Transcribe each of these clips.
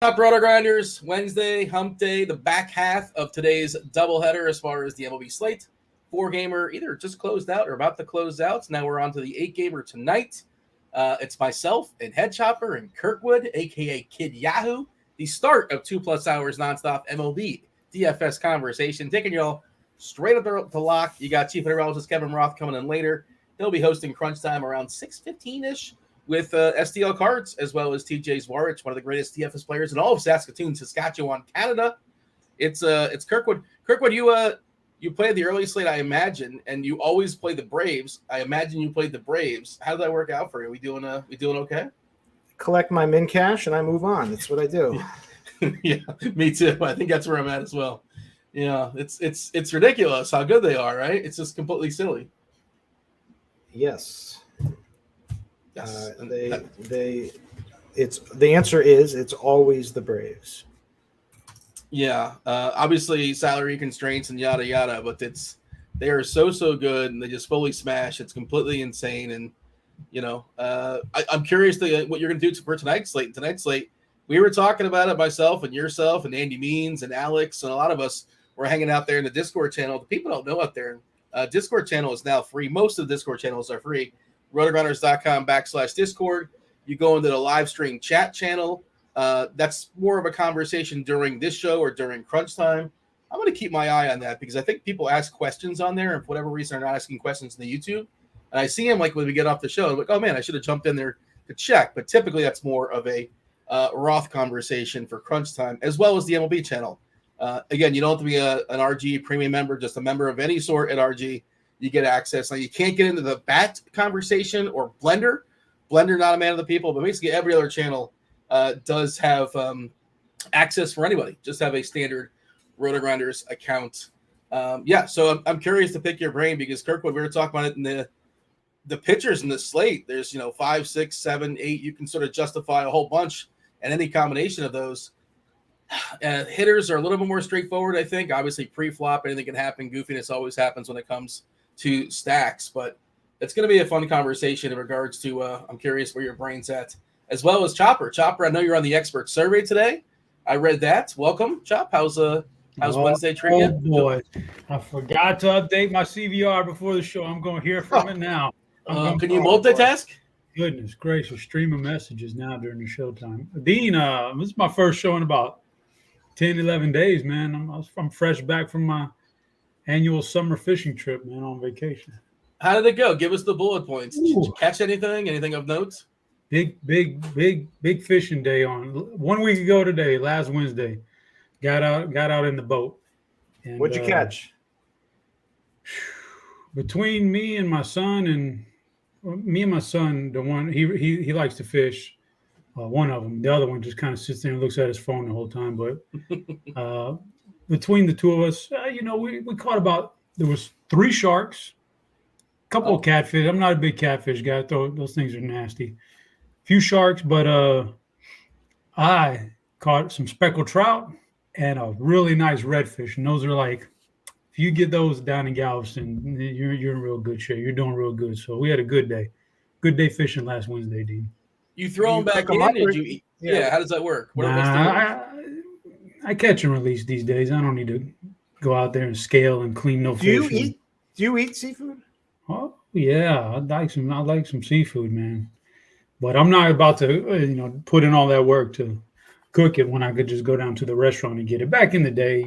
Up, RotoGrinders, Wednesday, hump day, the back half of today's doubleheader as far as the MLB slate. 4-gamer either just closed out or about to close out. So now we're on to the 8-gamer tonight. It's myself and Head Chopper and Kirkwood, a.k.a. Kid Yahoo, the start of 2+ hours nonstop MLB DFS conversation, taking y'all straight up to lock. You got Chief Meteorologist Kevin Roth coming in later. He'll be hosting Crunch Time around 6:15-ish. With STL Cards, as well as TJ Zwarych, one of the greatest DFS players in all of Saskatoon, Saskatchewan, Canada. It's Kirkwood. Kirkwood, you played the early slate, I imagine, and you always play the Braves. I imagine you played the Braves. How did that work out for you? We doing okay? Collect my min cash and I move on. That's what I do. Yeah, me too. I think that's where I'm at as well. Yeah, it's ridiculous how good they are, right? It's just completely silly. Yes. Yes. The answer is it's always the Braves. Yeah, obviously salary constraints and yada yada, but they are so good and they just fully smash. It's completely insane, and I'm curious what you're gonna do for tonight's slate. Tonight's slate, we were talking about it, myself and yourself and Andy Means and Alex and a lot of us were hanging out there in the Discord channel. The people don't know out there, Discord channel is now free. Most of the Discord channels are free. RotoGrinders.com/Discord. You go into the live stream chat channel. That's more of a conversation during this show or during crunch time. I'm going to keep my eye on that because I think people ask questions on there, and for whatever reason, they're not asking questions in the YouTube. And I see them like when we get off the show, I'm like, oh man, I should have jumped in there to check. But typically, that's more of a Roth conversation for crunch time, as well as the MLB channel. Again, you don't have to be an RG premium member, just a member of any sort at RG. You get access. Now, you can't get into the bat conversation or Blender. Blender, not a man of the people, but basically every other channel does have access for anybody. Just have a standard RotoGrinders account. So I'm curious to pick your brain because, Kirkwood, we were talking about it in the pitchers in the slate. There's, 5, 6, 7, 8. You can sort of justify a whole bunch, and any combination of those. Hitters are a little bit more straightforward, I think. Obviously, pre-flop, anything can happen. Goofiness always happens when it comes to stacks, but it's going to be a fun conversation in regards to I'm curious where your brain's at, as well as Chopper. Chopper, I know you're on the expert survey today. I read that. Welcome, Chop. How's Wednesday treating you? Oh boy, I forgot to update my CVR before the show. I'm going to hear from it now. Can you multitask? Goodness gracious, streaming messages now during the showtime. Dean, this is my first show in about 10, 11 days, man. I'm fresh back from my annual summer fishing trip, man, on vacation. How did it go? Give us the bullet points. Did you catch anything? Anything of note? Big fishing day on 1 week ago today, last Wednesday. Got out in the boat. And, what'd you catch? Between me and my son, the one he likes to fish. One of them. The other one just kind of sits there and looks at his phone the whole time. But between the two of us, we caught there was 3 sharks, a couple of catfish. I'm not a big catfish guy. Those things are nasty. A few sharks, but I caught some speckled trout and a really nice redfish. And those are like, if you get those down in Galveston, you're in real good shape. You're doing real good. So we had a good day. Good day fishing last Wednesday, Dean. You throw them back in? Did you eat? Yeah. How does that work? I catch and release these days. I don't need to go out there and scale and clean no fish. Do you eat seafood? Oh yeah, I like some seafood, man. But I'm not about to put in all that work to cook it when I could just go down to the restaurant and get it. Back in the day,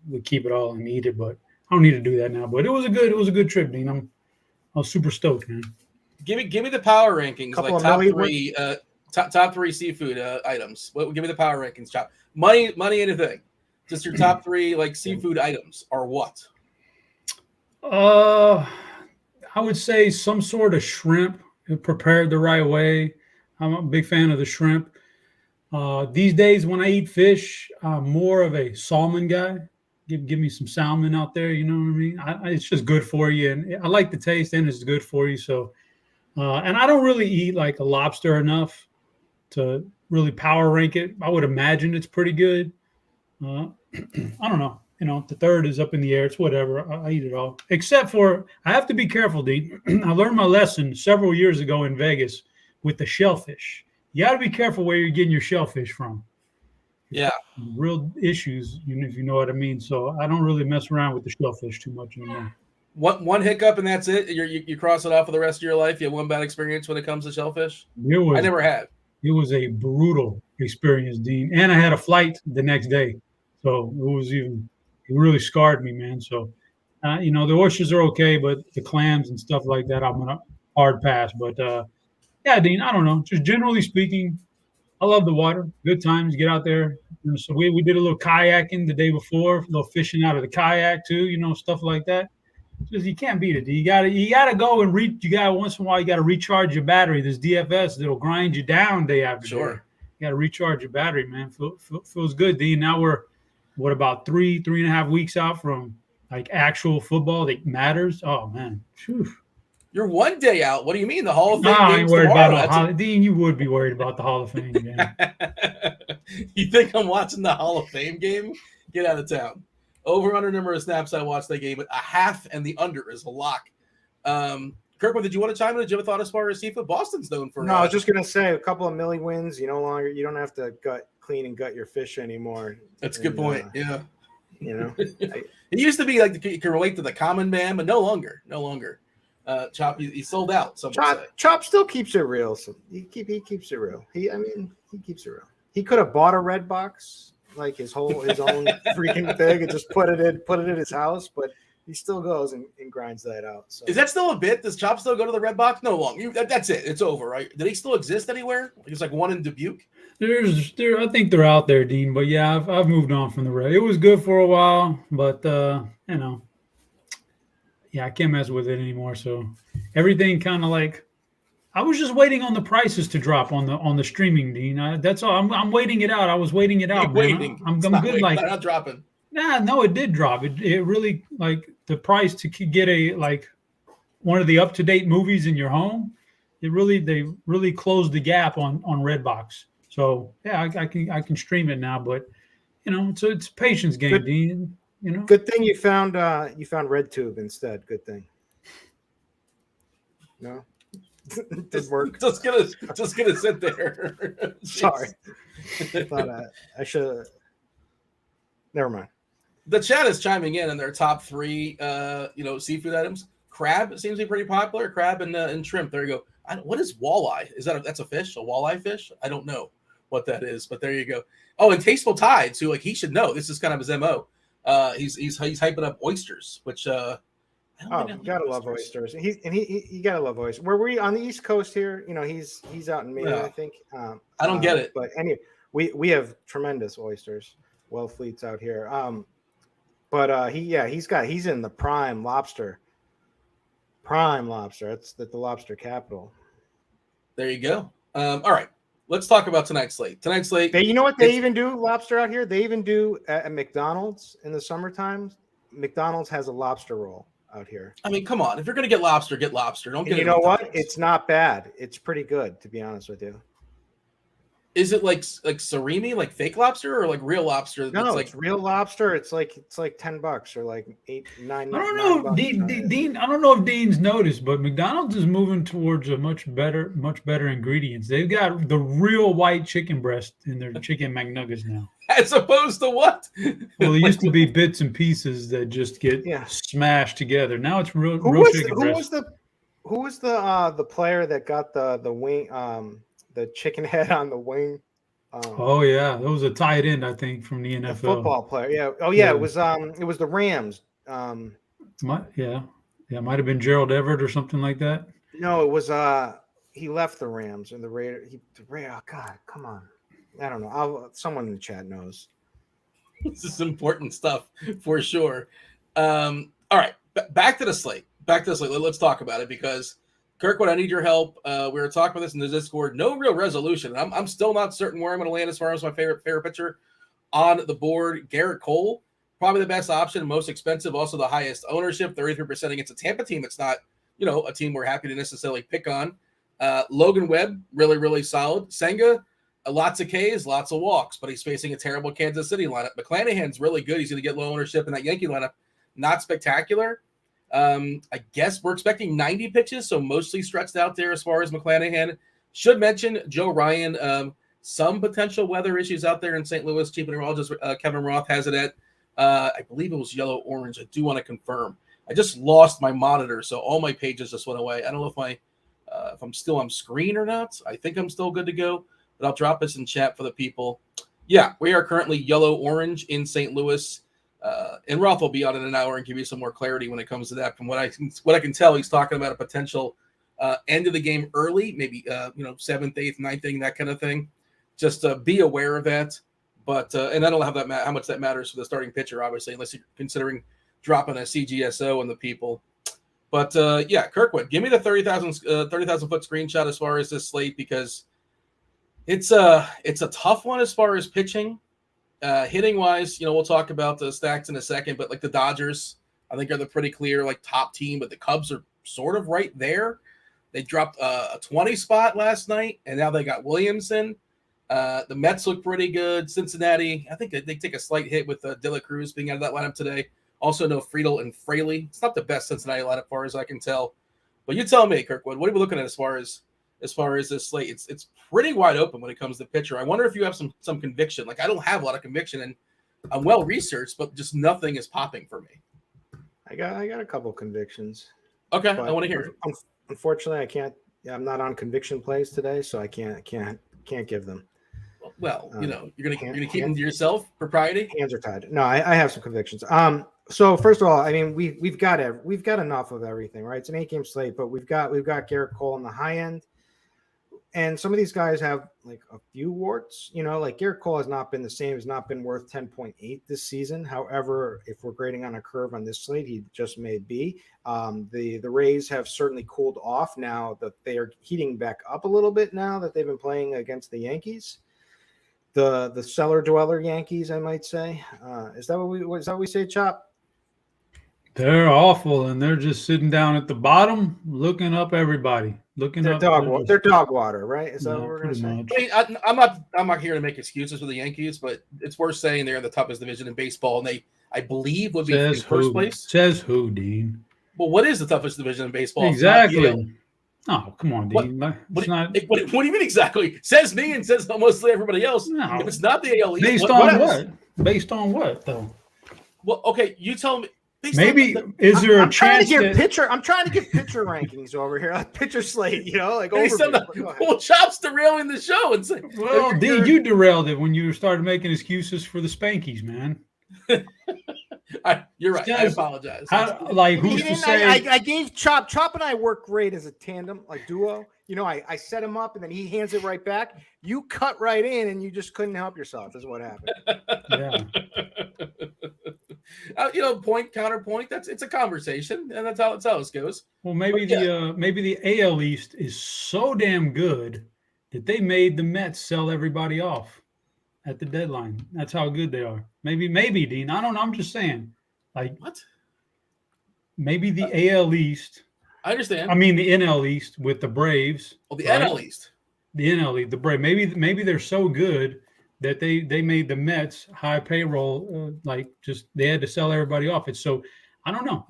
we keep it all and eat it, but I don't need to do that now. But it was a good trip, Dean. I was super stoked, man. Give me the power rankings, like top three seafood items. Give me the power rankings, Chop. Money, anything. Just your top 3 like seafood items are what? I would say some sort of shrimp prepared the right way. I'm a big fan of the shrimp. These days when I eat fish, I'm more of a salmon guy. Give me some salmon out there. You know what I mean? It's just good for you, and I like the taste, and it's good for you. So, and I don't really eat like a lobster enough to really power rank it. I would imagine it's pretty good. I don't know. The third is up in the air. It's whatever. I eat it all. Except for, I have to be careful, Dean. I learned my lesson several years ago in Vegas with the shellfish. You got to be careful where you're getting your shellfish from. Yeah. real issues, if you know what I mean. So I don't really mess around with the shellfish too much anymore. One hiccup and that's it. You cross it off for the rest of your life. You have one bad experience when it comes to shellfish. I never have. It was a brutal experience, Dean, and I had a flight the next day, so it really scarred me, man. So, the oysters are okay, but the clams and stuff like that, I'm gonna hard pass. But yeah, Dean, I don't know. Just generally speaking, I love the water. Good times, get out there. So we did a little kayaking the day before, a little fishing out of the kayak too, stuff like that. Just you can't beat it. You gotta go and once in a while you gotta recharge your battery. There's DFS that'll grind you down day after day. You gotta recharge your battery, man. Feels good, D. Now we're about 3.5 weeks out from like actual football that matters. Oh man. Whew. You're 1 day out. What do you mean? The Hall of Fame I ain't worried tomorrow? Dean, you would be worried about the Hall of Fame game. You think I'm watching the Hall of Fame game? Get out of town. Over under number of snaps I watched that game, but a half and the under is a lock. Kirkwood, did you want to chime in? Did you have a thought as far as seafood? Boston's known for. No, I was just gonna say a couple of Millie wins. You don't have to clean and gut your fish anymore. That's a good point. Yeah. It used to be like you can relate to the common man, but no longer. Chop, he sold out. Chop still keeps it real. So he keeps it real. He keeps it real. He could have bought a red box, like his own freaking thing, and just put it in his house, but he still goes and grinds that out. So is that still a bit? Does Chop still go to the red box? No longer. That's it. It's over, right? Did he still exist anywhere? There's like one in Dubuque. I think they're out there, Dean. But yeah, I've moved on from the red. It was good for a while, but yeah, I can't mess with it anymore. So everything kind of like I was just waiting on the prices to drop on the streaming, Dean. That's all. I'm waiting it out. I was waiting it out. Waiting. I'm good. Waiting. Like not dropping. No, it did drop. It really like the price to get one of the up to date movies in your home. They really closed the gap on Redbox. So yeah, I can stream it now, but it's a patience game, good, Dean. Good thing you found RedTube instead. Good thing. No. Didn't work. Just gonna sit there. Sorry. I thought I should. Never mind. The chat is chiming in their top 3, seafood items. Crab seems to be pretty popular. Crab and shrimp. There you go. What is walleye? That's a fish? A walleye fish? I don't know what that is, but there you go. Oh, and Tasteful Tides, who he should know. This is kind of his MO. He's hyping up oysters, which you gotta love oysters. You gotta love oysters. Where we on the East Coast here, he's out in Maine, I think. I don't get it, but anyway, we have tremendous oysters. Fleets out here. He's in the prime lobster. That's the lobster capital. There you go. All right. Let's talk about tonight's slate. You know what they even do lobster out here? They even do at McDonald's in the summertime. McDonald's has a lobster roll out here. I mean, come on. If you're going to get lobster, get lobster. Don't get it. You know what? It's not bad. It's pretty good, to be honest with you. Is it like surimi, like fake lobster, or like real lobster? No, it's real lobster. It's like $10 or like $8, $9. I don't know, Dean. I don't know if Dean's noticed, but McDonald's is moving towards a much better ingredients. They've got the real white chicken breast in their chicken McNuggets now, as opposed to what? Well, it used to be bits and pieces that just get smashed together. Now it's real chicken breast. Who was the player that got the wing? The chicken head on the wing. That was a tight end, I think, from the NFL. A football player, yeah. Oh yeah, it was the Rams. Might have been Gerald Everett or something like that. No, it was he left the Rams and the Raiders. Oh God, come on. I don't know. Someone in the chat knows. This is important stuff for sure. All right, back to the slate. Let's talk about it because. Kirkwood, I need your help. We were talking about this in the Discord. No real resolution. I'm still not certain where I'm going to land as far as my favorite pitcher on the board. Garrett Cole, probably the best option, most expensive, also the highest ownership, 33% against a Tampa team. It's not, a team we're happy to necessarily pick on. Logan Webb, really, really solid. Senga, lots of Ks, lots of walks, but he's facing a terrible Kansas City lineup. McClanahan's really good. He's going to get low ownership in that Yankee lineup. Not spectacular. I guess we're expecting 90 pitches, so mostly stretched out there as far as McClanahan. Should mention Joe Ryan some potential weather issues out there in St. Louis. Chief meteorologist Kevin Roth has it at, I believe it was yellow-orange. I do want to confirm. I just lost my monitor, so all my pages just went away. I don't know if I'm still on screen or not. I think I'm still good to go, but I'll drop this in chat for the people. Yeah, we are currently yellow-orange in St. Louis, and Roth will be on in an hour and give you some more clarity when it comes to that. From what I can tell, he's talking about a potential end of the game early, maybe 7th, 8th, 9th inning, that kind of thing. Just be aware of that. But and I don't know how much that matters for the starting pitcher, obviously, unless you're considering dropping a CGSO on the people. But yeah, Kirkwood, give me the 30,000 foot screenshot as far as this slate, because it's a tough one as far as pitching. Hitting wise, we'll talk about the stacks in a second, but like the Dodgers, I think are the pretty clear like top team, but the Cubs are sort of right there. They dropped a 20 spot last night, and now they got Williamson. The Mets look pretty good. Cincinnati, I think they take a slight hit with De La Cruz being out of that lineup today. Also, no Friedel and Fraley. It's not the best Cincinnati lineup, as far as I can tell. But you tell me, Kirkwood, what are we looking at as far as this slate? It's pretty wide open when it comes to pitcher. I wonder if you have some conviction. Like, I don't have a lot of conviction, and I'm well researched, but just nothing is popping for me. I got a couple convictions. Okay, I want to hear it. Unfortunately, I can't. I'm not on conviction plays today, so I can't give them. Well, you're gonna keep them to yourself. Propriety. Hands are tied. No, I have some convictions. So first of all, I mean, we've got enough of everything, right? It's an 8-game slate, but we've got Garrett Cole on the high end, and some of these guys have like a few warts. Like Garrett Cole has not been the same. Has not been worth 10.8 this season. However, if we're grading on a curve on this slate, he just may be. The Rays have certainly cooled off now that they are heating back up a little bit now that they've been playing against the Yankees. The cellar dweller Yankees, I might say. Is that what we say, Chop? They're awful, and they're just sitting down at the bottom, looking up everybody. They're dog water, right? Is that what we're going to say? I mean, I'm not here to make excuses for the Yankees, but it's worth saying they're in the toughest division in baseball, and they, I believe, would be in first place. Says who, Dean? Well, what is the toughest division in baseball? Exactly. Oh, come on, Dean. What do you mean exactly? Says me and says mostly everybody else. No. If it's not the AL East, based on what? Based on what, though? Well, okay, you tell me. Maybe is there a chance I'm trying to get pitcher rankings over here, like pitcher slate, well, Chop's derailing the show and say, well, Dean, you derailed it when you started making excuses for the Spankies, man. You're right. I apologize. Who's to say? I gave Chop and I work great as a tandem, like duo. I set him up and then he hands it right back. You cut right in and you just couldn't help yourself. Is what happened. Yeah. Point counterpoint. It's a conversation, and that's how it goes. Well, maybe the AL East is so damn good that they made the Mets sell everybody off at the deadline. That's how good they are. Maybe Dean. I don't know. I'm just saying. Like what? Maybe the AL East. I understand. I mean the NL East with the Braves. Well, the NL East. The NL East, the Braves. Maybe they're so good that they made the Mets high payroll, they had to sell everybody off. It's so, I don't know,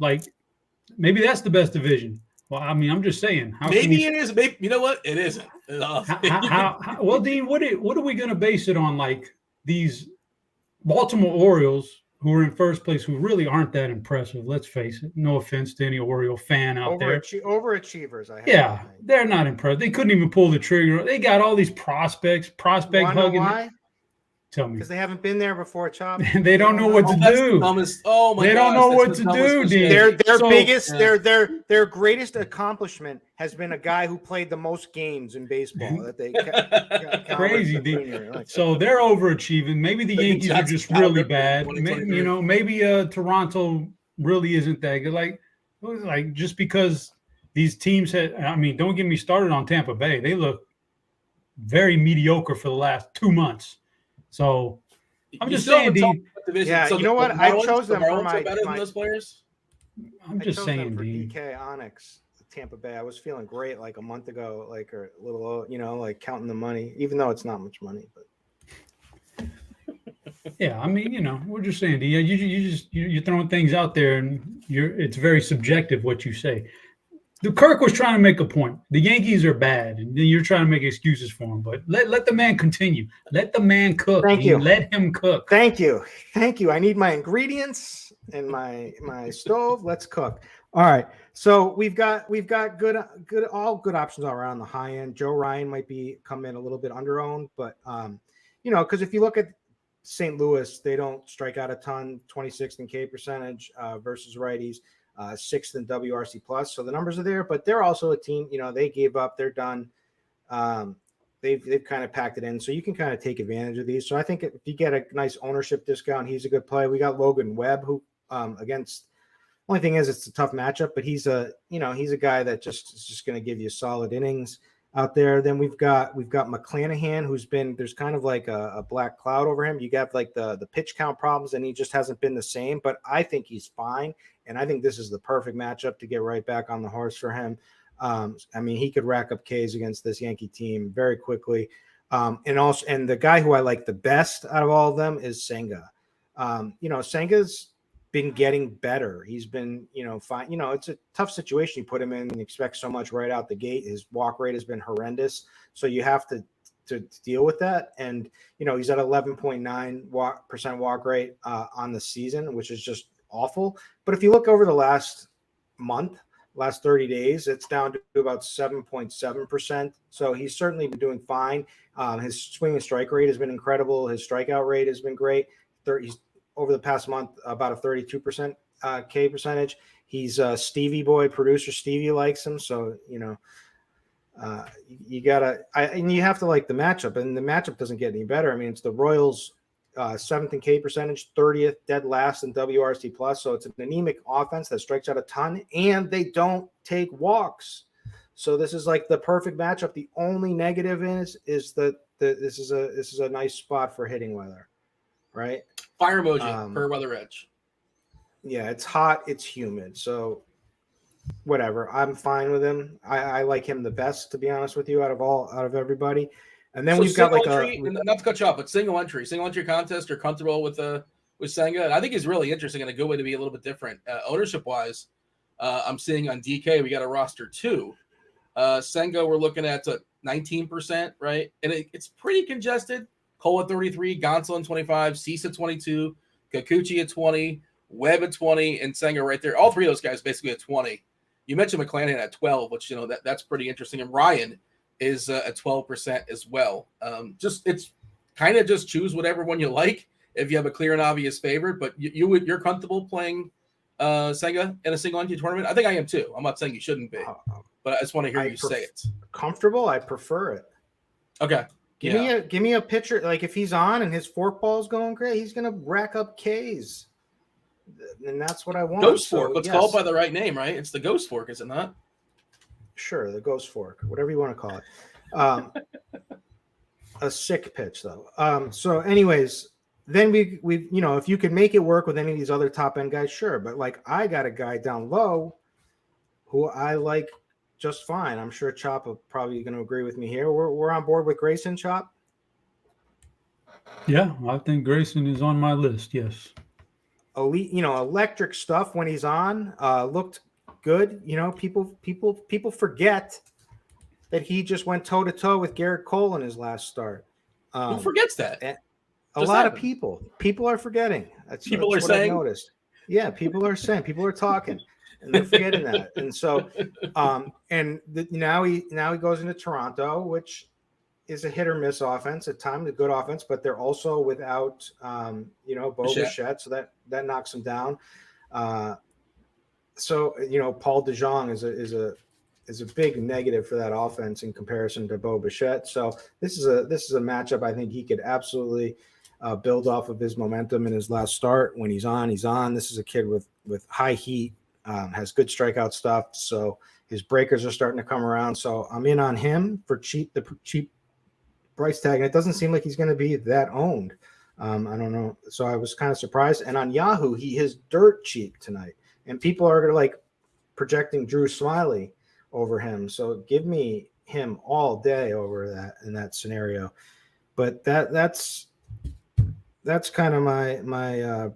maybe that's the best division. Well, I mean, I'm just saying. Maybe it is. Maybe, you know what? It isn't. Well, Dean, what are we going to base it on? Like these Baltimore Orioles who are in first place, who really aren't that impressive. Let's face it. No offense to any Oriole fan out there. Overachievers. They're not impressed. They couldn't even pull the trigger. They got all these prospect hugging. Why? Tell me. Because they haven't been there before, Chop. They don't know what to do. They don't know what to do, Dean. Their greatest accomplishment has been a guy who played the most games in baseball. That they crazy, Dean. So they're overachieving. Maybe the Yankees are just really bad. Maybe Toronto really isn't that good. Like just because these teams don't get me started on Tampa Bay. They look very mediocre for the last 2 months. So I'm just saying, Dean. Yeah, so you know what? I chose them for my better than those players. I'm just saying, Dean. DK Onyx, Tampa Bay. I was feeling great like a month ago, or a little, counting the money, even though it's not much money. But yeah, I mean, we're just saying, Dean. You're throwing things out there, and it's very subjective what you say. Kirk was trying to make a point. The Yankees are bad, and then you're trying to make excuses for him. But let the man continue. Let the man cook. Thank you. Let him cook. Thank you. I need my ingredients and my stove. Let's cook. All right. So we've got good options all around the high end. Joe Ryan might come in a little bit under owned, but because if you look at St. Louis, they don't strike out a ton, 26th in K percentage versus righties. 6th in WRC plus, so the numbers are there, but they're also a team, they gave up, they're done. They've kind of packed it in, so you can kind of take advantage of these. So I think if you get a nice ownership discount, he's a good play. We got Logan Webb, who against, only thing is it's a tough matchup, but he's a guy that is just going to give you solid innings out there. Then we've got McClanahan, there's kind of like a black cloud over him. You got like the pitch count problems, and he just hasn't been the same, but I think he's fine. And I think this is the perfect matchup to get right back on the horse for him. He could rack up Ks against this Yankee team very quickly. And the guy who I like the best out of all of them is Senga. Senga's been getting better. He's been, fine. It's a tough situation you put him in and expect so much right out the gate. His walk rate has been horrendous. So you have to deal with that. And, he's at 11.9% walk rate on the season, which is just awful. But if you look over the last 30 days, it's down to about 7.7%. So he's certainly been doing fine. His swing and strike rate has been incredible. His strikeout rate has been great. He's over the past month, about a 32% K percentage. He's a Stevie boy. Producer Stevie likes him. So, you have to like the matchup, and the matchup doesn't get any better. It's the Royals 7th in K percentage, 30th dead last in WRC plus. So it's an anemic offense that strikes out a ton, and they don't take walks. So this is like the perfect matchup. The only negative is that this is a nice spot for hitting weather, right? Fire emoji per weather edge. Yeah, it's hot, it's humid. So whatever, I'm fine with him. I like him the best, to be honest with you, out of everybody. And then we've got like not to cut you off, but single entry contest. You're comfortable with Senga, and I think he's really interesting and a good way to be a little bit different ownership wise. I'm seeing on DK we got a roster 2. Senga we're looking at 19%, right? And it's pretty congested. Cole at 33, Gonsolin 25, Cease at 22, Kikuchi at 20, Webb at 20, and Senga right there. All three of those guys basically at 20. You mentioned McClanahan at 12, which that's pretty interesting. And Ryan is at 12% as well. It's kind of just choose whatever one you like if you have a clear and obvious favorite. But you're comfortable playing Senga in a single entry tournament? I think I am too. I'm not saying you shouldn't be, but I just want to hear you say it. Comfortable? I prefer it. Okay. Give me a pitcher. Like if he's on and his forkball's going great, he's gonna rack up Ks, and that's what I want. Ghost fork. Let's call it by the right name, right? It's the ghost fork, is it not? Sure, the ghost fork, whatever you want to call it. A sick pitch though. So, anyways, then we if you can make it work with any of these other top end guys, sure. But like I got a guy down low who I like just fine. I'm sure Chop is probably going to agree with me here. We're on board with Grayson, Chop. Yeah, I think Grayson is on my list. Yes. Elite, electric stuff when he's on. Looked good. People forget that he just went toe to toe with Garrett Cole in his last start. Who forgets that? A lot of people are forgetting. That's what I've noticed. Yeah, people are saying. People are talking. And they're forgetting that. And so, now he goes into Toronto, which is a hit or miss offense at times, a good offense, but they're also without, Bo Bichette, so that knocks him down. So Paul DeJong is a big negative for that offense in comparison to Bo Bichette. So this is a matchup I think he could absolutely build off of his momentum in his last start. When he's on, he's on. This is a kid with high heat. Has good strikeout stuff, so his breakers are starting to come around. So I'm in on him for the cheap price tag, and it doesn't seem like he's going to be that owned. I don't know, so I was kind of surprised. And on Yahoo, he is dirt cheap tonight, and people are like projecting Drew Smiley over him. So give me him all day over that in that scenario. But that's kind of my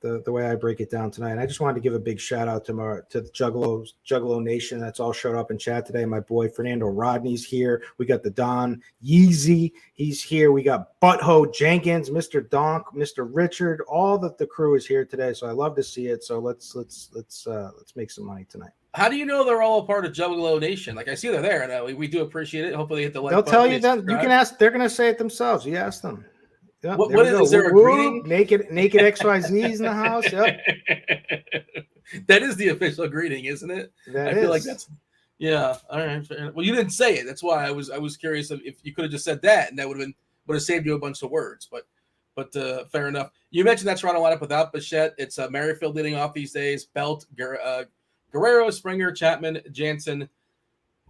the way I break it down tonight. And I just wanted to give a big shout out to the Juggalo Nation that's all showed up in chat today. My boy Fernando Rodney's here. We got the Don Yeezy. He's here. We got Butthole Jenkins, Mr. Donk, Mr. Richard. All the crew is here today. So I love to see it. So let's make some money tonight. How do you know they're all a part of Juggalo Nation? Like, I see they're there, and we do appreciate it. Hopefully, they hit the like. They'll button, tell you that. You can ask. They're going to say it themselves. You ask them. Yep, what is there a greeting? Naked XYZ's in the house. Yep. That is the official greeting, isn't it? I feel like that's yeah. All right. Well, you didn't say it. That's why I was curious if you could have just said that, and that would have saved you a bunch of words. But fair enough. You mentioned that Toronto lineup without Bichette. It's Merrifield leading off these days. Belt, Guerrero, Springer, Chapman, Jansen,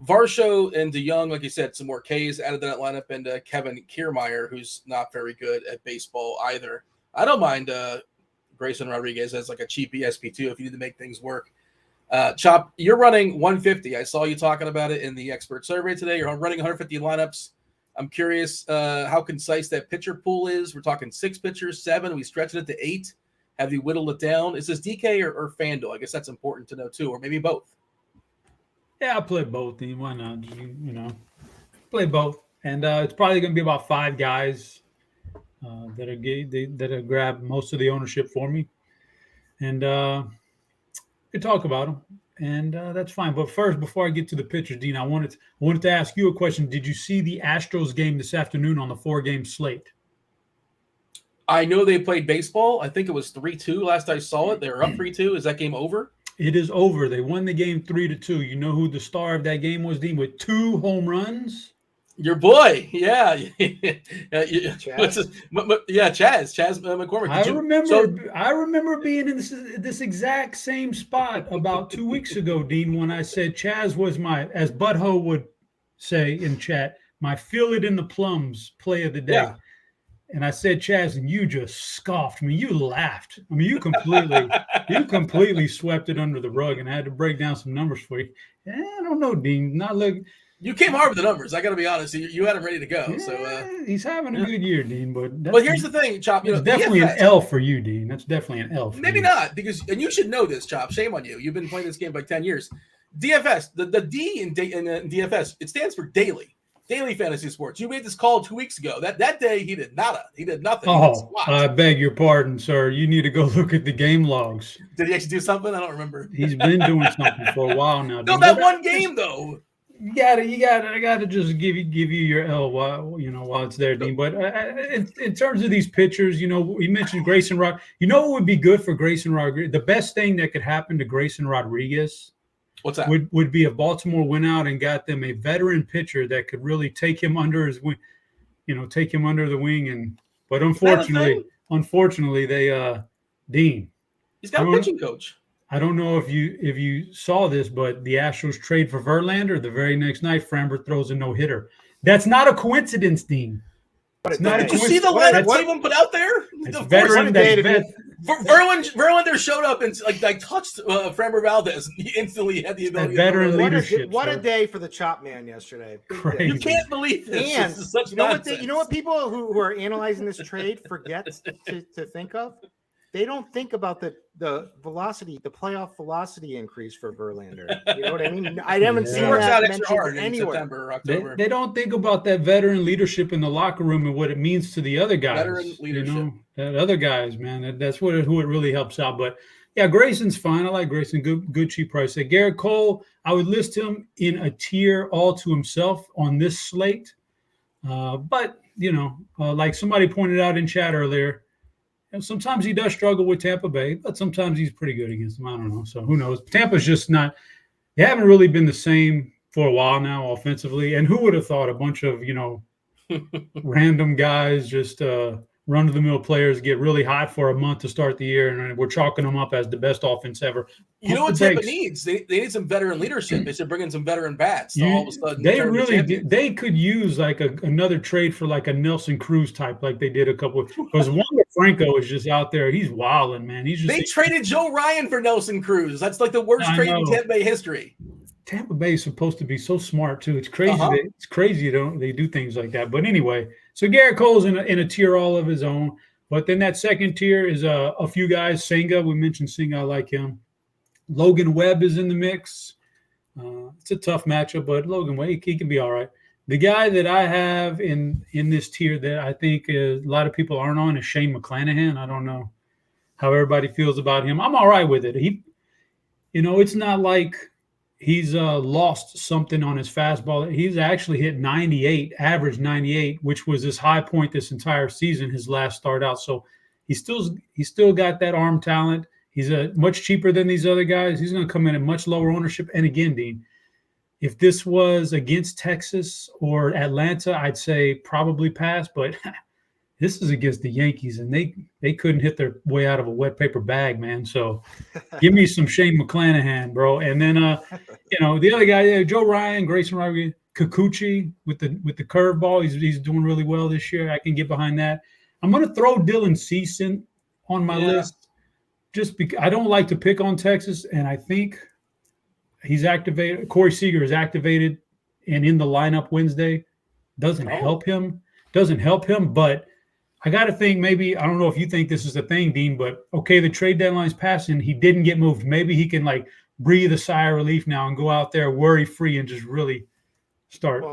Varsho, and DeYoung. Like you said, some more Ks added to that lineup, and Kevin Kiermaier, who's not very good at baseball either. I don't mind Grayson Rodriguez as like a cheap ESP2 if you need to make things work. Chop, you're running 150. I saw you talking about it in the expert survey today. You're running 150 lineups. I'm curious how concise that pitcher pool is. We're talking 6 pitchers, 7. We stretched it to 8. Have you whittled it down? Is this DK or Fanduel? I guess that's important to know too, or maybe both. Yeah, I play both. Why not? Play both, and it's probably going to be about 5 guys that have grabbed most of the ownership for me, and we talk about them, and that's fine. But first, before I get to the pitchers, Dean, I wanted to ask you a question. Did you see the Astros game this afternoon on the 4-game slate? I know they played baseball. I think it was 3-2 last I saw it. They were up 3-2. Is that game over? It is over. They won the game 3-2. You know who the star of that game was, Dean, with 2 home runs? Your boy. Yeah. Chaz? Chaz McCormick. I remember being in this exact same spot about 2 weeks ago, Dean, when I said Chaz was my, as Butthole would say in chat, my feel it in the plums play of the day. Yeah. And I said, Chaz, and you just scoffed me. You laughed. I mean, you completely swept it under the rug, and I had to break down some numbers for you. I don't know, Dean. Not looking. You came hard with the numbers. I got to be honest. You had him ready to go. He's having a good year, Dean. But here's the thing, Chop. It's definitely an L for you, Dean. That's definitely an L. Maybe not, and you should know this, Chop. Shame on you. You've been playing this game for like 10 years. DFS, the D in DFS, it stands for daily fantasy sports. You made this call 2 weeks ago. That day he did nada. He did nothing. Oh, I beg your pardon, sir. You need to go look at the game logs. Did he actually do something? I don't remember. He's been doing something for a while now. No, that one game though. I gotta just give you your L while it's there, Dean. But in terms of these pitchers, we mentioned Grayson Rod. You know what would be good for Grayson Rodriguez? The best thing that could happen to Grayson Rodriguez. What's that? Would be if Baltimore went out and got them a veteran pitcher that could really take him under his wing, take him under the wing. But unfortunately, they Dean. He's got a pitching coach. I don't know if you saw this, but the Astros trade for Verlander. The very next night, Framber throws a no-hitter. That's not a coincidence, Dean. Did you see the lineup Cleveland put out there? Verlander showed up and like touched Framber Valdez. And he instantly had the ability. Veteran leadership. What a day for the Chop Man yesterday. You can't believe this. And this is such nonsense. You know what people who are analyzing this trade forget to think of? They don't think about the velocity, the playoff velocity increase for Verlander. You know what I mean? I haven't seen that mentioned anywhere. September, October. They don't think about that veteran leadership in the locker room and what it means to the other guys. Veteran leadership. That other guys, man. That's who it really helps out. But yeah, Grayson's fine. I like Grayson. Good cheap price. Garrett Cole, I would list him in a tier all to himself on this slate. But like somebody pointed out in chat earlier. Sometimes he does struggle with Tampa Bay, but sometimes he's pretty good against them. I don't know. So who knows? Tampa's just not – they haven't really been the same for a while now offensively. And who would have thought a bunch of, random guys just run-of-the-mill players get really hot for a month to start the year, and we're chalking them up as the best offense ever. You know what Tampa needs? They need some veteran leadership. They should bring in some veteran bats. All of a sudden, they could use like another trade for like a Nelson Cruz type, like they did a couple. Because Wander Franco is just out there. He's wilding, man. They traded Joe Ryan for Nelson Cruz. That's like the worst trade in Tampa Bay history. Tampa Bay is supposed to be so smart too. It's crazy. It's crazy they do things like that. But anyway, so Garrett Cole's in a tier all of his own. But then that second tier is a few guys. Senga, we mentioned Senga. I like him. Logan Webb is in the mix. It's a tough matchup, but Logan Webb, he can be all right. The guy that I have in this tier that I think a lot of people aren't on is Shane McClanahan. I don't know how everybody feels about him. I'm all right with it. It's not like he's lost something on his fastball. He's actually hit 98, average 98, which was his high point this entire season, his last start out. So he's still got that arm talent. He's much cheaper than these other guys. He's going to come in at much lower ownership. And again, Dean, if this was against Texas or Atlanta, I'd say probably pass. But this is against the Yankees, and they couldn't hit their way out of a wet paper bag, man. So give me some Shane McClanahan, bro. And then the other guy, Joe Ryan, Grayson Rodriguez, Kikuchi with the curveball. He's doing really well this year. I can get behind that. I'm going to throw Dylan Cease on my list just because I don't like to pick on Texas, and I think he's activated. Corey Seager is activated and in the lineup Wednesday. Doesn't help him, but I got to think maybe, I don't know if you think this is a thing, Dean, but okay, the trade deadline's passing. He didn't get moved. Maybe he can breathe a sigh of relief now and go out there worry free and just really start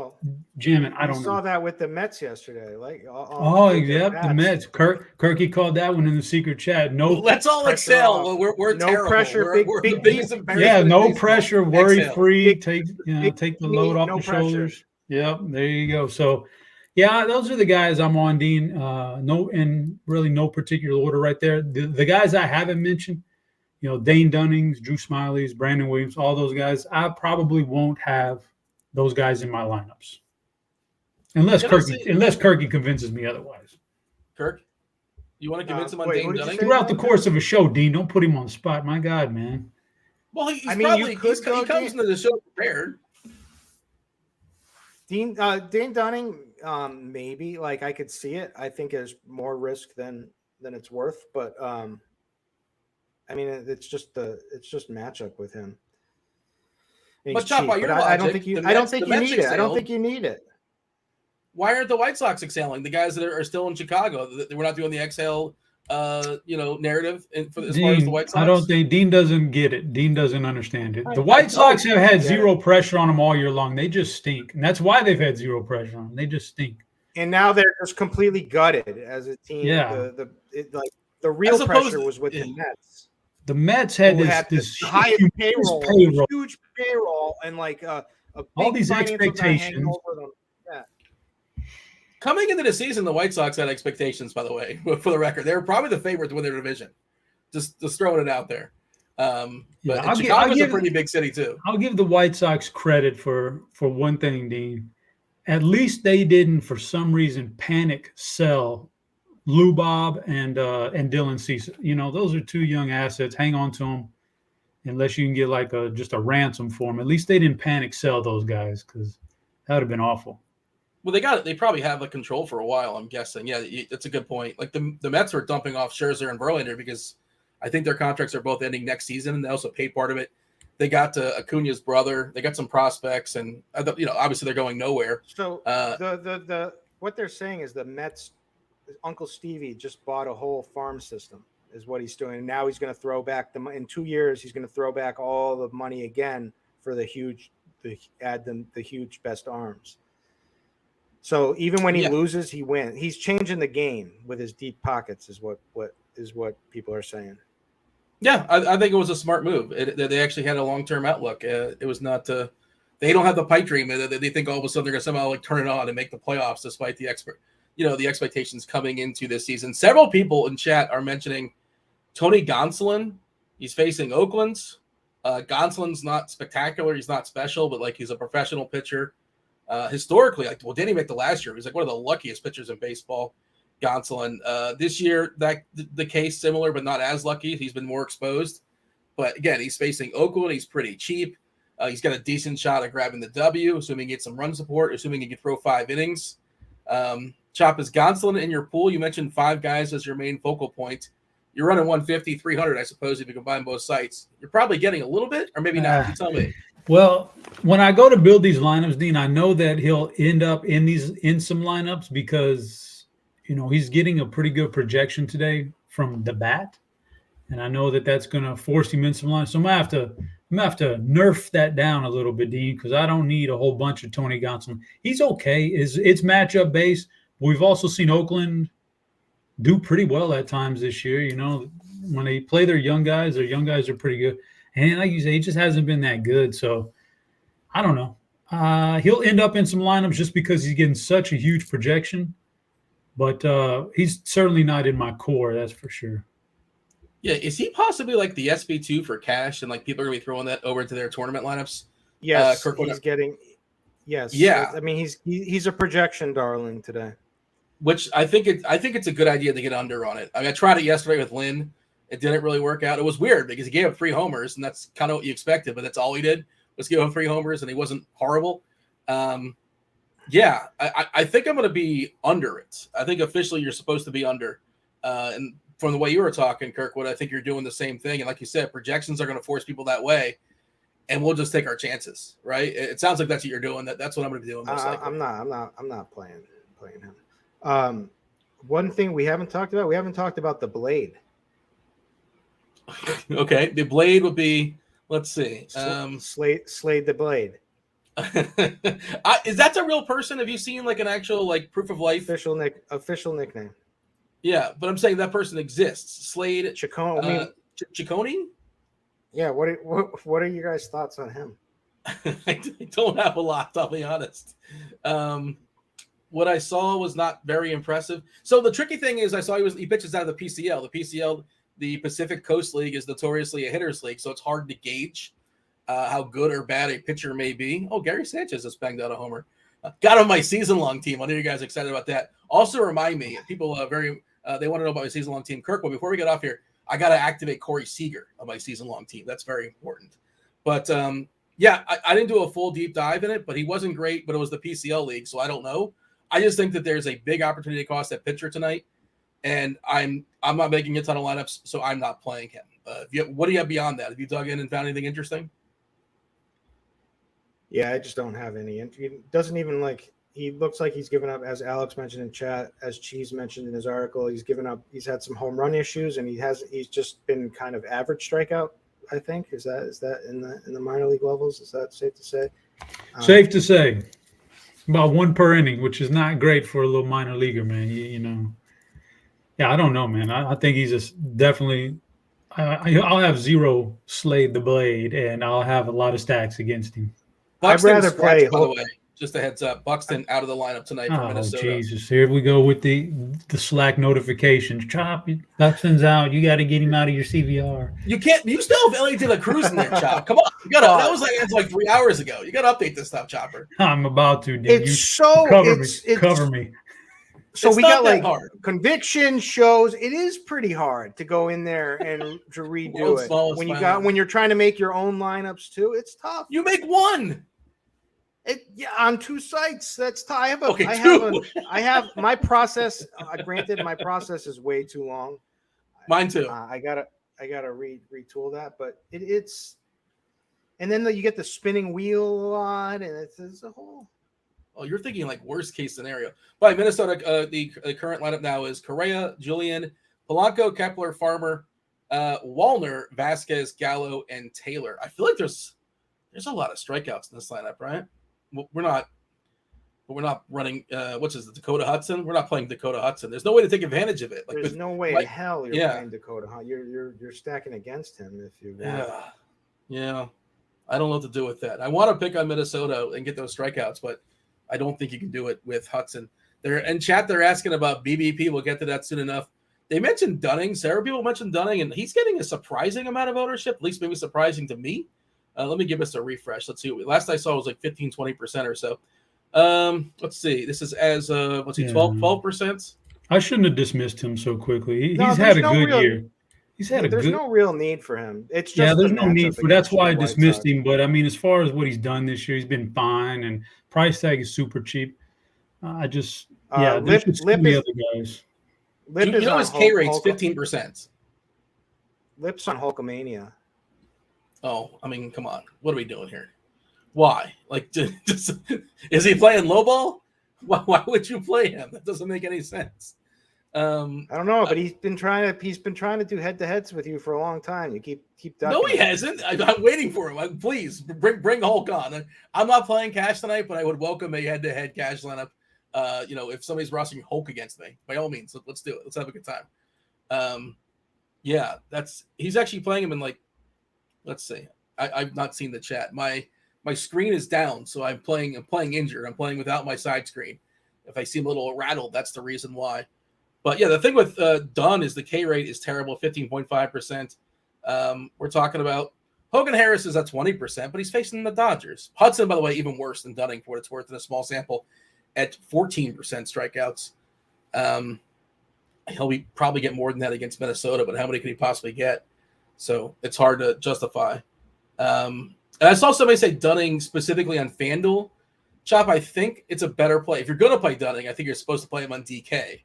jamming. I don't know. Saw that with the Mets yesterday. The Mets. Kirky called that one in the secret chat. No, let's all excel. We're no terrible. pressure. We're the biggest embarrassment. No pressure. Worry free. Take the load off the pressure. shoulders. Yep, there you go. So, yeah, those are the guys I'm on, Dean. No particular order right there. The guys I haven't mentioned, Dane Dunnings, Drew Smiley's, Brandon Williams, all those guys. I probably won't have those guys in my lineups, unless Kirky convinces me otherwise. Kirk, you want to convince him on Dane Dunning? Throughout the course of a show, Dean, don't put him on the spot. My God, man. Well, he comes into the show prepared. Dane Dunning, maybe. I could see it. I think there's more risk than it's worth, but it's just matchup with him. But Chop, by your logic, I don't think you need it. I don't think you need it. Why aren't the White Sox exhaling? The guys that are still in Chicago, we're not doing the exhale, narrative as far as the White Sox. I don't think Dean doesn't get it. Dean doesn't understand it. The White Sox have had zero pressure on them all year long. They just stink, and that's why they've had zero pressure on them. They just stink. And now they're just completely gutted as a team. Yeah, the real pressure was with the Mets. The Mets had this highest payroll, huge payroll, and all these expectations. Coming into the season, the White Sox had expectations, by the way, for the record. They were probably the favorite to win their division. Just throwing it out there. But Chicago's a pretty big city, too. I'll give the White Sox credit for one thing, Dean. At least they didn't, for some reason, panic sell Lou Bob and Dylan Cease. Those are two young assets. Hang on to them unless you can get just a ransom for them. At least they didn't panic sell those guys because that would have been awful. Well, they probably have control for a while, I'm guessing. Yeah, that's a good point. The Mets were dumping off Scherzer and Verlander because I think their contracts are both ending next season, and they also paid part of it. They got Acuna's brother. They got some prospects, and obviously they're going nowhere. So what they're saying is the Mets, Uncle Stevie just bought a whole farm system, is what he's doing. And now he's going to throw back in 2 years. He's going to throw back all the money again for the huge best arms. So even when he loses, he wins. He's changing the game with his deep pockets, is what people are saying. Yeah, I think it was a smart move. They actually had a long-term outlook. It was not they don't have the pipe dream. They think all of a sudden they're going to somehow turn it on and make the playoffs despite the expectations coming into this season. Several people in chat are mentioning Tony Gonsolin. He's facing Oakland. Gonsolin's not spectacular. He's not special, but he's a professional pitcher. Historically, didn't he make the last year? He's one of the luckiest pitchers in baseball. Gonsolin. This year, the case similar, but not as lucky. He's been more exposed. But again, he's facing Oakland. He's pretty cheap. He's got a decent shot at grabbing the W, assuming he gets some run support, assuming he can throw 5 innings. Chop, is Gonsolin in your pool? You mentioned 5 guys as your main focal point. You're running 150, 300, I suppose, if you combine both sites. You're probably getting a little bit, or maybe not. You tell me. Well, when I go to build these lineups, Dean, I know that he'll end up in some lineups because he's getting a pretty good projection today from the bat. And I know that that's going to force him in some lines. So I'm gonna have to nerf that down a little bit, Dean, because I don't need a whole bunch of Tony Gonsolin. He's okay. It's matchup based. We've also seen Oakland do pretty well at times this year. When they play their young guys are pretty good. And like you say, he just hasn't been that good. So I don't know. He'll end up in some lineups just because he's getting such a huge projection. But he's certainly not in my core, that's for sure. Yeah, is he possibly like the SB2 for cash, and like people are gonna be throwing that over into their tournament lineups? Yes, he's getting. Yes, yeah. I mean, he's a projection darling today. Which I think it's a good idea to get under on it. I mean, I tried it yesterday with Lynn. It didn't really work out. It was weird because he gave up 3 homers, and that's kind of what you expected. But that's all he did was give up 3 homers, and he wasn't horrible. Yeah, I think I'm going to be under it. I think officially you're supposed to be under, and from the way you were talking, Kirkwood, I think you're doing the same thing. And like you said, projections are going to force people that way, and we'll just take our chances, right? It sounds like that's what you're doing. That's what I'm going to be doing. I'm not playing him. One thing we haven't talked about the blade. Okay, the blade would be. Let's see. Slade the blade. Is that a real person? Have you seen like an actual like proof of life? Official nickname. Yeah, but I'm saying that person exists. Slade Ciccone. Ciccone? Yeah. What are your guys' thoughts on him? I don't have a lot, I'll be honest. What I saw was not very impressive. So the tricky thing is, I saw he pitches out of the PCL. The PCL, the Pacific Coast League, is notoriously a hitters league, so it's hard to gauge how good or bad a pitcher may be. Oh, Gary Sanchez has banged out a homer. Got on my season-long team. I know you guys are excited about that. Also remind me, people they want to know about my season-long team. Kirk, well, before we get off here, I got to activate Corey Seager on my season-long team. That's very important. But, yeah, I didn't do a full deep dive in it, but he wasn't great, but it was the PCL league, so I don't know. I just think that there's a big opportunity cost at pitcher tonight, and I'm not making a ton of lineups, so I'm not playing him. What do you have beyond that? Have you dug in and found anything interesting? Yeah, I just don't have any. He doesn't even he looks like he's given up, as Alex mentioned in chat, as Cheese mentioned in his article. He's given up. He's had some home run issues, and he's just been kind of average strikeout. I think is that in the minor league levels? Is that safe to say? Safe to say. About 1 per inning, which is not great for a little minor leaguer, man. Yeah, I don't know, man. I think he's just definitely. I'll have 0 Slade the Blade, and I'll have a lot of stacks against him. Buxton I'd rather play. By the way, just a heads up. Buxton out of the lineup tonight for Minnesota. Oh, Jesus. Here we go with the Slack notifications. Chop, Buxton's out. You got to get him out of your CVR. You can't. You still have Elliot De La Cruz in there, Chop. Come on. That was like 3 hours ago. You got to update this stuff, Chopper. I'm about to, dude. Cover me. So we got hard. Conviction shows. It is pretty hard to go in there and to redo it. When you're trying to make your own lineups too, it's tough. You make one. On 2 sites. That's tough. I have my process. Granted, my process is way too long. Mine too. I gotta retool that, but it's. And then you get the spinning wheel a lot, and it's a whole. Oh, you're thinking like worst case scenario. By Minnesota, the current lineup now is Correa, Julian, Polanco, Kepler, Farmer, Wallner, Vasquez, Gallo, and Taylor. I feel like there's a lot of strikeouts in this lineup, right? We're not running. What's this? Dakota Hudson? We're not playing Dakota Hudson. There's no way to take advantage of it. There's no way in hell you're playing Dakota. You're stacking against him if you. Yeah. I don't know what to do with that. I want to pick on Minnesota and get those strikeouts, but I don't think you can do it with Hudson. They're in chat. They're asking about BBP. We'll get to that soon enough. They mentioned Dunning. Several people mentioned Dunning, and he's getting a surprising amount of ownership, at least maybe surprising to me. Let me give us a refresh. Let's see. Last I saw was like 15-20% or so. Let's see. This is as 12%. I shouldn't have dismissed him so quickly. He's had a good year. There's no real need for him. It's just there's no need for. That's why I dismissed him. But I mean, as far as what he's done this year, he's been fine, and price tag is super cheap. Lip is other guys. His K rate's 15%. Lip's on Hulkamania. Oh, I mean, come on. What are we doing here? Why? Is he playing low ball? Why would you play him? That doesn't make any sense. I don't know, but he's been trying to do head-to-heads with you for a long time. You keep ducking. No, he hasn't. I'm waiting for him. Please bring Hulk on. I'm not playing cash tonight, but I would welcome a head-to-head cash lineup. If somebody's rostering Hulk against me, by all means, let's do it. Let's have a good time. Yeah, he's actually playing him in like, let's see. I've not seen the chat. My screen is down, so I'm playing injured. I'm playing without my side screen. If I seem a little rattled, that's the reason why. But yeah, the thing with Dunn is the K rate is terrible, 15.5%. We're talking about Hogan Harris is at 20%, but he's facing the Dodgers. Hudson, by the way, even worse than Dunning for what it's worth in a small sample at 14% strikeouts. He'll probably get more than that against Minnesota, but how many could he possibly get? So it's hard to justify. And I saw somebody say Dunning specifically on FanDuel. Chop, I think it's a better play. If you're going to play Dunning, I think you're supposed to play him on DK.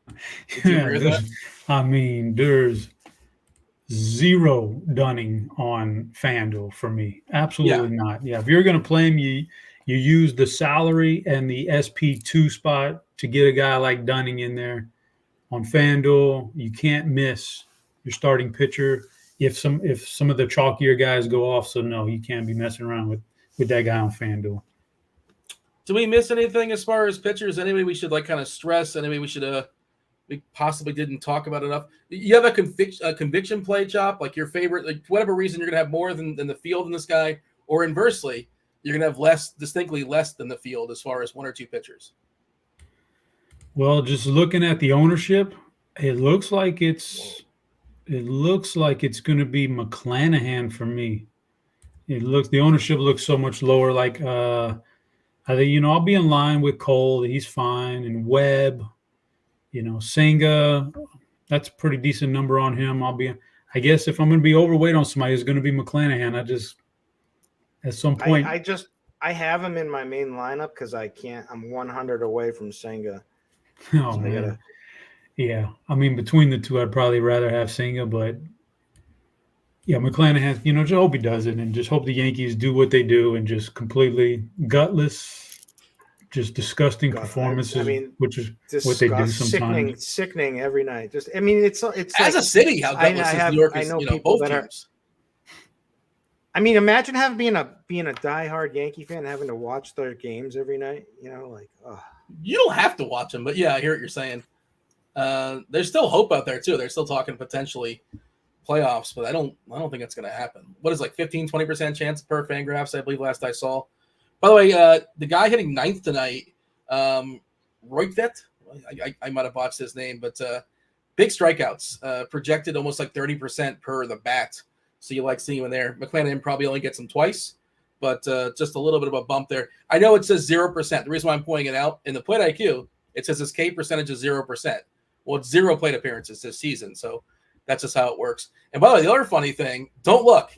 I mean, there's zero Dunning on FanDuel for me. Absolutely not. Yeah, if you're going to play him, you use the salary and the SP2 spot to get a guy like Dunning in there. On FanDuel, you can't miss your starting pitcher if some of the chalkier guys go off. So no, you can't be messing around with that guy on FanDuel. Do we miss anything as far as pitchers? Anybody we should kind of stress? Anybody we possibly didn't talk about enough? You have a conviction play, Chop, like your favorite, like whatever reason you're gonna have more than the field in this guy, or inversely, you're gonna have distinctly less than the field as far as one or two pitchers. Well, just looking at the ownership, it looks like it's going to be McClanahan for me. The ownership looks so much lower. Like I think, I'll be in line with Cole. He's fine. And Webb, Senga, that's a pretty decent number on him. I guess if I'm going to be overweight on somebody, it's going to be McClanahan. At some point. I have him in my main lineup because I'm 100 away from Senga. Oh, so man. Yeah. I mean, between the two, I'd probably rather have Senga, but yeah, McClanahan, just hope he does it and just hope the Yankees do what they do and just completely gutless, just disgusting performances, which is what they do sometimes. Sickening every night. It's as like, a city, how gutless is New York is, both teams. Imagine being a diehard Yankee fan, having to watch their games every night, You don't have to watch them, but yeah, I hear what you're saying. There's still hope out there too. They're still talking potentially playoffs, but I don't think that's going to happen. What is 15-20% chance per Fangraphs, I believe last I saw. By the way, the guy hitting ninth tonight, Roitvet, I might have botched his name, but big strikeouts, projected almost like 30% per the bat. So you like seeing him in there. McClanahan probably only gets him twice, but just a little bit of a bump there. I know it says 0%. The reason why I'm pointing it out, in the plate IQ, it says his K percentage is 0%. Well, it's 0 plate appearances this season, so that's just how it works. And by the way, the other funny thing, don't look.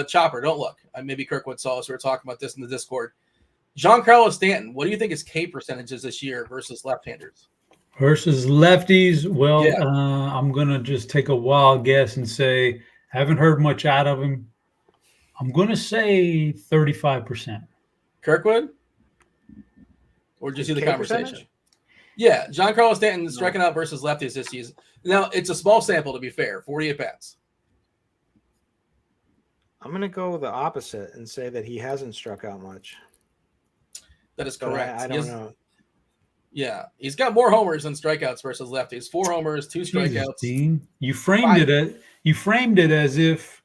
Chopper, don't look. Maybe Kirkwood saw us. We were talking about this in the Discord. Giancarlo Stanton, what do you think his K percentages this year versus left-handers? Versus lefties? Well, yeah. I'm going to just take a wild guess and say I haven't heard much out of him. I'm going to say 35%. Kirkwood? Or did you see the conversation? Percentage? Yeah, Giancarlo Stanton striking out versus lefties this season. Now, it's a small sample, to be fair, 40 at-bats. I'm going to go the opposite and say that he hasn't struck out much. That is correct. I don't know. Yeah, he's got more homers than strikeouts versus lefties. 4 homers, 2 strikeouts. Dean, you framed it as if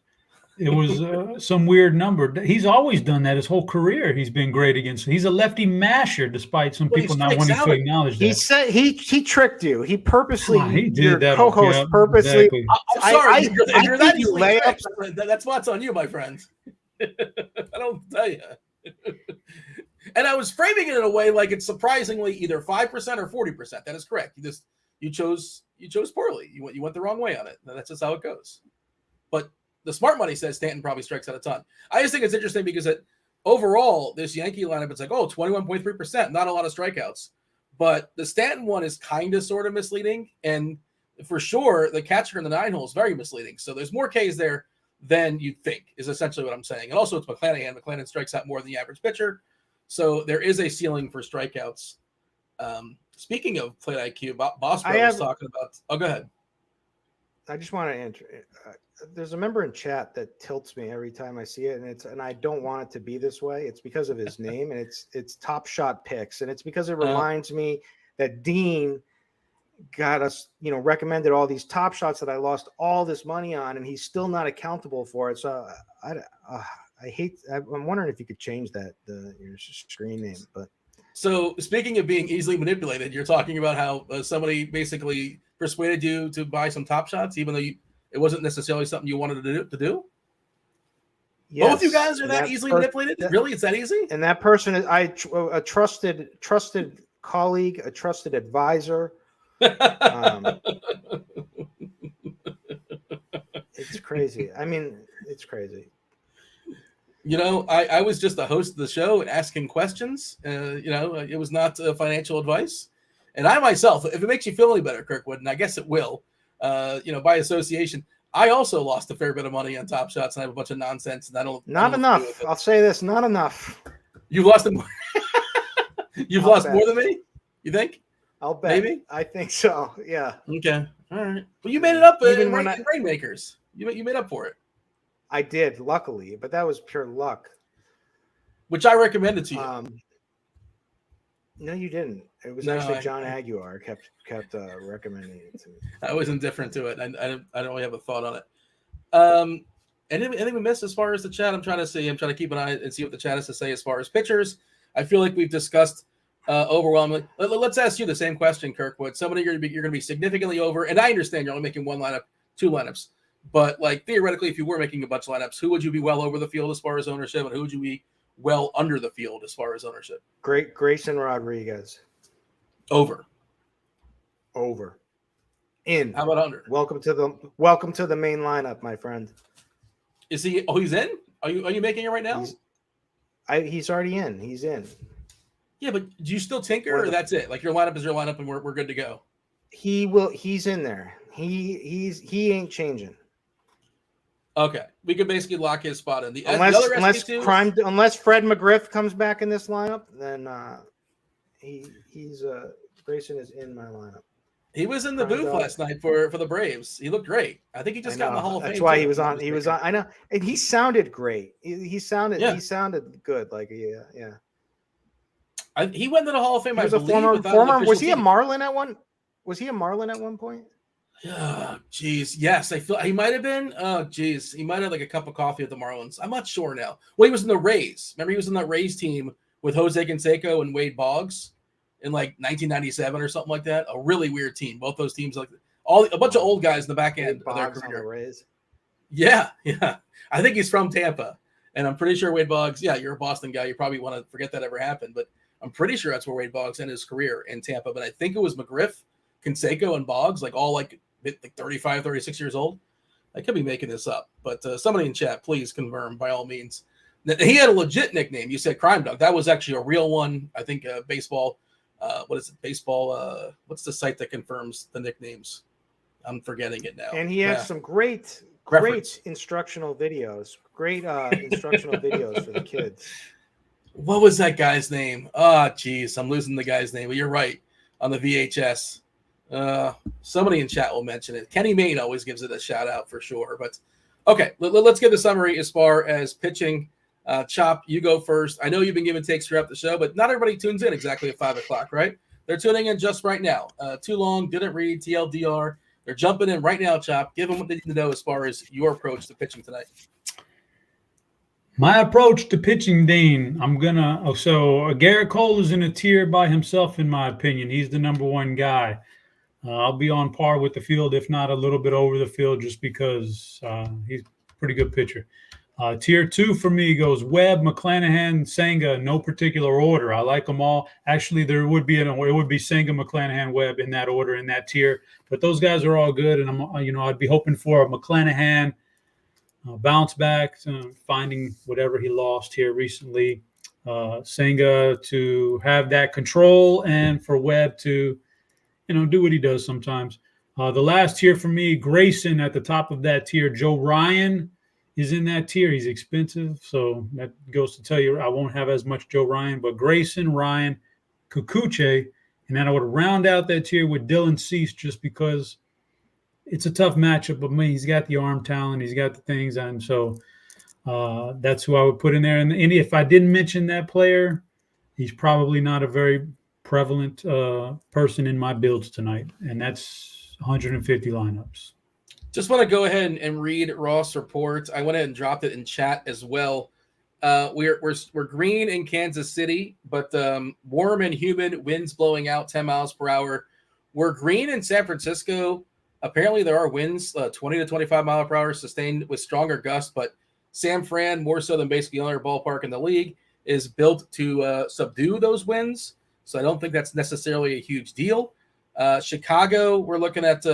it was some weird number. He's always done that his whole career. He's been great against. He's a lefty masher, despite some people not wanting to acknowledge that. He said he tricked you. He purposely. He did that. Co-host purposely. Exactly. I'm sorry. You're that layups. That's what's on you, my friend. I don't tell you. And I was framing it in a way like it's surprisingly either 5% or 40%. That is correct. You chose poorly. You went the wrong way on it. That's just how it goes. But the smart money says Stanton probably strikes out a ton. I just think it's interesting because overall, this Yankee lineup, it's like, 21.3%, not a lot of strikeouts. But the Stanton one is kind of sort of misleading. And for sure, the catcher in the 9 hole is very misleading. So there's more Ks there than you'd think, is essentially what I'm saying. And also it's McClanahan. McClanahan strikes out more than the average pitcher. So there is a ceiling for strikeouts. Speaking of Plate IQ, Boss Bro was talking about. Oh, go ahead. I just want to enter. There's a member in chat that tilts me every time I see it, and I don't want it to be this way. It's because of his name, and it's Top Shot Picks, and it's because it reminds me that Dean got us, recommended all these top shots that I lost all this money on, and he's still not accountable for it. So I'm wondering if you could change that your screen name, but. So speaking of being easily manipulated, you're talking about how somebody basically persuaded you to buy some Top Shots, even though it wasn't necessarily something you wanted to do. Yes. Both you guys are that easily manipulated? Really? It's that easy? And that person is a trusted colleague, a trusted advisor. It's crazy. I mean, it's crazy. I was just a host of the show and asking questions. It was not financial advice. And I myself, if it makes you feel any better, Kirkwood, and I guess it will, by association, I also lost a fair bit of money on Top Shots, and I have a bunch of nonsense. And not enough. I'll say this: not enough. You've lost more. You've lost more than me. You think? I'll bet. Maybe. I think so. Yeah. Okay. All right. Well, you made it up in Rainmakers. You made up for it. I did, luckily, but that was pure luck. Which I recommended to you. No, you didn't. It was actually John Aguiar kept recommending it to me. I was indifferent to it. I don't really have a thought on it. Anything we missed as far as the chat? I'm trying to see. I'm trying to keep an eye and see what the chat has to say as far as pitchers. I feel like we've discussed overwhelmingly. Let's ask you the same question, Kirkwood. Somebody you're going to be significantly over, and I understand you're only making one lineup, two lineups. But theoretically, if you were making a bunch of lineups, who would you be well over the field as far as ownership, and who would you be well under the field as far as ownership? Grayson Rodriguez. Over. In. How about under? Welcome to the main lineup, my friend. Is he? Oh, he's in. Are you making it right now? He's already in. He's in. Yeah, but do you still tinker, or that's it? Like your lineup is your lineup, and we're good to go. He will. He's in there. He ain't changing. Okay, we could basically lock his spot in. Unless Fred McGriff comes back in this lineup, then Grayson is in my lineup. He was in the booth last night for the Braves. He looked great. I think he just got in the Hall of Fame. That's why he was on. He was on. I know, and he sounded great. He sounded good. Like yeah. He went to the Hall of Fame. He was a former. Was he a Marlin at one? Was he a Marlin at one point? Oh, geez. Yes, I feel he might have been. Oh, geez. He might have like a cup of coffee at the Marlins. I'm not sure now. Well, he was in the Rays. Remember, he was in that Rays team with Jose Canseco and Wade Boggs in like 1997 or something like that. A really weird team. Both those teams, like a bunch of old guys in the back end of their career. On the Rays. Yeah. I think he's from Tampa, and I'm pretty sure Wade Boggs. Yeah, you're a Boston guy. You probably want to forget that ever happened, but I'm pretty sure that's where Wade Boggs ended his career in Tampa. But I think it was McGriff, Canseco, and Boggs, like 35, 36 years old. I could be making this up, but somebody in chat, please confirm by all means. He had a legit nickname. You said Crime Dog. That was actually a real one. I think baseball. What is it? Baseball. What's the site that confirms the nicknames? I'm forgetting it now. And he had some great instructional videos. Great instructional videos for the kids. What was that guy's name? Oh, geez. I'm losing the guy's name, but you're right on the VHS. Somebody in chat will mention it. Kenny Mayne always gives it a shout out for sure. But okay, let's get the summary as far as pitching. Chop, you go first. I know you've been giving takes throughout the show, but not everybody tunes in exactly at 5:00, right? They're tuning in just right now. Too long, didn't read, TLDR. They're jumping in right now, Chop. Give them what they need to know as far as your approach to pitching tonight. My approach to pitching, Dean, Garrett Cole is in a tier by himself, in my opinion. He's the number one guy. I'll be on par with the field, if not a little bit over the field, just because he's a pretty good pitcher. Tier 2 for me goes Webb, McClanahan, Senga, no particular order. I like them all. Actually, it would be Senga, McClanahan, Webb in that order, in that tier. But those guys are all good, and I'd be hoping for a McClanahan bounce back, finding whatever he lost here recently. Senga to have that control, and for Webb to do what he does sometimes. The last tier for me, Grayson at the top of that tier. Joe Ryan is in that tier. He's expensive, so that goes to tell you I won't have as much Joe Ryan. But Grayson, Ryan, Kikuchi And then I would round out that tier with Dylan Cease just because it's a tough matchup. But he's got the arm talent. He's got the things. And so that's who I would put in there. And if I didn't mention that player, he's probably not a very prevalent person in my builds tonight. And that's 150 lineups. Just want to go ahead and read Roth's report. I went ahead and dropped it in chat as well. We're green in Kansas City, but warm and humid, winds blowing out 10 miles per hour. We're green in San Francisco. Apparently there are winds 20 to 25 mile per hour sustained with stronger gusts, but San Fran, more so than basically any other ballpark in the league, is built to subdue those winds. So I don't think that's necessarily a huge deal. Chicago, we're looking at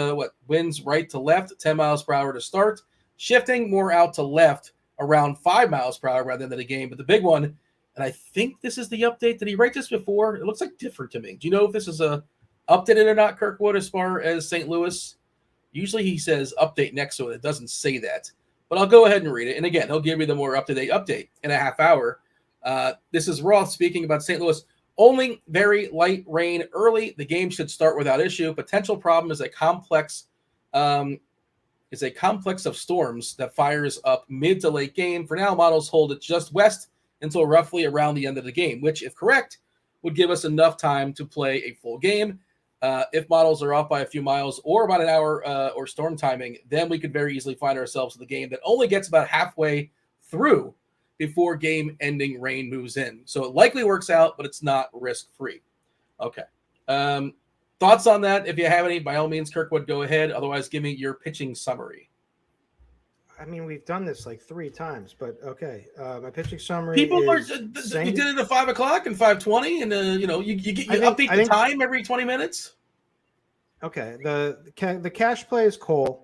winds right to left, 10 miles per hour to start, shifting more out to left around 5 miles per hour rather than the game. But the big one, and I think this is the update. Did he write this before? It looks like different to me. Do you know if this is updated or not, Kirkwood, as far as St. Louis? Usually he says update next to it. It doesn't say that. But I'll go ahead and read it. And again, he'll give you the more up-to-date update in a half hour. This is Roth speaking about St. Louis. Only very light rain early. The game should start without issue. Potential problem is a complex of storms that fires up mid to late game. For now, models hold it just west until roughly around the end of the game, which, if correct, would give us enough time to play a full game. If models are off by a few miles or about an hour or storm timing, then we could very easily find ourselves with a game that only gets about halfway through before game-ending rain moves in. So it likely works out, but it's not risk-free. Okay. Thoughts on that? If you have any, by all means, Kirkwood, go ahead. Otherwise, give me your pitching summary. I mean, we've done this like 3 times, but okay. My pitching summary You is did it at 5 o'clock and 5:20, and you update the time every 20 minutes. Okay. The cash play is Cole.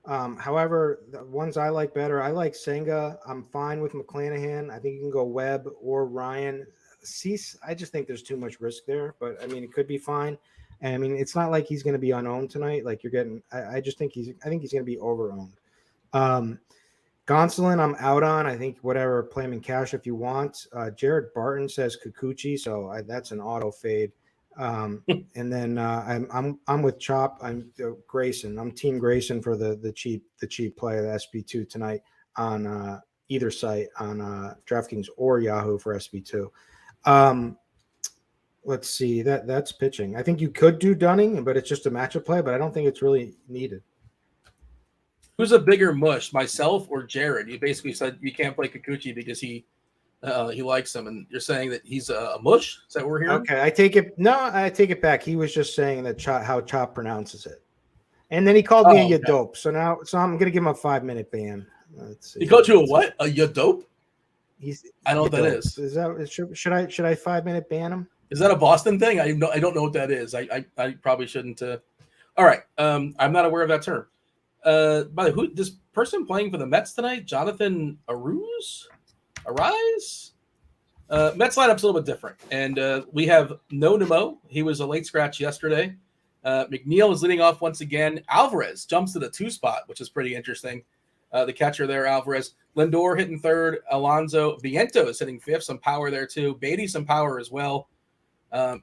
However, the ones I like better, I like Senga. I'm fine with McClanahan. I think you can go Webb or Ryan. Cease, I just think there's too much risk there, but I mean, it could be fine. And I mean, it's not like he's going to be unowned tonight. Like you're getting, I think he's going to be overowned. Gonsolin, I'm out on. I think whatever, play him in cash if you want. Jared Barton says Kikuchi, so that's an auto fade. And then I'm with Chop. I'm Grayson. I'm Team Grayson for the cheap play of the SB2 tonight on either site on DraftKings or Yahoo for SB2. Let's see, that's pitching. I think you could do Dunning, but it's just a matchup play. But I don't think it's really needed. Who's a bigger mush, myself or Jared? You basically said you can't play Kikuchi because he likes him, and you're saying that he's a mush. Is that what we're hearing? Okay, I take it back. He was just saying that how Chop pronounces it, and then he called me a dope. So I'm gonna give him a 5-minute ban. Let's see. He called you a what? A ya dope? I don't know what that is. Is that should I 5-minute ban him? Is that a Boston thing? I don't know what that is. I probably shouldn't. All right. I'm not aware of that term. By the way, this person playing for the Mets tonight, Jonathan Arise? Mets lineup's a little bit different. And we have no Nemo. He was a late scratch yesterday. McNeil is leading off once again. Alvarez jumps to the 2 spot, which is pretty interesting. The catcher there, Alvarez. Lindor hitting 3rd. Alonso Viento is hitting 5th. Some power there, too. Beatty, some power as well.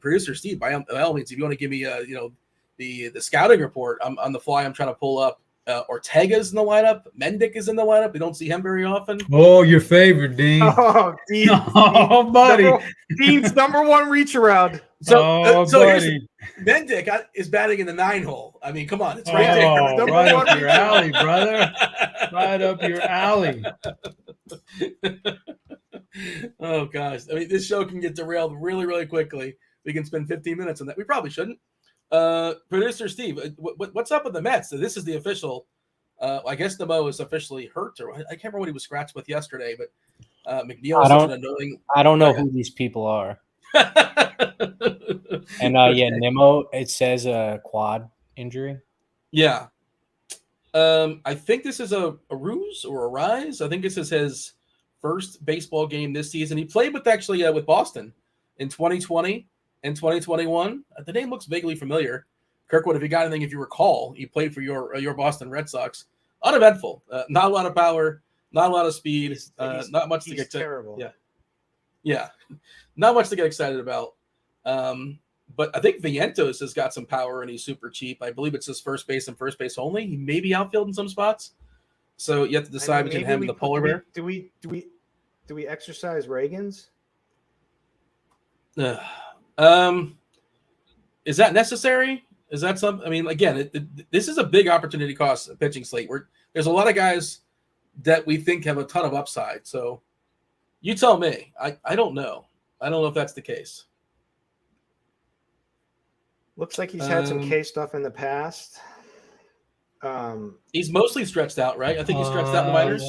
Producer Steve, by all means, if you want to give me the scouting report, on the fly, I'm trying to pull up. Ortega's in the lineup. Mendick is in the lineup. We don't see him very often. Oh, your favorite, Dean. Oh, Dean. Oh, buddy. Dean's number 1 reach around. So buddy. Mendick is batting in the 9 hole. I mean, come on. It's right there. Right up your alley, brother. Right up your alley. Oh, gosh. I mean, this show can get derailed really, really quickly. We can spend 15 minutes on that. We probably shouldn't. Producer Steve, what's up with the Mets? So this is the official. I guess Nemo is officially hurt, or I can't remember what he was scratched with yesterday. But McNeil is such an annoying. I don't know who these people are. And Nemo, it says a quad injury. Yeah, I think this is a ruse or a rise. I think this is his first baseball game this season. He played with Boston in 2020. In 2021, the name looks vaguely familiar. Kirkwood, if you got anything, if you recall, he played for your Boston Red Sox. Uneventful, not a lot of power, not a lot of speed, not much to get terrible. Yeah, not much to get excited about. But I think Vientos has got some power and he's super cheap. I believe it's his first base and first base only. He may be outfield in some spots. So you have to decide between him and the polar bear. Do we exercise Reagan's? Is that necessary? Is that something? I mean, again, this is a big opportunity cost pitching slate. There's a lot of guys that we think have a ton of upside. So you tell me. I don't know. I don't know if that's the case. Looks like he's had some K stuff in the past. He's mostly stretched out, right? I think he's stretched out in the minors.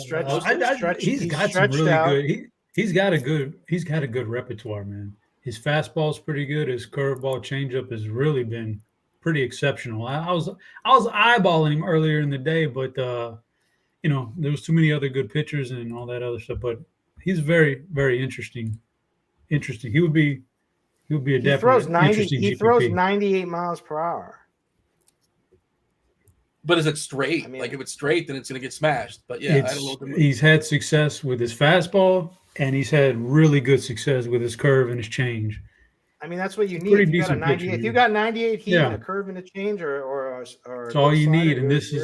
He's got some really good. He's got a good repertoire, man. His fastball's pretty good. His curveball, changeup has really been pretty exceptional. I was eyeballing him earlier in the day, but there was too many other good pitchers and all that other stuff. But he's very, very interesting. He would be a definite interesting GPP. He throws 98 miles per hour. But is it straight? I mean, like if it's straight, then it's going to get smashed. But yeah, he's had success with his fastball, and he's had really good success with his curve and his change. I mean, that's what you need. If you got 98 heat and a curve and a change, or that's all you need. And this is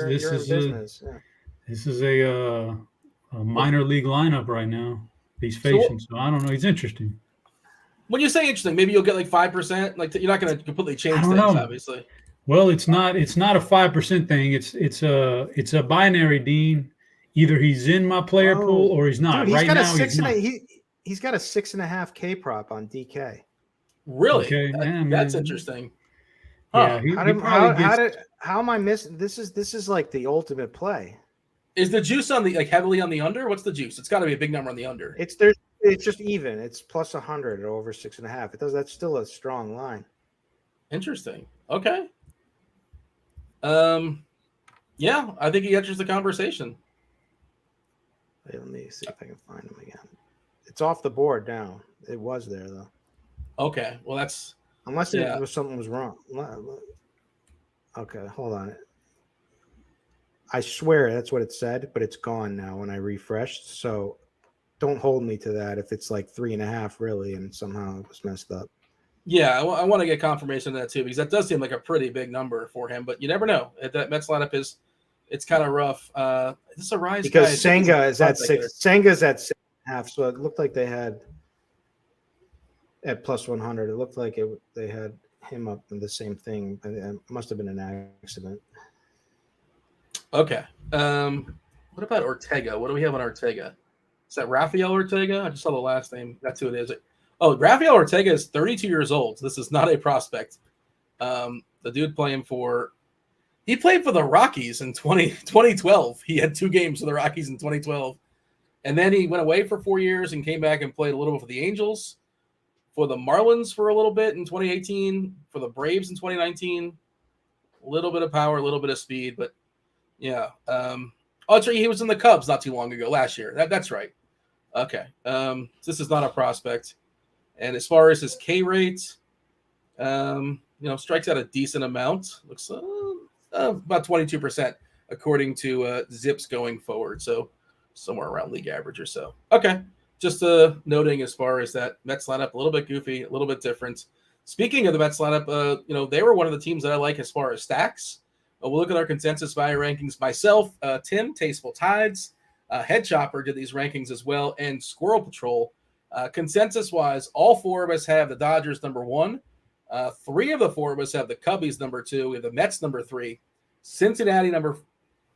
a minor league lineup right now. He's facing, so I don't know. He's interesting. When you say interesting, maybe you'll get like 5%. Like you're not going to completely change things, obviously. Well, it's not a 5% thing. It's a binary, Dean. Either he's in my player pool or he's not. Dude, he's got a 6.5 K prop on DK. Really? Okay, that's interesting. Yeah. How am I missing? This is like the ultimate play. Is the juice on the heavily on the under? What's the juice? It's got to be a big number on the under. It's just even. It's plus 100 over 6.5. That's still a strong line. Interesting. Okay. Yeah, I think he enters the conversation. Let me see if I can find him again. It's off the board now. It was there though. Okay, well that's unless something was wrong. Okay, hold on. I swear that's what it said, but it's gone now when I refreshed. So don't hold me to that if it's like 3.5 really, and somehow it was messed up. Yeah, I want to get confirmation of that too, because that does seem like a pretty big number for him, but you never know. That Mets lineup it's kind of rough. Is this a rise because guy? Senga is at 6. Senga's at 6.5, so it looked like they had at plus 100. It looked like they had him up in the same thing. It must have been an accident. Okay. What about Ortega? What do we have on Ortega? Is that Rafael Ortega? I just saw the last name. That's who it is. Oh, Rafael Ortega is 32 years old. So this is not a prospect. The dude played for the Rockies in 2012. He had 2 games for the Rockies in 2012. And then he went away for 4 years and came back and played a little bit for the Angels, for the Marlins for a little bit in 2018, for the Braves in 2019. A little bit of power, a little bit of speed, but yeah. That's right. He was in the Cubs not too long ago, last year. That's right. Okay. This is not a prospect. And as far as his K rate, strikes out a decent amount. Looks about 22%, according to Zips going forward. So somewhere around league average or so. Okay. Just noting as far as that Mets lineup, a little bit goofy, a little bit different. Speaking of the Mets lineup, they were one of the teams that I like as far as stacks. We'll look at our consensus value rankings. Myself, Tim, Tasteful Tides, Head Chopper did these rankings as well, and Squirrel Patrol. Consensus-wise, all 4 of us have the Dodgers number 1. 3 of the 4 of us have the Cubbies number 2. We have the Mets number 3. Cincinnati number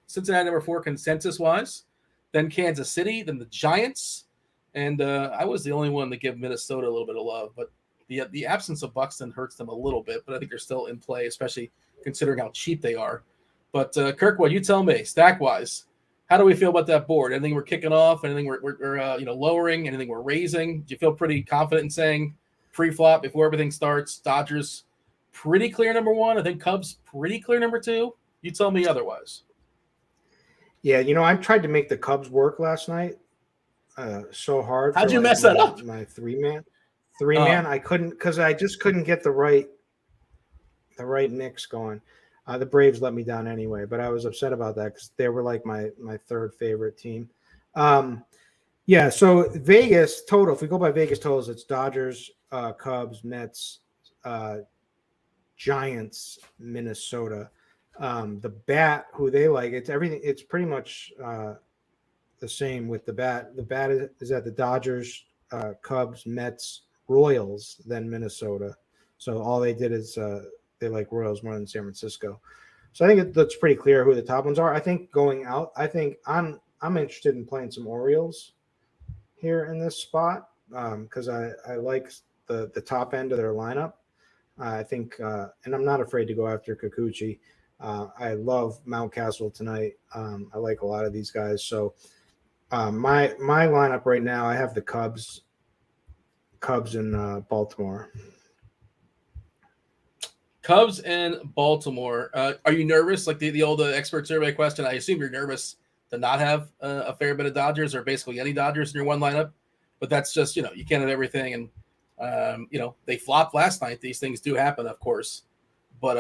4 consensus-wise. Then Kansas City. Then the Giants. And I was the only one to give Minnesota a little bit of love. But the absence of Buxton hurts them a little bit. But I think they're still in play, especially considering how cheap they are. But Kirkwood, you tell me, stack-wise, how do we feel about that board? Anything we're kicking off? Anything we're lowering? Anything we're raising? Do you feel pretty confident in saying pre-flop before everything starts? Dodgers pretty clear number 1. I think Cubs pretty clear number 2. You tell me otherwise. Yeah, I tried to make the Cubs work last night so hard. How'd you mess that up? My 3-man. I couldn't because I just couldn't get the right mix going. The Braves let me down anyway, but I was upset about that because they were like my 3rd favorite team. Yeah, so Vegas total, if we go by Vegas totals, it's Dodgers, Cubs, Mets, Giants, Minnesota. The bat, who they like, it's everything. It's pretty much the same with the bat. The bat is at the Dodgers, Cubs, Mets, Royals, then Minnesota. So all they did is they like Royals more than San Francisco. So I think that's pretty clear who the top ones are. I think going out, I think I'm interested in playing some Orioles here in this spot because I like the top end of their lineup. I think, and I'm not afraid to go after Kikuchi. I love Mountcastle tonight. I like a lot of these guys. So my lineup right now, I have the Cubs in Baltimore. Cubs and Baltimore. Are you nervous? Like the old expert survey question. I assume you're nervous to not have a fair bit of Dodgers or basically any Dodgers in your one lineup. But that's just, you can't have everything. And, they flopped last night. These things do happen, of course. But,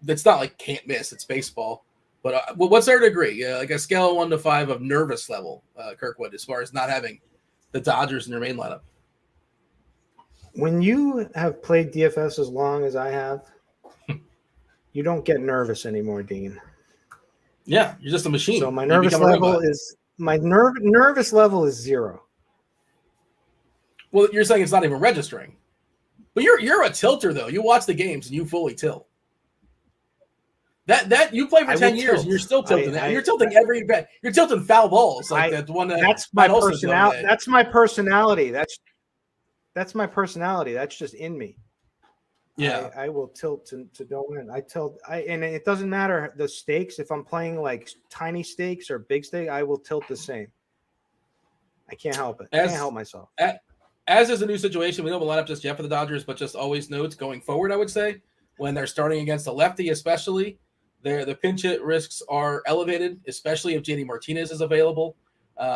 it's not like can't miss. It's baseball. But what's our degree? Like a scale of 1 to 5 of nervous level, Kirkwood, as far as not having the Dodgers in your main lineup? When you have played DFS as long as I have, you don't get nervous anymore, Dean. Yeah, you're just a machine. So my nervous level is nervous level is 0. Well, you're saying it's not even registering. But you're a tilter though. You watch the games and you fully tilt. That you play for 10 years and you're still tilting. You're tilting every bet. You're tilting foul balls like that one. That's my personality. That's my personality. That's my personality. That's just in me. Yeah, I will tilt to don't win. And it doesn't matter the stakes. If I'm playing like tiny stakes or big stakes, I will tilt the same. I can't help it. I can't help myself. As is a new situation, we don't have a lineup just yet for the Dodgers, but just always notes going forward. I would say when they're starting against a lefty, especially, the pinch hit risks are elevated, especially if JD Martinez is available.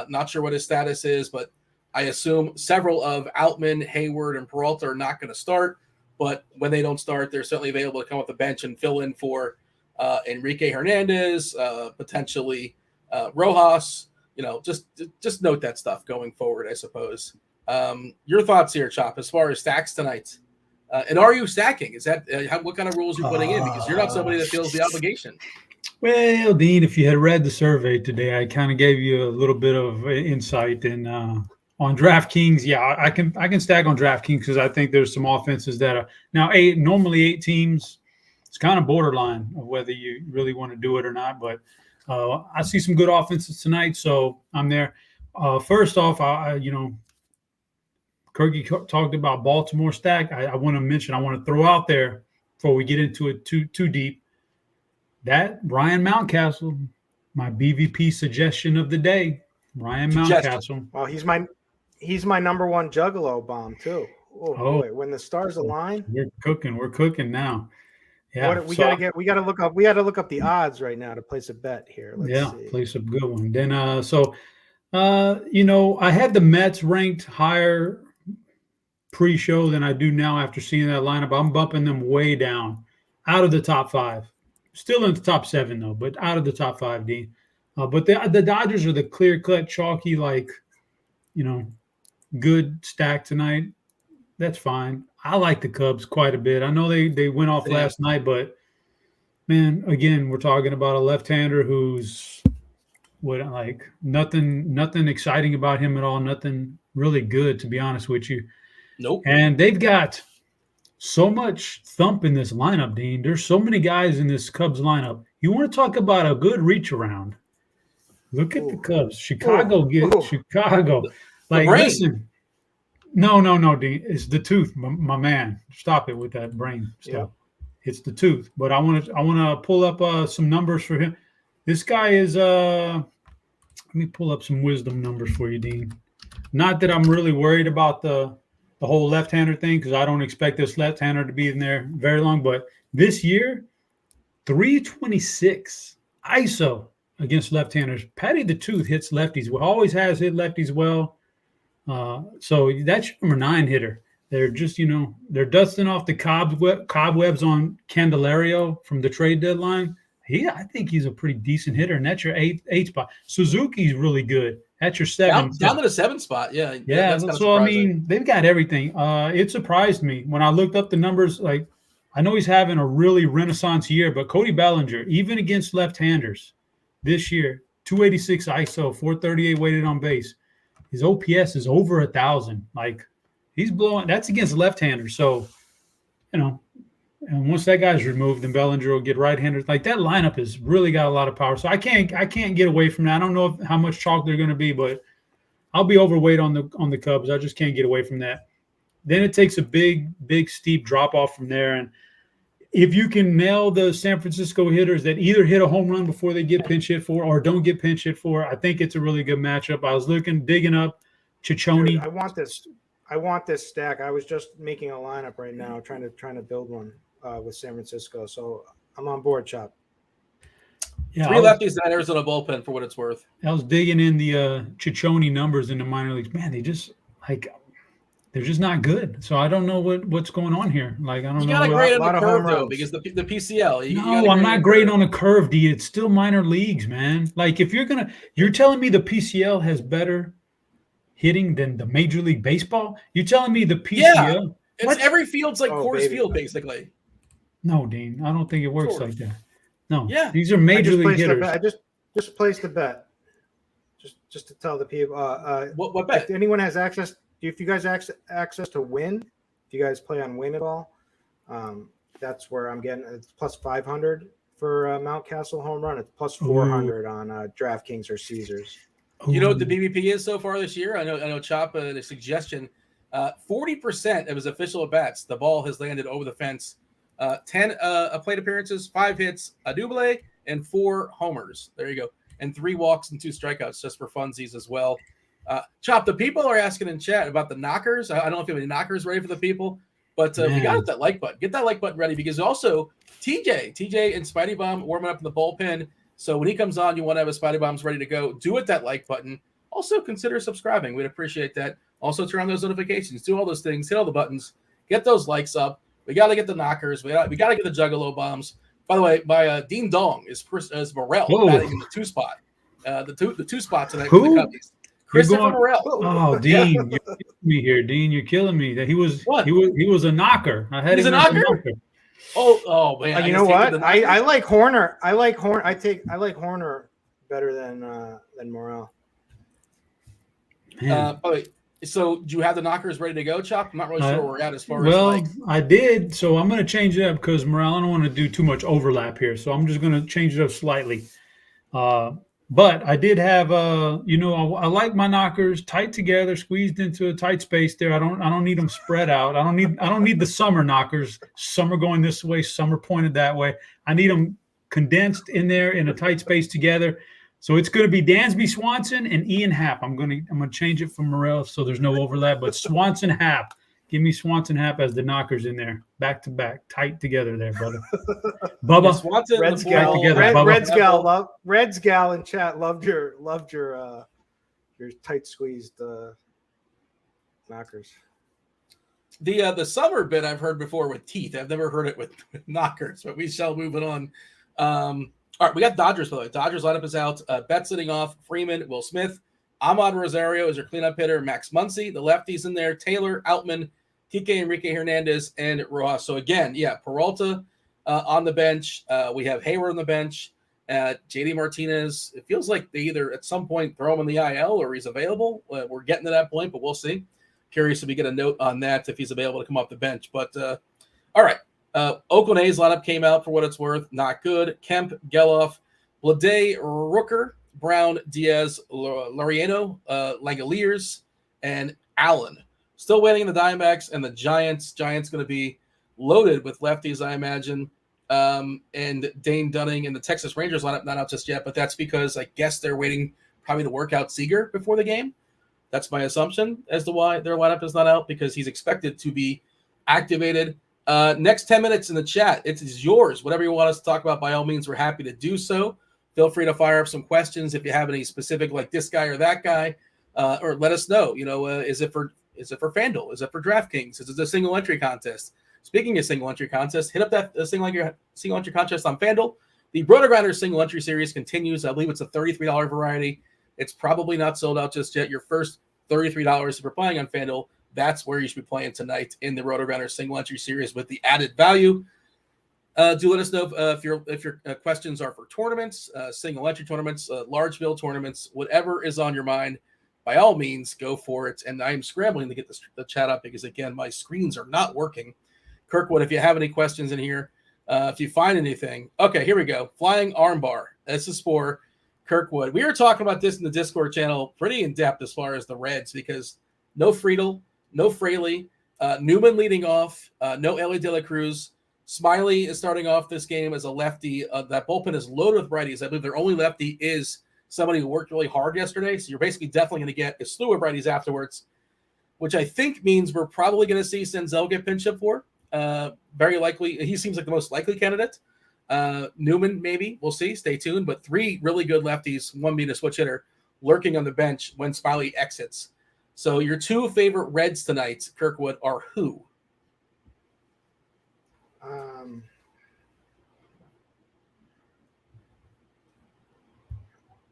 Not sure what his status is, but I assume several of Outman, Hayward, and Peralta are not going to start. But when they don't start, they're certainly available to come off the bench and fill in for Enrique Hernandez, potentially Rojas. Just note that stuff going forward, I suppose. Your thoughts here, Chop, as far as stacks tonight. And are you stacking? Is that what kind of rules you're putting in? Because you're not somebody that feels the obligation. Well, Dean, if you had read the survey today, I kind of gave you a little bit of insight. And on DraftKings, yeah, I can stack on DraftKings because I think there's some offenses that are now normally 8 teams. It's kind of borderline of whether you really want to do it or not. But I see some good offenses tonight, so I'm there. First off, Kirky talked about Baltimore stack. I want to throw out there before we get into it too deep, that Ryan Mountcastle, my BVP suggestion of the day. Ryan Mountcastle. Well, he's my number one Juggalo bomb too. Oh boy, when the stars align, we're cooking now. Yeah, we got to look up the odds right now to place a bet here. Let's see. Place a good one. Then I had the Mets ranked higher pre-show than I do now after seeing that lineup. I'm bumping them way down, out of the top 5. Still in the top 7 though, but out of the top 5, Dean. But the Dodgers are the clear-cut, chalky, good stack tonight. That's fine. I like the Cubs quite a bit. I know they went off last night, but man, again, we're talking about a left-hander who's nothing exciting about him at all. Nothing really good, to be honest with you. Nope. And they've got so much thump in this lineup, Dean. There's so many guys in this Cubs lineup. You want to talk about a good reach around? Look at the Cubs. Chicago. Listen. No, Dean. It's the tooth, my man. Stop it with that brain stuff. Yeah. It's the tooth. But I want to pull up some numbers for him. This guy is let me pull up some wisdom numbers for you, Dean. Not that I'm really worried about the whole left-hander thing because I don't expect this left-hander to be in there very long. But this year, 326 ISO against left-handers. Patty the Tooth hits lefties. Always has hit lefties well. So that's your number 9 hitter. They're just, they're dusting off the cobwebs on Candelario from the trade deadline. I think he's a pretty decent hitter, and that's your 8 spot. Suzuki's really good. That's your 7. Down to the 7 spot, yeah. Yeah, so I mean, they've got everything. It surprised me when I looked up the numbers. I I know he's having a really renaissance year, but Cody Bellinger, even against left-handers this year, 286 ISO, 438 weighted on base. His OPS is over 1,000. Like, he's blowing. That's against left-handers. So, and once that guy's removed, then Bellinger will get right-handers. Like, that lineup has really got a lot of power. So I can't get away from that. I don't know how much chalk they're going to be, but I'll be overweight on the Cubs. I just can't get away from that. Then it takes a big steep drop off from there. And if you can nail the San Francisco hitters that either hit a home run before they get pinch hit for or don't get pinch hit for, I think it's a really good matchup. I was digging up Ciccone. Dude, I want this stack. I was just making a lineup right now, trying to build one with San Francisco. So I'm on board, Chop. Yeah, 3 lefties in Arizona bullpen for what it's worth. I was digging in the Ciccone numbers in the minor leagues. Man, they're just not good. So I don't know what's going on here. Like, I don't know. You got to grade on the curve, though, because the PCL. No, I'm not grading on the curve, D. It's still minor leagues, man. Like, if you're telling me the PCL has better hitting than the Major League Baseball? You're telling me the PCL? Yeah, every field's like Coors Field, basically. No, Dean. I don't think it works like that. No. Yeah. These are Major League hitters. I just placed a bet. Just to tell the people. What bet? If anyone has access, if you guys access to Win, if you guys play on Win at all, that's where I'm getting. It's plus 500 for Mountcastle home run. It's plus 400 on DraftKings or Caesars. You know what the BBP is so far this year? I know Chop a suggestion. 40% of his official at bats, the ball has landed over the fence. 10 plate appearances, 5 hits, a double, and 4 homers. There you go. And 3 walks and 2 strikeouts just for funsies as well. Chop, the people are asking in chat about the knockers. I don't know if you have any knockers ready for the people, but we got that like button. Get that like button ready because also TJ and Spidey Bomb warming up in the bullpen. So when he comes on, you want to have a Spidey Bombs ready to go. Do it that like button. Also consider subscribing. We'd appreciate that. Also turn on those notifications. Do all those things. Hit all the buttons. Get those likes up. We got to get the knockers. We got to get the Juggalo bombs. By the way, my Dean Dong is Morel batting in the 2 spot. The 2 spot tonight for the Cubbies. Christopher Morel. Oh, Dean, you're killing me here, Dean. You're killing me. That he was a knocker. I had He's him a knocker. Oh man. You know what? I like Horner. I like Horner better than Morel. By the way, so do you have the knockers ready to go, Chop? I'm not really sure where we're at as far as Well, I did. So I'm going to change it up because Morel, I don't want to do too much overlap here. So I'm just going to change it up slightly. But I did have, I like my knockers tight together, squeezed into a tight space there. I don't need them spread out. I don't need the summer knockers. Some are going this way, some are pointed that way. I need them condensed in there in a tight space together. So it's going to be Dansby Swanson and Ian Happ. I'm going to change it from Morel so there's no overlap. But Swanson Happ, give me Swanson Happ as the knockers in there, back to back, tight together there, brother. Bubba, Swanson, Reds Gal in chat loved your tight squeezed knockers. The summer bit I've heard before with teeth. I've never heard it with knockers, but we shall move it on. All right, we got Dodgers, by the way. Dodgers lineup is out. Betts sitting off. Freeman, Will Smith. Ahmad Rosario is your cleanup hitter. Max Muncy. The lefties in there. Taylor, Outman, TK Enrique Hernandez, and Rojas. So, again, Peralta on the bench. We have Hayward on the bench. JD Martinez. It feels like they either at some point throw him in the IL or he's available. We're getting to that point, but we'll see. Curious if we get a note on that if he's available to come off the bench. But, all right. Oakland A's lineup came out for what it's worth. Not good. Kemp, Geloff, Blade, Rooker, Brown, Diaz, Laureano, Langoliers, and Allen. Still waiting in the Diamondbacks and the Giants. Giants going to be loaded with lefties, I imagine. And Dane Dunning and the Texas Rangers lineup not out just yet, but that's because I guess they're waiting probably to work out Seager before the game. That's my assumption as to why their lineup is not out, because he's expected to be activated. Next 10 minutes in the chat, it is yours. Whatever you want us to talk about, by all means, we're happy to do so. Feel free to fire up some questions if you have any specific, like this guy or that guy, or let us know. Is it for Fanduel? Is it for DraftKings? Is it a single entry contest? Speaking of single entry contest, hit up that single entry contest on Fanduel. The RotoGrinders single entry series continues. I believe it's a $33 variety. It's probably not sold out just yet. Your first $33 if you're playing on Fanduel. That's where you should be playing tonight in the RotoGrinders single entry series with the added value. Do let us know if your questions are for tournaments, single entry tournaments, large field tournaments, whatever is on your mind. By all means, go for it. And I'm scrambling to get the chat up because, again, my screens are not working. Kirkwood, if you have any questions in here, if you find anything. Okay, here we go. Flying armbar. This is for Kirkwood. We were talking about this in the Discord channel pretty in depth as far as the Reds because no Friedel, no Fraley, Newman leading off, no Ellie De La Cruz. Smiley is starting off this game as a lefty. That bullpen is loaded with righties. I believe their only lefty is somebody who worked really hard yesterday. So you're basically definitely going to get a slew of righties afterwards, which I think means we're probably going to see Senzel get pinch hit for. Very likely. He seems like the most likely candidate. Newman, maybe. We'll see. Stay tuned. But 3 really good lefties, one being a switch hitter, lurking on the bench when Smiley exits. So your 2 favorite Reds tonight, Kirkwood, are who?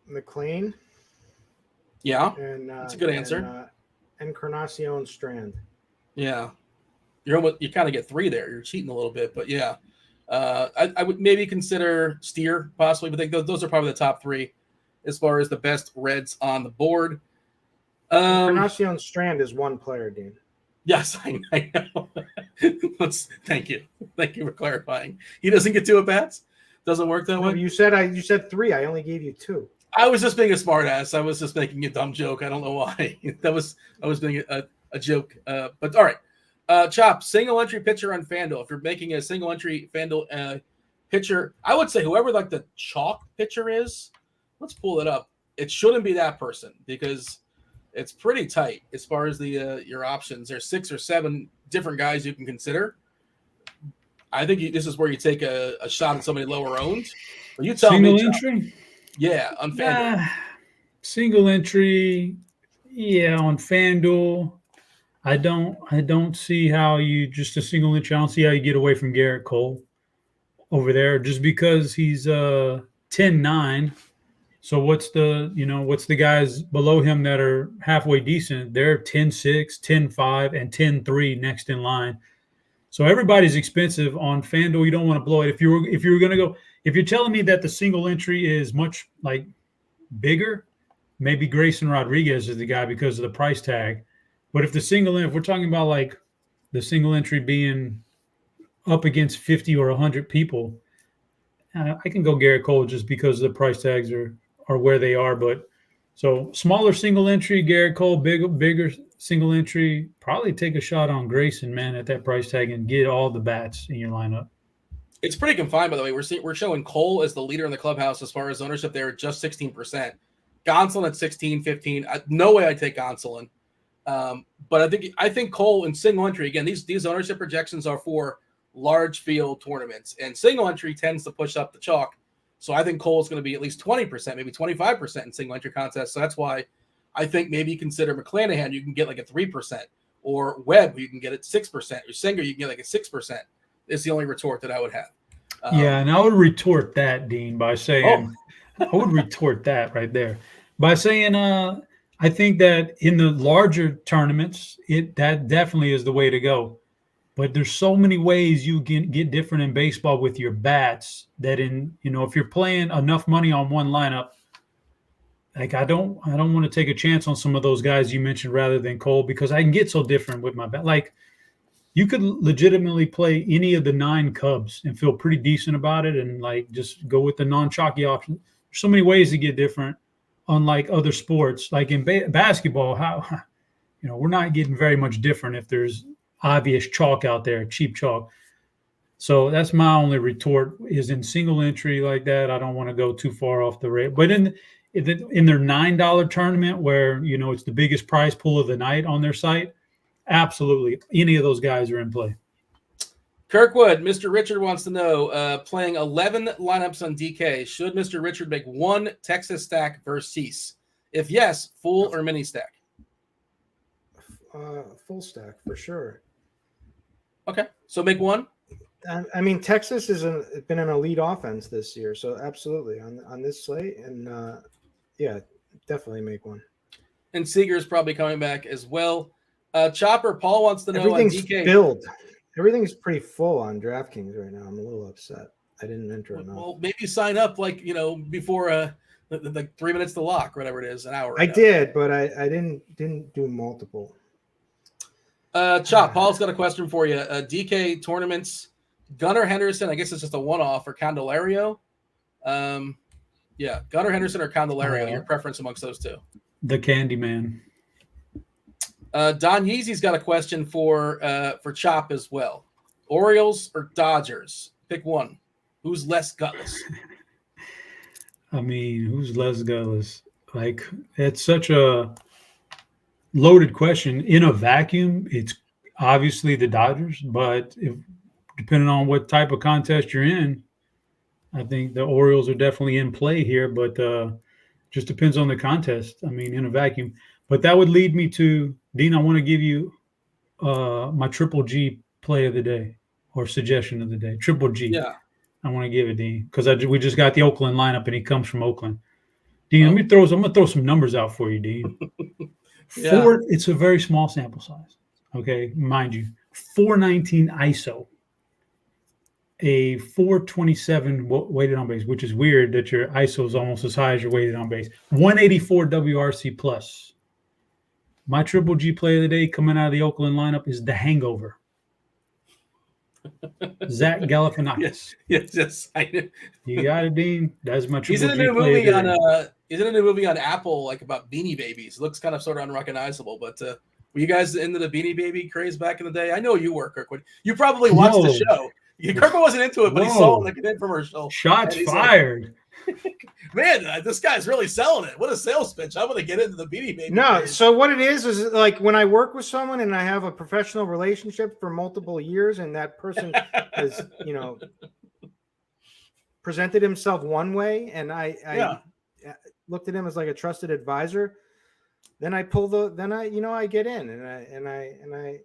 McLean. Yeah, and that's a good answer. Encarnacion Strand. Yeah, you kind of get 3 there. You're cheating a little bit, but yeah, I would maybe consider Steer possibly, but I think those are probably the top 3 as far as the best Reds on the board. Encarnacion Strand is one player, Dean. Yes, I know. Thank you for clarifying. He doesn't get 2 at bats. Doesn't work that way. You said 3. I only gave you 2. I was just being a smart ass. I was just making a dumb joke. I don't know why. I was being a joke. But all right. Chop, single entry pitcher on FanDuel. If you're making a single entry FanDuel pitcher, I would say whoever like the chalk pitcher is, let's pull it up. It shouldn't be that person because it's pretty tight as far as the your options. There's 6 or 7 different guys you can consider. I think this is where you take a shot at somebody lower owned. But you tell single me, entry? Yeah, on FanDuel. Single entry, yeah, on FanDuel. I don't see how you just a single entry. I don't see how you get away from Garrett Cole over there just because he's 10-9. So what's the guys below him that are halfway decent? They're 10-6, 10-5, and 10-3 next in line. So everybody's expensive on FanDuel. You don't want to blow it. If you're telling me that the single entry is much like bigger, maybe Grayson Rodriguez is the guy because of the price tag. But if we're talking about like the single entry being up against 50 or 100 people, I can go Garrett Cole just because the price tags are where they are. But so smaller single entry, Garrett Cole, bigger single entry, probably take a shot on Grayson, man, at that price tag and get all the bats in your lineup. It's pretty confined, by the way. We're showing Cole as the leader in the clubhouse as far as ownership there at just 16%. Gonsolin at 16, 15. No way I'd take Gonsolin. But I think Cole in single entry, again, these ownership projections are for large field tournaments. And single entry tends to push up the chalk. So I think Cole's going to be at least 20%, maybe 25% in single entry contests. So that's why I think maybe consider McClanahan, you can get like a 3%, or Webb, you can get it 6%, or Singer, you can get like a 6%. Is the only retort that I would have. Yeah, and I would retort that, Dean, by saying I would retort that right there by saying I think that in the larger tournaments, that definitely is the way to go. But there's so many ways you can get different in baseball with your bats that if you're playing enough money on one lineup, like I don't want to take a chance on some of those guys you mentioned rather than Cole because I can get so different with my bat. Like you could legitimately play any of the 9 Cubs and feel pretty decent about it and like just go with the non-chalky option. There's so many ways to get different, unlike other sports. Like in basketball, we're not getting very much different if there's obvious chalk out there, cheap chalk. So that's my only retort is in single entry like that. I don't want to go too far off the rate. But in their $9 tournament where, it's the biggest prize pool of the night on their site, absolutely. Any of those guys are in play. Kirkwood, Mr. Richard wants to know, playing 11 lineups on DK, should Mr. Richard make one Texas stack versus Cease? If yes, full or mini stack? Full stack for sure. Okay, so make one. I mean, Texas has been an elite offense this year, so absolutely on this slate, and yeah, definitely make one. And Seager's probably coming back as well. Chopper, Paul wants to know everything's on DK. filled. Everything's pretty full on DraftKings right now. I'm a little upset. I didn't enter enough. Well, maybe sign up before the 3 minutes to lock, whatever it is, an hour. I did, but I didn't do multiple. Chop, Paul's got a question for you. DK tournaments, Gunnar Henderson, I guess it's just a one-off, or Candelario. Yeah, Gunnar Henderson or Candelario, your preference amongst those two. The Candyman. Don Yeezy's got a question for Chop as well. Orioles or Dodgers? Pick one. Who's less gutless? I mean, who's less gutless? Like, it's such a loaded question. In a vacuum, it's obviously the Dodgers, but depending on what type of contest you're in, I think the Orioles are definitely in play here, but just depends on the contest. I mean, in a vacuum. But that would lead me to, Dean, I want to give you my Triple G play of the day or suggestion of the day. Triple G. Yeah. I want to give it, Dean, because we just got the Oakland lineup, and he comes from Oakland. Dean, I'm gonna throw some numbers out for you, Dean. Yeah. It's a very small sample size. Okay, mind you, 419 ISO, a 427 weighted on base, which is weird that your ISO is almost as high as your weighted on base. 184 WRC plus. My Triple G play of the day coming out of the Oakland lineup is The Hangover. Zach Galifianakis. Yes. You got it, Dean. That's my Triple G. He's in a new movie on He's in a new movie on Apple, like about Beanie Babies. It looks kind of sort of unrecognizable. But were you guys into the Beanie Baby craze back in the day? I know you were, Kirkwood. You probably watched the show. Kirkwood wasn't into it, but he saw it like an infomercial. Shots fired. Man, this guy's really selling it. What a sales pitch. I'm going to get into the Beanie Baby. No, craze. so what it is like when I work with someone and I have a professional relationship for multiple years and that person has, presented himself one way and I looked at him as like a trusted advisor, then I get in and I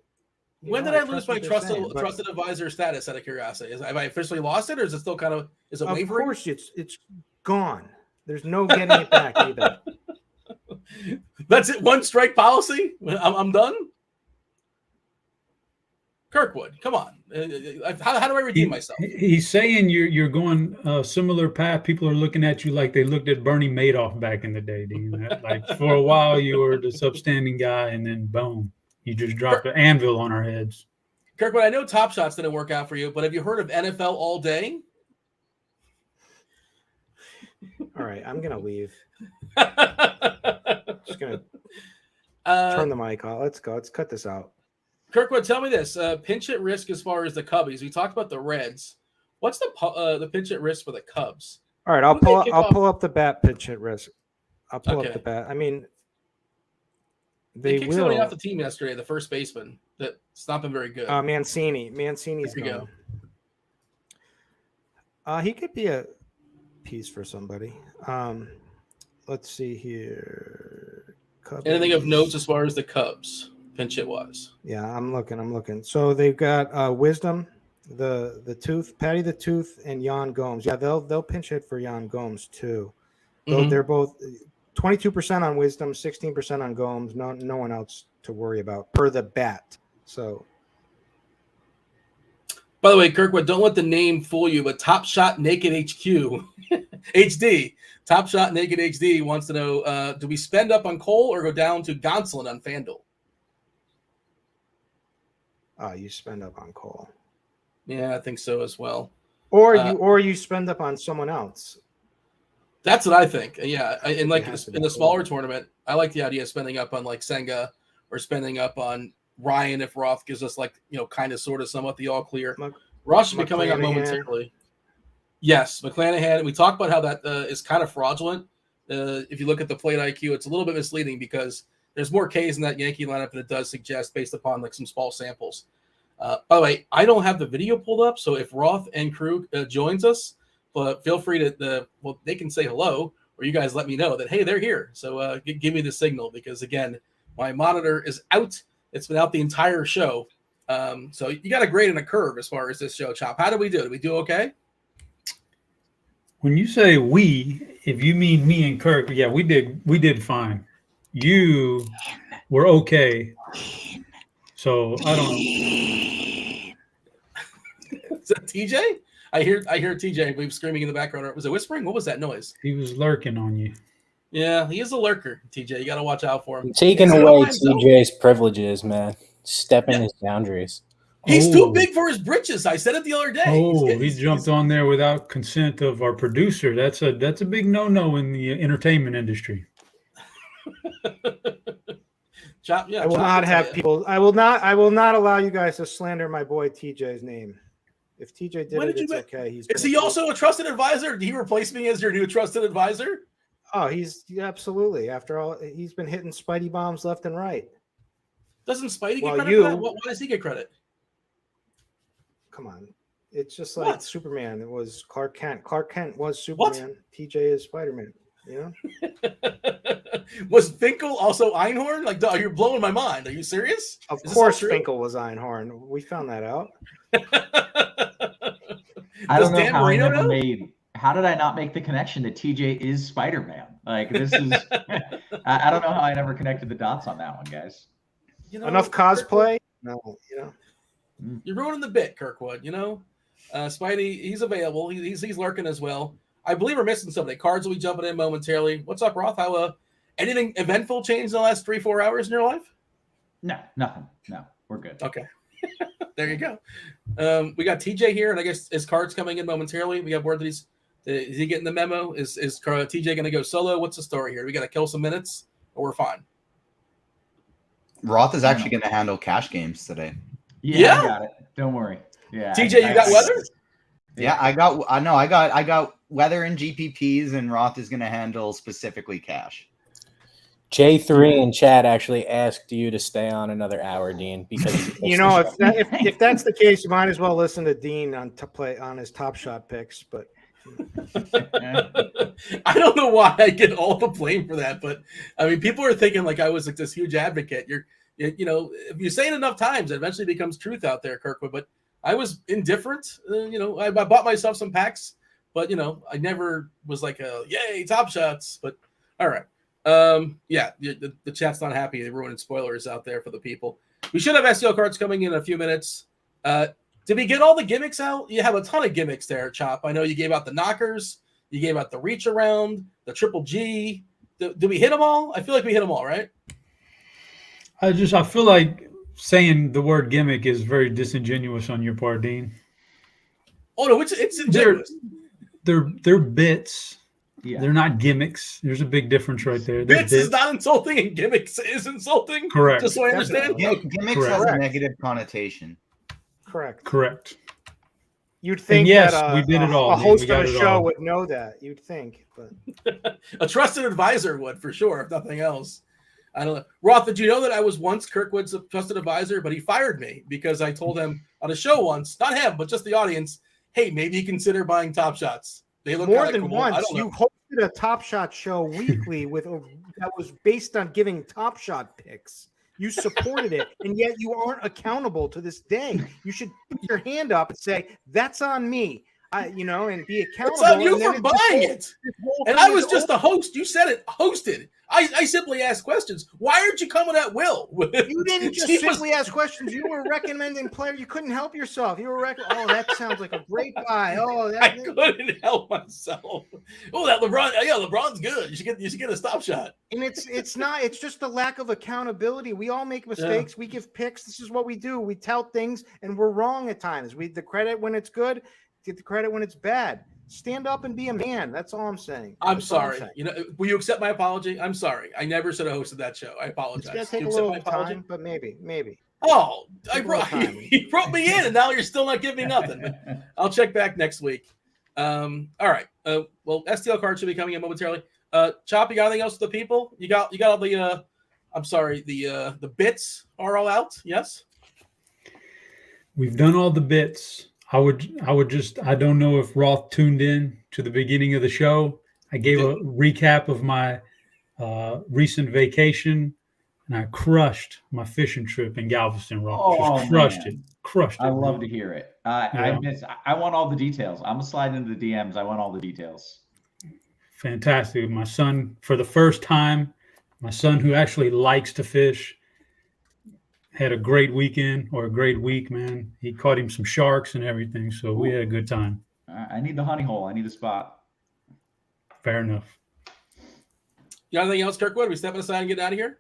when did I lose my trusted advisor status out of curiosity? Have I officially lost it, or is it still kind of is it wavering? Of course it's gone. There's no getting it back either. That's it. One strike policy. I'm done. Kirkwood, come on. How do I redeem myself? He's saying you're going a similar path. People are looking at you like they looked at Bernie Madoff back in the day, Dean. Like for a while you were this upstanding guy, and then boom, you just dropped an anvil on our heads. Kirkwood, I know Top Shots didn't work out for you, but have you heard of NFL All Day? All right, I'm gonna leave. Just gonna turn the mic off. Let's go. Let's cut this out. Kirkwood, tell me this: pinch hit risk as far as the Cubbies. We talked about the Reds. What's the pinch hit risk for the Cubs? All right, I'll pull up the bat pinch hit risk. I'll pull up the bat. I mean, they kicked somebody off the team yesterday, the first baseman. That's not been very good. Mancini's gone. He could be a piece for somebody. Let's see here. Cubbies. Anything of notes as far as the Cubs pinch hit wise? Yeah, I'm looking. So they've got Wisdom, the Tooth, Patty the Tooth, and Yan Gomes. Yeah, they'll pinch hit for Yan Gomes too. So they're both 22% on Wisdom, 16% on Gomes. No one else to worry about per the bat. So. By the way, Kirkwood, don't let the name fool you, but Top Shot Naked HQ HD. Top Shot Naked HD wants to know, do we spend up on Cole or go down to Gonsolin on FanDuel? You spend up on Cole. Yeah, I think so as well. Or you spend up on someone else. That's what I think. Yeah, in the smaller tournament, I like the idea of spending up on like Senga or spending up on Ryan if Roth gives us kind of sort of somewhat the all clear. Roth should be coming up momentarily. Yes, McClanahan. We talked about how that is kind of fraudulent. If you look at the plate IQ, it's a little bit misleading because there's more Ks in that Yankee lineup than it does suggest based upon some small samples. By the way, I don't have the video pulled up, so if Roth and Krug joins us, but feel free to they can say hello, or you guys let me know that hey, they're here. So give me the signal because again, my monitor is out. It's been out the entire show. So you got a grade and a curve as far as this show, Chop. How did we do? Did we do okay? When you say we, if you mean me and Kirk, yeah, we did fine. You were okay. So I don't know. Is that TJ? I hear TJ, I believe, screaming in the background. Was it whispering? What was that noise? He was lurking on you. Yeah, he is a lurker, TJ. You got to watch out for him. You're taking away TJ's privileges, man. Stepping his boundaries. He's too big for his britches. I said it the other day. He jumped on there without consent of our producer. That's a big no-no in the entertainment industry. I will not have people. I will not allow you guys to slander my boy TJ's name. If TJ did it, it's okay. Is he also a trusted advisor? Did he replace me as your new trusted advisor? Oh, he's absolutely. After all, he's been hitting Spidey bombs left and right. Doesn't Spidey get credit for that? Why does he get credit? Come on. It's just like Superman. It was Clark Kent. Clark Kent was Superman. TJ is Spider-Man. You know? Was Finkel also Einhorn? Like, dog, you're blowing my mind. Are you serious? Of course Finkel was Einhorn. We found that out. I don't know how I never made. How did I not make the connection that TJ is Spider-Man? Like, this is. I don't know how I never connected the dots on that one, guys. Enough cosplay? No, You're ruining the bit, Kirkwood. Spidey, he's available. He's lurking as well. I believe we're missing somebody. Cards will be jumping in momentarily. What's up, Roth? How anything eventful changed in the last 3-4 hours in your life? No, nothing. No, we're good. Okay. There you go. We got TJ here, and I guess his card's coming in momentarily. We got word that is he getting the memo? Is TJ going to go solo? What's the story here? We got to kill some minutes, or we're fine? Roth is actually going to handle cash games today. Yeah, I got it. Don't worry. Yeah, TJ, you got weather? Yeah, I got weather and GPPs, and Roth is going to handle specifically cash. J3 in chat actually asked you to stay on another hour, Dean, because if that's the case, you might as well listen to Dean on his Top Shot picks. But I don't know why I get all the blame for that, but I mean, people are thinking like I was like this huge advocate. If you say it enough times, it eventually becomes truth out there, Kirkwood. But I was indifferent. I bought myself some packs, but I never was like yay Top Shots. But all right. The chat's not happy. They're ruining spoilers out there for the people. We should have SEO cards coming in a few minutes. Did we get all the gimmicks out? You have a ton of gimmicks there, Chop. I know you gave out the knockers, you gave out the reach around, the triple G. Did we hit them all? I feel like we hit them all, right? I feel like saying the word gimmick is very disingenuous on your part, Dean. Oh no, it's disingenuous. They're bits. Yeah. They're not gimmicks. There's a big difference right there. Bits is not insulting, and gimmicks is insulting. Correct. Just so I understand. Gimmicks has a negative connotation. Correct. You'd think we did it all. A host of a show would know that. You'd think, but a trusted advisor would for sure, if nothing else. I don't know. Roth, did you know that I was once Kirkwood's trusted advisor, but he fired me because I told him on a show once, not him, but just the audience, hey, maybe you consider buying Top Shots. They look more than cool. once. You hosted a Top Shot show weekly that was based on giving Top Shot picks. You supported it, and yet you aren't accountable to this day. You should put your hand up and say, "That's on me," and be accountable. It's on you for buying it. And I was just a host. You said it, hosted. I simply asked questions. Why aren't you coming at Will? You didn't just simply ask questions. You were recommending players. You couldn't help yourself. You were that sounds like a great buy. I couldn't help myself. Oh, that LeBron. Yeah, LeBron's good. You should get a stop shot. And it's not. It's just the lack of accountability. We all make mistakes. Yeah. We give picks. This is what we do. We tout things, and we're wrong at times. We the credit when it's good. Get the credit when it's bad. Stand up and be a man. That's all I'm saying. I'm sorry. Will you accept my apology? I'm sorry. I never should have hosted that show. I apologize. It's gonna take a little time, but maybe. Oh, you brought me in, and now you're still not giving me nothing. I'll check back next week. All right. Well, STL card should be coming in momentarily. Chop, you got anything else for the people? You got all the. I'm sorry. The bits are all out. Yes. We've done all the bits. I don't know if Roth tuned in to the beginning of the show. I gave a recap of my recent vacation, and I crushed my fishing trip in Galveston, Roth. Crushed it. I love to hear it. I want all the details. I'm sliding into the DMs. I want all the details. Fantastic. My son, for the first time, my son who actually likes to fish, had a great weekend or a great week, man. He caught him some sharks and everything, so we had a good time. I need the honey hole. I need the spot. Fair enough. You got anything else, Kirkwood? Are we stepping aside and getting out of here?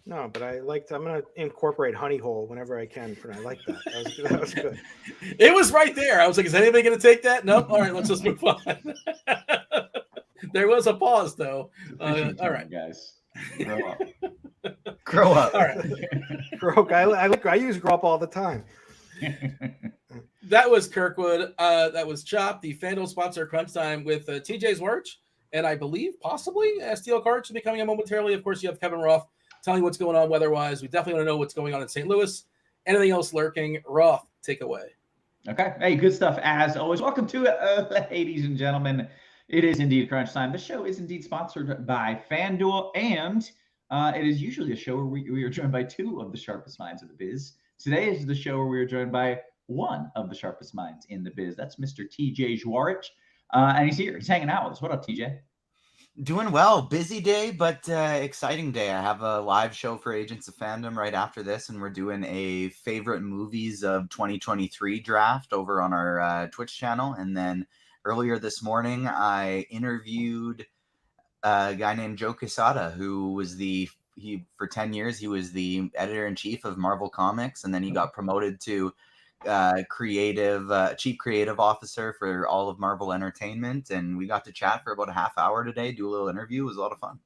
No, but I'm going to incorporate honey hole whenever I can. I like that. That was good. It was right there. I was like, is anybody going to take that? Nope. All right, let's just move on. There was a pause, though. All right, guys. Grow up. Grow up. All right. Groke. I use Grop all the time. That was Kirkwood. That was Chop, the Fanduel sponsor Crunch Time with TJ Zwarych, and I believe possibly STL Cards should be coming up momentarily. Of course, you have Kevin Roth telling what's going on weather-wise. We definitely want to know what's going on in St. Louis. Anything else lurking? Roth, take away. Okay. Hey, good stuff as always. Welcome to it, ladies and gentlemen. It is indeed Crunch Time. The show is indeed sponsored by FanDuel, and it is usually a show where we are joined by two of the sharpest minds of the biz. Today is the show where we are joined by one of the sharpest minds in the biz. That's Mr. TJ Zwarych, and he's here. He's hanging out with us. What up, TJ? Doing well. Busy day, but exciting day. I have a live show for Agents of Fandom right after this, and we're doing a favorite movies of 2023 draft over on our Twitch channel. And then earlier this morning, I interviewed a guy named Joe Quesada, who was for 10 years, he was the editor-in-chief of Marvel Comics, and then he got promoted to chief creative officer for all of Marvel Entertainment, and we got to chat for about a half hour today, do a little interview. It was a lot of fun.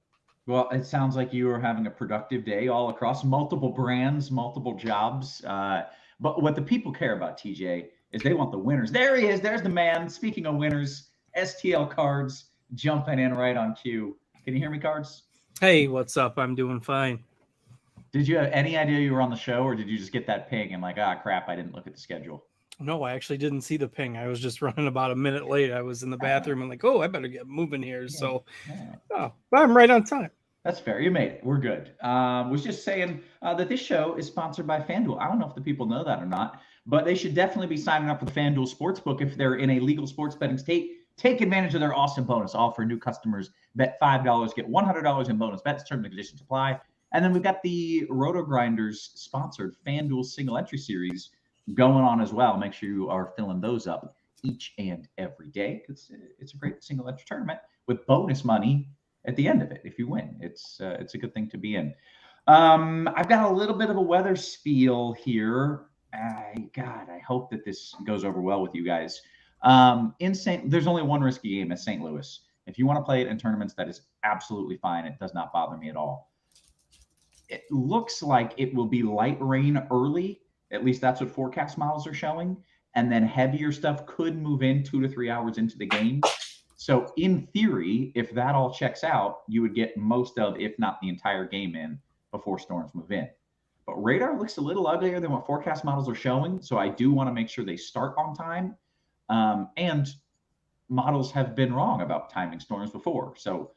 Well, it sounds like you are having a productive day all across multiple brands, multiple jobs. But what the people care about, TJ, is they want the winners. There he is. There's the man. Speaking of winners, STL Cards jumping in right on cue. Can you hear me, Cards? Hey, what's up? I'm doing fine. Did you have any idea you were on the show, or did you just get that ping and like, crap, I didn't look at the schedule? No, I actually didn't see the ping. I was just running about a minute late. I was in the bathroom and like, oh, I better get moving here. Yeah. So, Yeah. oh, but I'm right on time. That's fair. You made it. We're good. Was just saying that this show is sponsored by FanDuel. I don't know if the people know that or not, but they should definitely be signing up for the FanDuel Sportsbook if they're in a legal sports betting state. Take advantage of their awesome bonus offer. New customers bet $5, get $100 in bonus bets. Terms and conditions apply. And then we've got the RotoGrinders sponsored FanDuel single entry series going on as well. Make sure you are filling those up each and every day. It's a great single entry tournament with bonus money at the end of it if you win. It's a good thing to be in. I've got a little bit of a weather spiel here. I hope that this goes over well with you guys. There's only one risky game at St. Louis. If you want to play it in tournaments, that is absolutely fine. It does not bother me at all. It looks like it will be light rain early. At least that's what forecast models are showing. And then heavier stuff could move in 2 to 3 hours into the game. So in theory, if that all checks out, you would get most of, if not the entire game in before storms move in. But radar looks a little uglier than what forecast models are showing. So I do want to make sure they start on time. And models have been wrong about timing storms before. So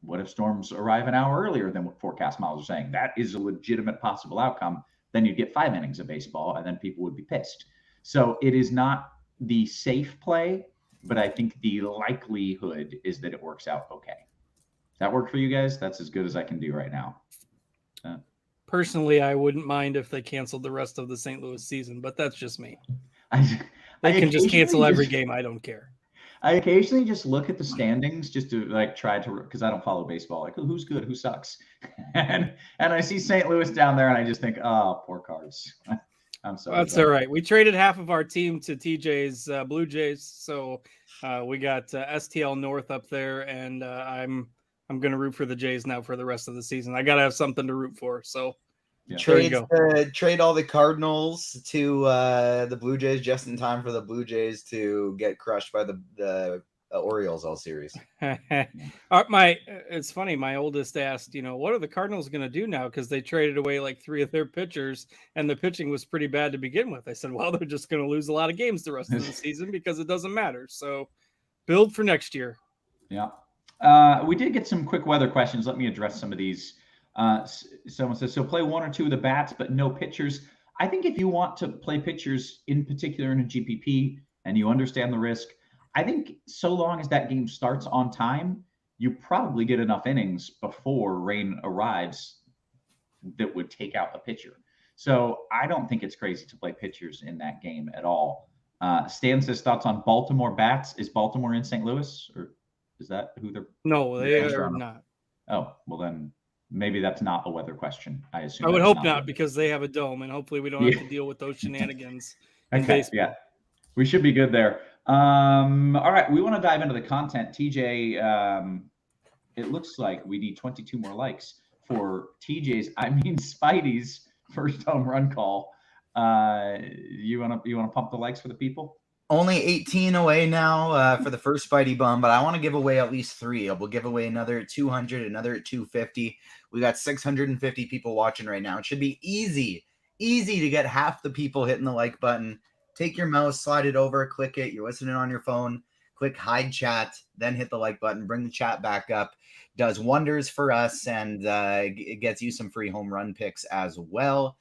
what if storms arrive an hour earlier than what forecast models are saying? That is a legitimate possible outcome. Then you'd get 5 innings of baseball, and then people would be pissed. So it is not the safe play, but I think the likelihood is that it works out okay. Does that work for you guys? That's as good as I can do right now. Personally, I wouldn't mind if they canceled the rest of the St. Louis season, but that's just me. They can just cancel every game. I don't care. I occasionally just look at the standings just to try to, because I don't follow baseball. Like, who's good, who sucks, and I see St. Louis down there, and I just think, oh, poor Cards. I'm sorry. That's all right. We traded half of our team to TJ's Blue Jays, so we got STL North up there, and I'm going to root for the Jays now for the rest of the season. I got to have something to root for. So. Yeah. Trade all the Cardinals to the Blue Jays just in time for the Blue Jays to get crushed by the Orioles all series. It's funny. My oldest asked, what are the Cardinals going to do now? Because they traded away like 3 of their pitchers, and the pitching was pretty bad to begin with. I said, well, they're just going to lose a lot of games the rest of the season because it doesn't matter. So build for next year. Yeah. We did get some quick weather questions. Let me address some of these. Someone says, so play 1 or 2 of the bats, but no pitchers. I think if you want to play pitchers in particular in a GPP and you understand the risk, I think so long as that game starts on time, you probably get enough innings before rain arrives that would take out a pitcher. So I don't think it's crazy to play pitchers in that game at all. Stan says thoughts on Baltimore bats. Is Baltimore in St. Louis, or is that who they're? No, they in are Toronto? not. Oh, well then maybe that's not a weather question. I assume. I would that's hope not not, because they have a dome, and hopefully we don't have to deal with those shenanigans in Okay, baseball. yeah, we should be good there. All right, we want to dive into the content. TJ, it looks like we need 22 more likes for TJ's, Spidey's first home run call. You wanna pump the likes for the people? Only 18 away now for the first Spidey Bum, but I want to give away at least 3. We'll give away another at 200, another at 250. We got 650 people watching right now. It should be easy to get half the people hitting the like button. Take your mouse, slide it over, click it. You're listening on your phone. Click hide chat, then hit the like button. Bring the chat back up. Does wonders for us, and it gets you some free home run picks as well.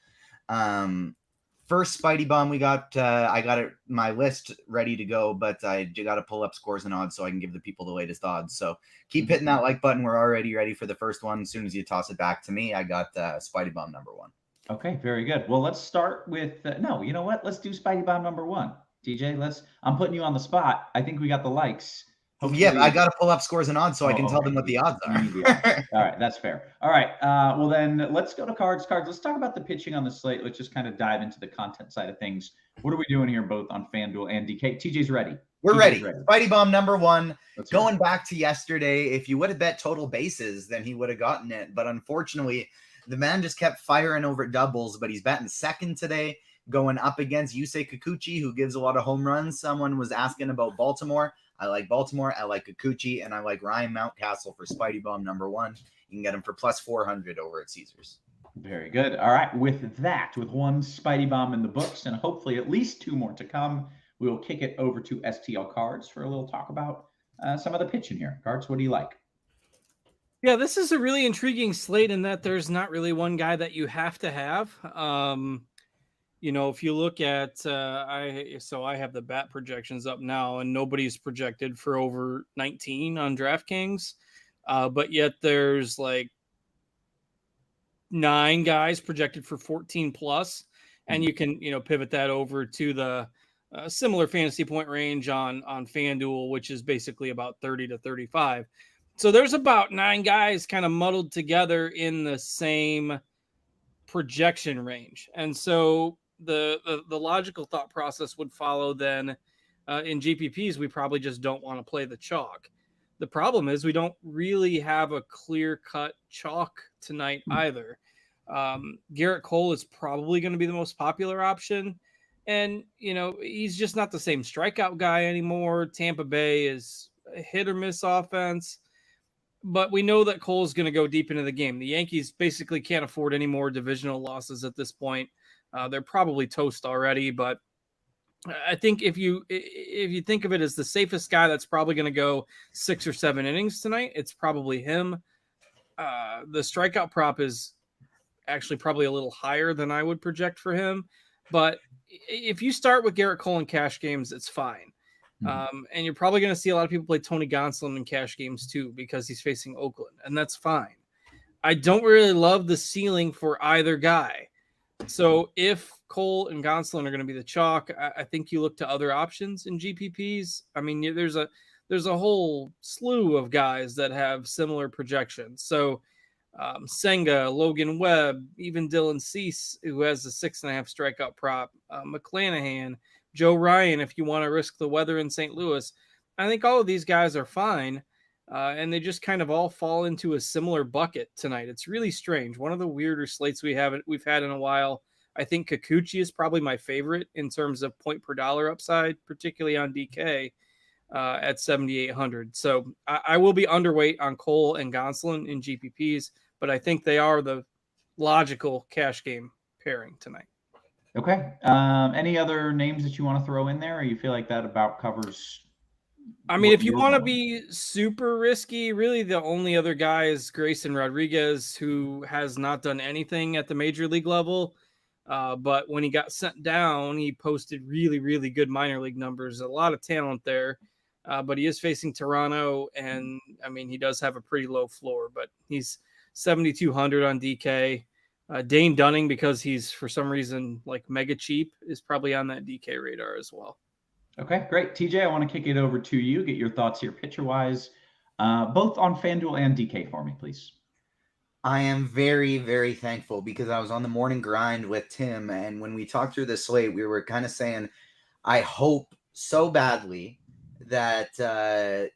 First Spidey Bomb, we got I got my list ready to go, but I got to pull up scores and odds so I can give the people the latest odds. So keep hitting that like button. We're already ready for the first one. As soon as you toss it back to me, I got Spidey Bomb number 1. Okay, very good. Well, let's start with no. You know what? Let's do Spidey Bomb number 1. TJ, I'm putting you on the spot. I think we got the likes. Hopefully, yeah, I got to pull up scores and odds so I can tell okay. them what the odds are. All right, that's fair. All right, well then let's go to cards. Let's talk about the pitching on the slate. Let's just kind of dive into the content side of things. What are we doing here, both on FanDuel and DK? TJ's ready. We're ready. Spidey Bomb number 1. Going back to yesterday, if you would have bet total bases, then he would have gotten it. But unfortunately, the man just kept firing over doubles, but he's batting second today, going up against Yusei Kikuchi, who gives a lot of home runs. Someone was asking about Baltimore. I like Baltimore. I like Kikuchi, and I like Ryan Mountcastle for Spidey Bomb number 1. You can get him for plus 400 over at Caesars. Very good. All right. With that, with one Spidey Bomb in the books, and hopefully at least 2 more to come, we will kick it over to STL Cards for a little talk about some of the pitching here. Cards, what do you like? Yeah, this is a really intriguing slate in that there's not really one guy that you have to have. If you look at, I have the bat projections up now, and nobody's projected for over 19 on DraftKings, but yet there's like 9 guys projected for 14 plus, and you can pivot that over to the similar fantasy point range on FanDuel, which is basically about 30 to 35. So there's about 9 guys kind of muddled together in the same projection range, and so the logical thought process would follow then in GPPs, we probably just don't want to play the chalk. The problem is we don't really have a clear-cut chalk tonight either. Garrett Cole is probably going to be the most popular option, and he's just not the same strikeout guy anymore. Tampa Bay is a hit or miss offense, but we know that Cole is going to go deep into the game. The Yankees basically can't afford any more divisional losses at this point. They're probably toast already, but I think if you think of it as the safest guy that's probably going to go 6 or 7 innings tonight, it's probably him. The strikeout prop is actually probably a little higher than I would project for him, but if you start with Garrett Cole in cash games, it's fine. And you're probably going to see a lot of people play Tony Gonsolin in cash games too, because he's facing Oakland, and that's fine. I don't really love the ceiling for either guy. So if Cole and Gonsolin are going to be the chalk, I think you look to other options in GPPs. I mean, there's a whole slew of guys that have similar projections. So Senga, Logan Webb, even Dylan Cease, who has a 6.5 strikeout prop, McClanahan, Joe Ryan, if you want to risk the weather in St. Louis. I think all of these guys are fine. And they just kind of all fall into a similar bucket tonight. It's really strange. One of the weirder slates we've had in a while. I think Kikuchi is probably my favorite in terms of point per dollar upside, particularly on DK at 7,800. So I will be underweight on Cole and Gonsolin in GPPs, but I think they are the logical cash game pairing tonight. Okay. Any other names that you want to throw in there, or you feel like that about covers? I mean, if you want to be super risky, really the only other guy is Grayson Rodriguez, who has not done anything at the major league level. But when he got sent down, he posted really, really good minor league numbers. A lot of talent there. But he is facing Toronto, and I mean, he does have a pretty low floor, but he's 7,200 on DK. Dane Dunning, because he's for some reason like mega cheap, is probably on that DK radar as well. Okay, great. TJ, I want to kick it over to you. Get your thoughts here pitcher-wise, both on FanDuel and DK for me, please. I am very, very thankful because I was on the morning grind with Tim, and when we talked through the slate, we were kind of saying, I hope so badly that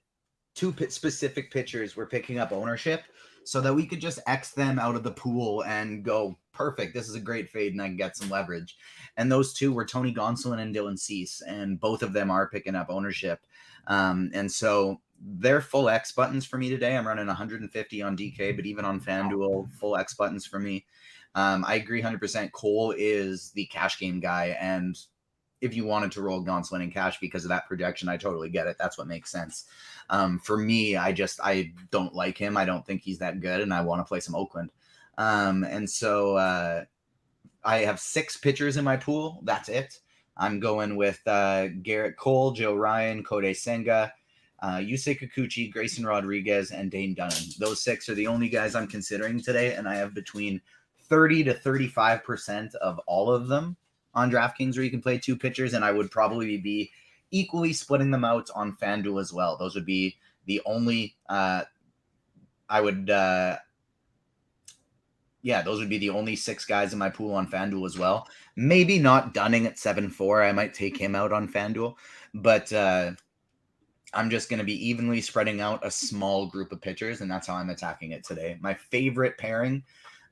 two specific pitchers were picking up ownership so that we could just X them out of the pool and go, perfect, this is a great fade and I can get some leverage. And those two were Tony Gonsolin and Dylan Cease, and both of them are picking up ownership. And so they're full X buttons for me today. I'm running 150 on DK, but even on FanDuel, full X buttons for me. I agree 100%. Cole is the cash game guy, and if you wanted to roll Gonsolin in cash because of that projection, I totally get it. That's what makes sense. For me, I don't like him. I don't think he's that good, and I want to play some Oakland. And so I have 6 pitchers in my pool. That's it. I'm going with Garrett Cole, Joe Ryan, Kodai Senga, Yusei Kikuchi, Grayson Rodriguez, and Dane Dunning. Those 6 are the only guys I'm considering today, and I have between 30 to 35% of all of them on DraftKings where you can play 2 pitchers, and I would probably be equally splitting them out on FanDuel as well. Those would be the only those would be the only 6 guys in my pool on FanDuel as well. Maybe not Dunning at 7-4. I might take him out on FanDuel, but I'm just going to be evenly spreading out a small group of pitchers, and that's how I'm attacking it today. My favorite pairing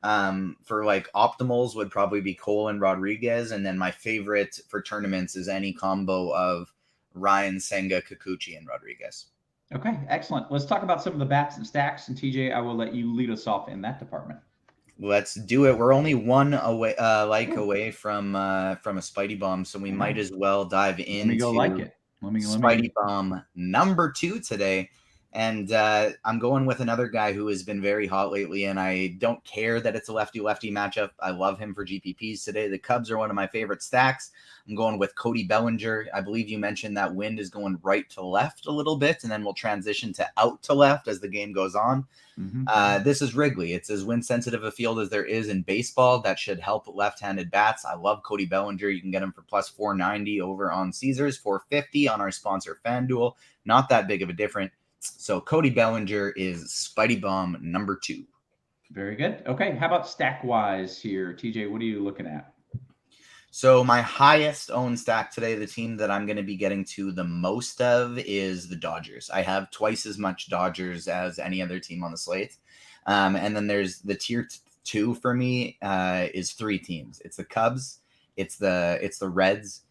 for like optimals would probably be Cole and Rodriguez, and then my favorite for tournaments is any combo of Ryan, Senga, Kikuchi, and Rodriguez. Okay, excellent. Let's talk about some of the bats and stacks, and TJ, I will let you lead us off in that department. Let's do it. We're only one away, away from a Spidey Bomb, so we might as well dive into Let me go like it. Spidey Bomb number 2 today. And I'm going with another guy who has been very hot lately, and I don't care that it's a lefty-lefty matchup. I love him for GPPs today. The Cubs are one of my favorite stacks. I'm going with Cody Bellinger. I believe you mentioned that wind is going right to left a little bit, and then we'll transition to out to left as the game goes on. Mm-hmm. This is Wrigley. It's as wind-sensitive a field as there is in baseball. That should help left-handed bats. I love Cody Bellinger. You can get him for plus 490 over on Caesars, 450 on our sponsor FanDuel. Not that big of a difference. So Cody Bellinger is Spidey Bomb number 2. Very good. Okay, how about stack-wise here? TJ, what are you looking at? So my highest owned stack today, the team that I'm going to be getting to the most of is the Dodgers. I have twice as much Dodgers as any other team on the slate. And then there's the tier 2 for me is 3 teams. It's the Cubs, it's the Reds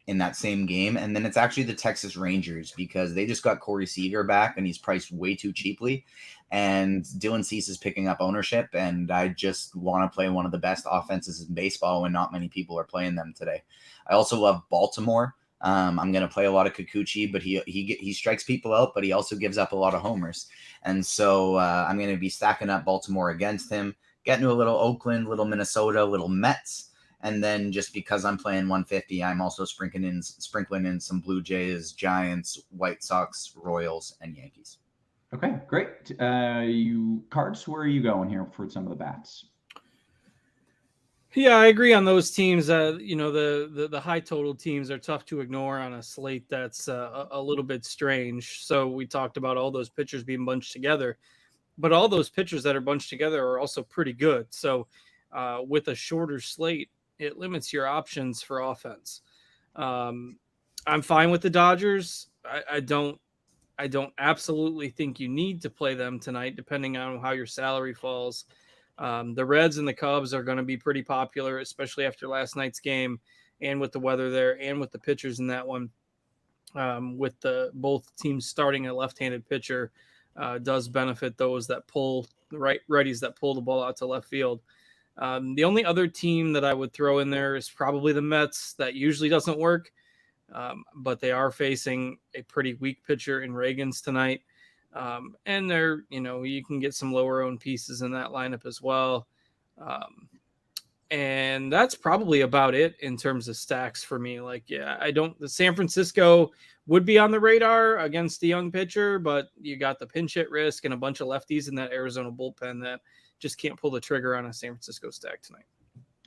in that same game, and then it's actually the Texas Rangers because they just got Corey Seager back and he's priced way too cheaply, and Dylan Cease is picking up ownership, and I just want to play one of the best offenses in baseball when not many people are playing them today. I also love Baltimore. I'm going to play a lot of Kikuchi, but he strikes people out, but he also gives up a lot of homers, and so I'm going to be stacking up Baltimore against him, getting to a little Oakland, little Minnesota, little Mets. And then just because I'm playing 150, I'm also sprinkling in some Blue Jays, Giants, White Sox, Royals, and Yankees. Okay, great. You cards, where are you going here for some of the bats? Yeah, I agree on those teams. The high total teams are tough to ignore on a slate that's a little bit strange. So we talked about all those pitchers being bunched together, but all those pitchers that are bunched together are also pretty good. So with a shorter slate, it limits your options for offense. I'm fine with the Dodgers. I don't absolutely think you need to play them tonight, depending on how your salary falls. The Reds and the Cubs are going to be pretty popular, especially after last night's game and with the weather there and with the pitchers in that one. With both teams starting a left-handed pitcher does benefit those that pull the righties that pull the ball out to left field. The only other team that I would throw in there is probably the Mets. That usually doesn't work, but they are facing a pretty weak pitcher in Reagans tonight. And they're, you can get some lower owned pieces in that lineup as well. And that's probably about it in terms of stacks for me. The San Francisco would be on the radar against the young pitcher, but you got the pinch hit risk and a bunch of lefties in that Arizona bullpen that just can't pull the trigger on a San Francisco stack tonight.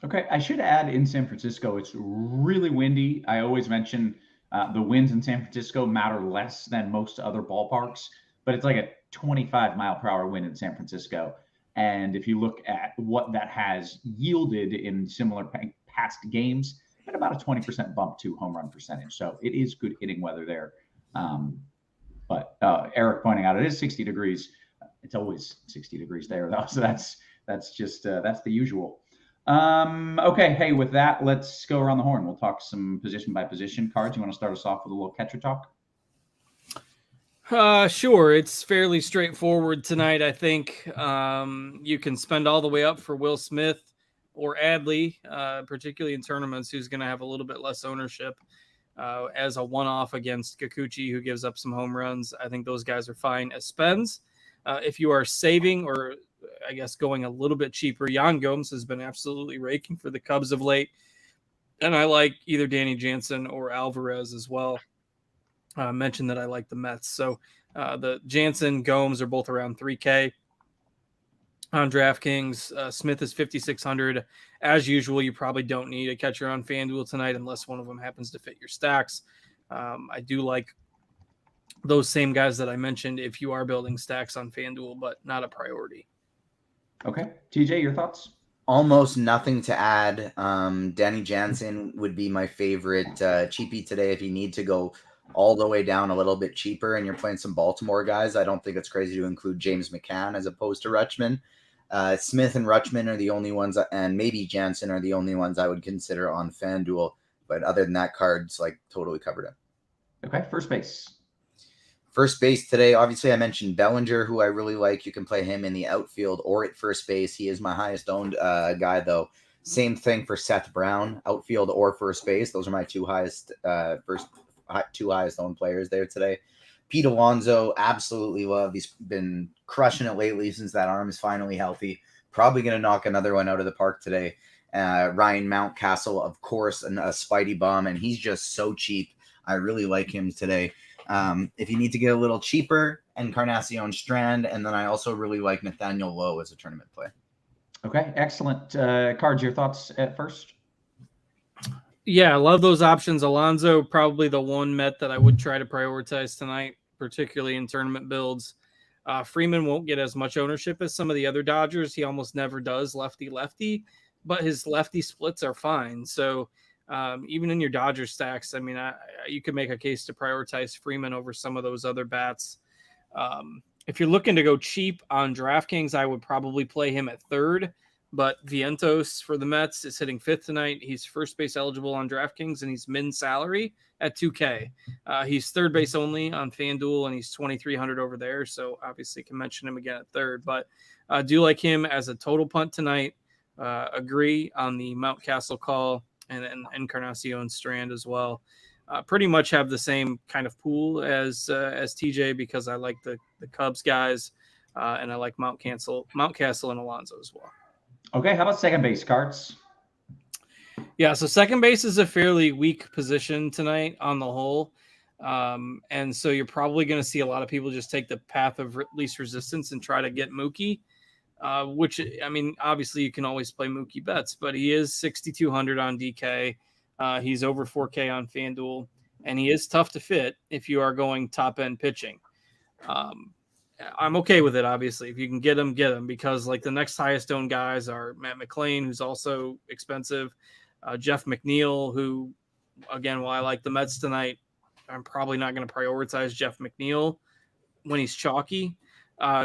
Okay, I should add in San Francisco, it's really windy. I always mention the winds in San Francisco matter less than most other ballparks, but it's like a 25-mile-per-hour wind in San Francisco. And if you look at what that has yielded in similar past games, at about a 20% bump to home run percentage. So it is good hitting weather there. But Eric pointing out it is 60 degrees. It's always 60 degrees there, though. So that's the usual. Okay, hey, with that, let's go around the horn. We'll talk some position by position. Cards, you want to start us off with a little catcher talk? Sure. It's fairly straightforward tonight. I think you can spend all the way up for Will Smith or Adley, particularly in tournaments, who's going to have a little bit less ownership as a one-off against Kikuchi, who gives up some home runs. I think those guys are fine as spends. If you are saving or I guess going a little bit cheaper, Yan Gomes has been absolutely raking for the Cubs of late. And I like either Danny Jansen or Alvarez as well. Mentioned that I like the Mets. So the Jansen, Gomes are both around 3K on DraftKings. Smith is 5,600. As usual, you probably don't need a catcher on FanDuel tonight unless one of them happens to fit your stacks. I do like those same guys that I mentioned if you are building stacks on FanDuel, but not a priority. Okay. TJ, your thoughts? Almost nothing to add. Danny Jansen would be my favorite cheapie today if you need to go all the way down a little bit cheaper and you're playing some Baltimore guys. I don't think it's crazy to include James McCann as opposed to Rutschman. Smith and Rutschman are the only ones, and maybe Jansen are the only ones I would consider on FanDuel. But other than that, Card's like totally covered it. Okay, first base. First base today, obviously I mentioned Bellinger, who I really like. You can play him in the outfield or at first base. He is my highest owned guy, though. Same thing for Seth Brown, outfield or first base. Those are my two highest owned players there today. Pete Alonso, absolutely love. He's been crushing it lately since that arm is finally healthy. Probably going to knock another one out of the park today. Ryan Mountcastle, of course, a Spidey bomb, and he's just so cheap. I really like him today. If you need to get a little cheaper, Encarnacion Strand, and then I also really like Nathaniel Lowe as a tournament play. Okay, excellent. Cards, your thoughts at first? Yeah, I love those options. Alonso, probably the one Met that I would try to prioritize tonight, particularly in tournament builds. Freeman won't get as much ownership as some of the other Dodgers. He almost never does lefty-lefty, but his lefty splits are fine. So even in your Dodger stacks, I mean, you could make a case to prioritize Freeman over some of those other bats. If you're looking to go cheap on DraftKings, I would probably play him at third, but Vientos for the Mets is hitting fifth tonight. He's first base eligible on DraftKings, and he's min salary at 2K. He's third base only on FanDuel, and he's 2,300 over there, so obviously can mention him again at third, but I do like him as a total punt tonight. Agree on the Mountcastle call and Encarnacion Strand as well. Pretty much have the same kind of pool as TJ because I like the Cubs guys and I like Mountcastle and Alonso as well. Okay, how about second base, Cards? Yeah, so second base is a fairly weak position tonight on the whole. And so you're probably going to see a lot of people just take the path of least resistance and try to get Mookie. Which, I mean, obviously you can always play Mookie Betts, but he is 6,200 on DK. He's over 4K on FanDuel, and he is tough to fit if you are going top-end pitching. I'm okay with it, obviously. If you can get him, because like the next highest owned guys are Matt McLain, who's also expensive, Jeff McNeil, who, again, while I like the Mets tonight, I'm probably not going to prioritize Jeff McNeil when he's chalky.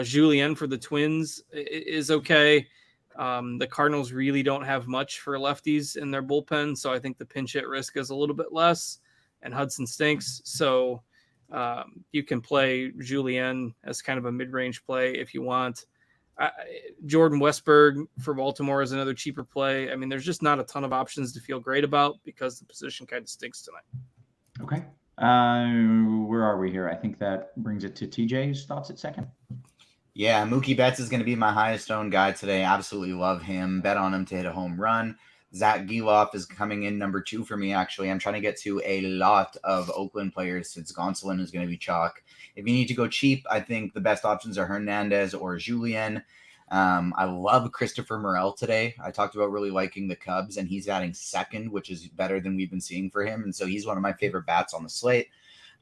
Julien for the Twins is okay. The Cardinals really don't have much for lefties in their bullpen, so I think the pinch hit risk is a little bit less, and Hudson stinks. So you can play Julien as kind of a mid-range play if you want. Jordan Westberg for Baltimore is another cheaper play. I mean, there's just not a ton of options to feel great about because the position kind of stinks tonight. Okay. Where are we here? I think that brings it to TJ's thoughts at second. Yeah, Mookie Betts is going to be my highest owned guy today. Absolutely love him. Bet on him to hit a home run. Zach Geloff is coming in number 2 for me, actually. I'm trying to get to a lot of Oakland players since Gonsolin is going to be chalk. If you need to go cheap, I think the best options are Hernandez or Julien. I love Christopher Morel today. I talked about really liking the Cubs, and he's batting second, which is better than we've been seeing for him. And so he's one of my favorite bats on the slate.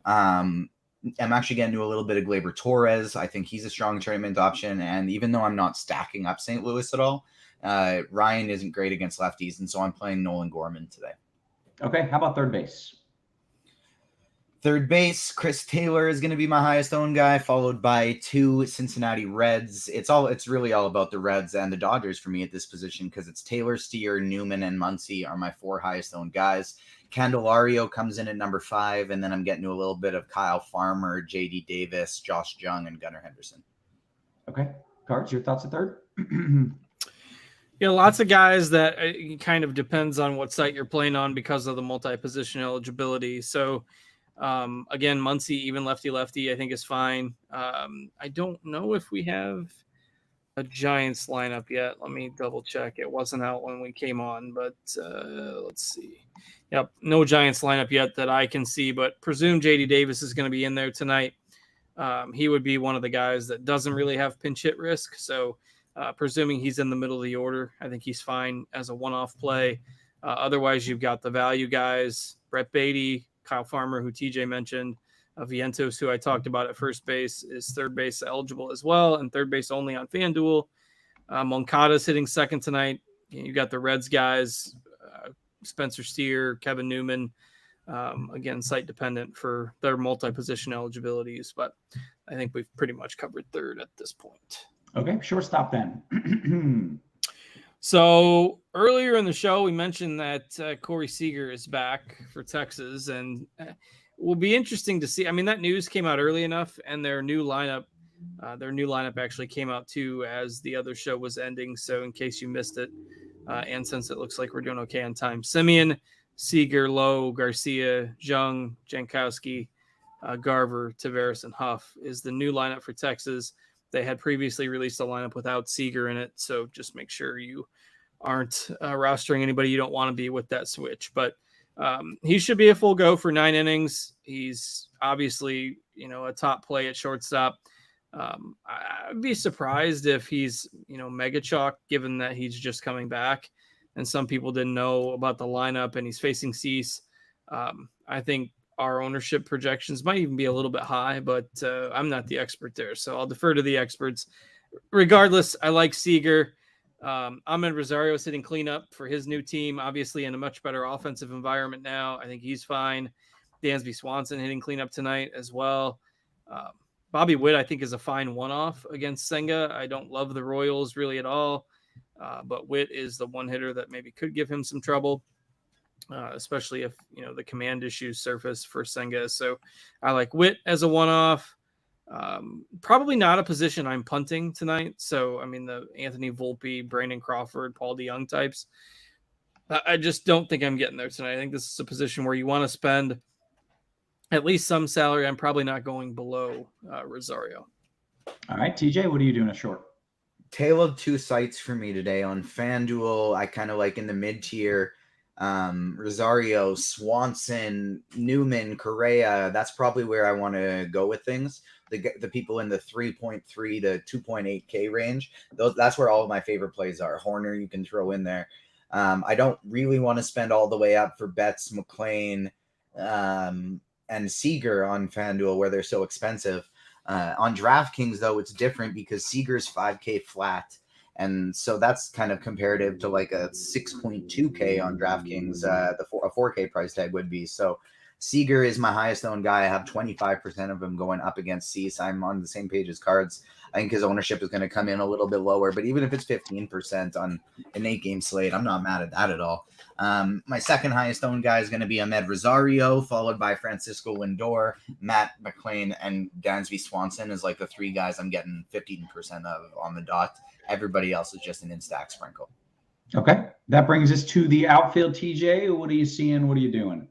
I'm actually getting to a little bit of Gleyber Torres. I think he's a strong tournament option. And even though I'm not stacking up St. Louis at all, Ryan isn't great against lefties. And so I'm playing Nolan Gorman today. Okay. How about third base? Third base, Chris Taylor is going to be my highest owned guy, followed by 2 Cincinnati Reds. It's really all about the Reds and the Dodgers for me at this position, because it's Taylor, Steer, Newman, and Muncy are my 4 highest owned guys. Candelario comes in at number 5, and then I'm getting to a little bit of Kyle Farmer, JD Davis, Josh Jung, and Gunnar Henderson. Okay. Cards, your thoughts at third? Yeah, lots of guys that it kind of depends on what site you're playing on because of the multi-position eligibility. So, again, Muncy, even lefty, I think is fine. I don't know if we have a Giants lineup yet. Let me double check. It wasn't out when we came on, but let's see. Yep, no Giants lineup yet that I can see, but presume JD Davis is going to be in there tonight. He would be one of the guys that doesn't really have pinch hit risk. So presuming he's in the middle of the order, I think he's fine as a one-off play. Otherwise, you've got the value guys, Brett Beatty, Kyle Farmer, who TJ mentioned, Vientos, who I talked about at first base, is third base eligible as well, and third base only on FanDuel. Moncada's hitting second tonight. You got the Reds guys, Spencer Steer, Kevin Newman, again, site dependent for their multi-position eligibilities, but I think we've pretty much covered third at this point. Okay, shortstop then. So earlier in the show, we mentioned that Corey Seager is back for Texas, and will be interesting to see. I mean, that news came out early enough, and their new lineup actually came out too as the other show was ending. So in case you missed it, and since it looks like we're doing okay on time, Simeon, Seager, Lowe, Garcia, Jung, Jankowski, Garver, Tavares, and Huff is the new lineup for Texas. They had previously released a lineup without Seager in it, so just make sure you aren't rostering anybody you don't want to be with that switch. But he should be a full go for 9 innings. He's obviously, a top play at shortstop. I'd be surprised if he's, mega chalk, given that he's just coming back and some people didn't know about the lineup and he's facing Cease. I think our ownership projections might even be a little bit high, but I'm not the expert there, so I'll defer to the experts. Regardless, I like Seager. Ahmed Rosario sitting cleanup for his new team, obviously in a much better offensive environment now. I think he's fine. Dansby Swanson hitting cleanup tonight as well. Bobby Witt, I think, is a fine one-off against Senga. I don't love the Royals really at all, but Witt is the one hitter that maybe could give him some trouble. Especially if the command issues surface for Senga. So I like Witt as a one-off. Probably not a position I'm punting tonight. So I mean the Anthony Volpe, Brandon Crawford, Paul DeYoung types. I just don't think I'm getting there tonight. I think this is a position where you want to spend at least some salary. I'm probably not going below Rosario. All right, TJ, what are you doing a short? Tale of 2 sites for me today on FanDuel. I kind of like in the mid-tier. Rosario, Swanson, Newman, Correa. That's probably where I want to go with things. The people in the 3.3 to 2.8K range. That's where all of my favorite plays are. Horner, you can throw in there. I don't really want to spend all the way up for Betts, McLean, and Seager on FanDuel where they're so expensive. On DraftKings, though, it's different because Seager's 5K flat. And so that's kind of comparative to like a 6.2K on DraftKings, a 4K price tag would be. So Seager is my highest owned guy. I have 25% of him going up against Cease. I'm on the same page as Cards. I think his ownership is going to come in a little bit lower, but even if it's 15% on an 8-game slate, I'm not mad at that at all. My second highest owned guy is going to be Ahmed Rosario, followed by Francisco Lindor, Matt McLean, and Dansby Swanson is like the 3 guys I'm getting 15% of on the dot. Everybody else is just an in-stack sprinkle. Okay. That brings us to the outfield, TJ. What are you seeing? What are you doing?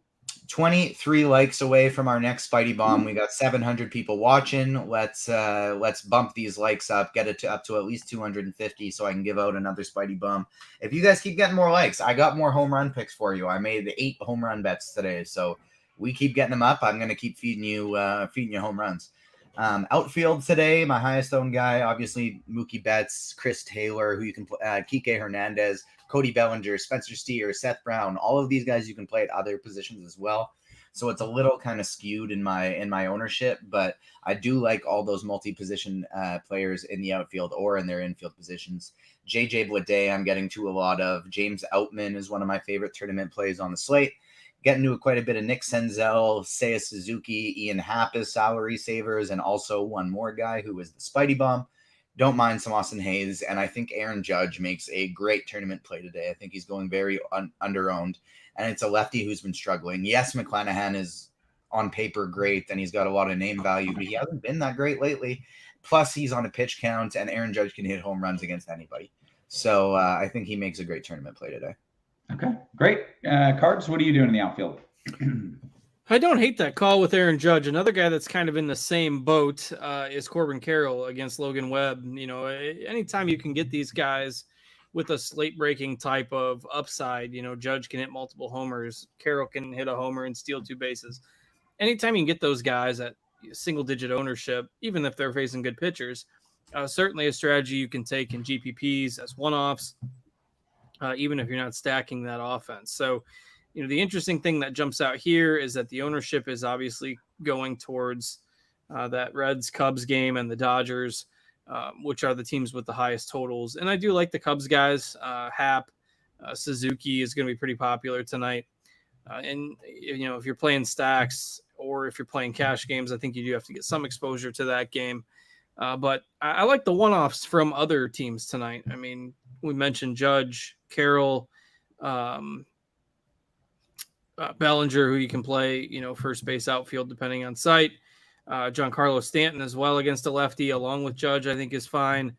23 likes away from our next Spidey Bomb. We got 700 people watching. Let's bump these likes up, get it up to at least 250 so I can give out another Spidey Bomb. If you guys keep getting more likes, I got more home run picks for you. I made 8 home run bets today, so we keep getting them up. I'm going to keep feeding you home runs. Outfield today, my highest owned guy, obviously Mookie Betts, Chris Taylor, who you can play, Kike Hernandez, Cody Bellinger, Spencer Steer, Seth Brown. All of these guys you can play at other positions as well. So it's a little kind of skewed in my ownership, but I do like all those multi-position players in the outfield or in their infield positions. JJ Bleday, I'm getting to a lot of. James Outman is one of my favorite tournament plays on the slate. Getting to quite a bit of Nick Senzel, Seiya Suzuki, Ian Happ as salary savers, and also one more guy who is the Spidey Bomb. Don't mind some Austin Hayes, and I think Aaron Judge makes a great tournament play today. I think he's going very under-owned, and it's a lefty who's been struggling. Yes, McClanahan is on paper great, and he's got a lot of name value, but he hasn't been that great lately. Plus, he's on a pitch count, and Aaron Judge can hit home runs against anybody. So I think he makes a great tournament play today. Okay, great. Cards, what are you doing in the outfield? I don't hate that call with Aaron Judge. Another guy that's kind of in the same boat is Corbin Carroll against Logan Webb. You know, anytime you can get these guys with a slate-breaking type of upside, you know, Judge can hit multiple homers, Carroll can hit a homer and steal 2 bases. Anytime you can get those guys at single-digit ownership, even if they're facing good pitchers, certainly a strategy you can take in GPPs as one-offs, even if you're not stacking that offense. So, you know, the interesting thing that jumps out here is that the ownership is obviously going towards that Reds-Cubs game and the Dodgers, which are the teams with the highest totals. And I do like the Cubs guys. Happ, Suzuki is going to be pretty popular tonight. And, you know, if you're playing stacks or if you're playing cash games, I think you do have to get some exposure to that game. But I like the one-offs from other teams tonight. I mean, we mentioned Judge, Carroll, Bellinger, who you can play, you know, first base, outfield, depending on site. Giancarlo Stanton as well against a lefty, along with Judge, I think is fine.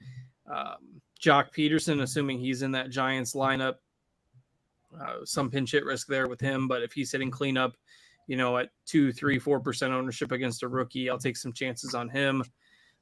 Jock Peterson, assuming he's in that Giants lineup, some pinch hit risk there with him. But if he's hitting cleanup, you know, at 2, 3, 4% ownership against a rookie, I'll take some chances on him.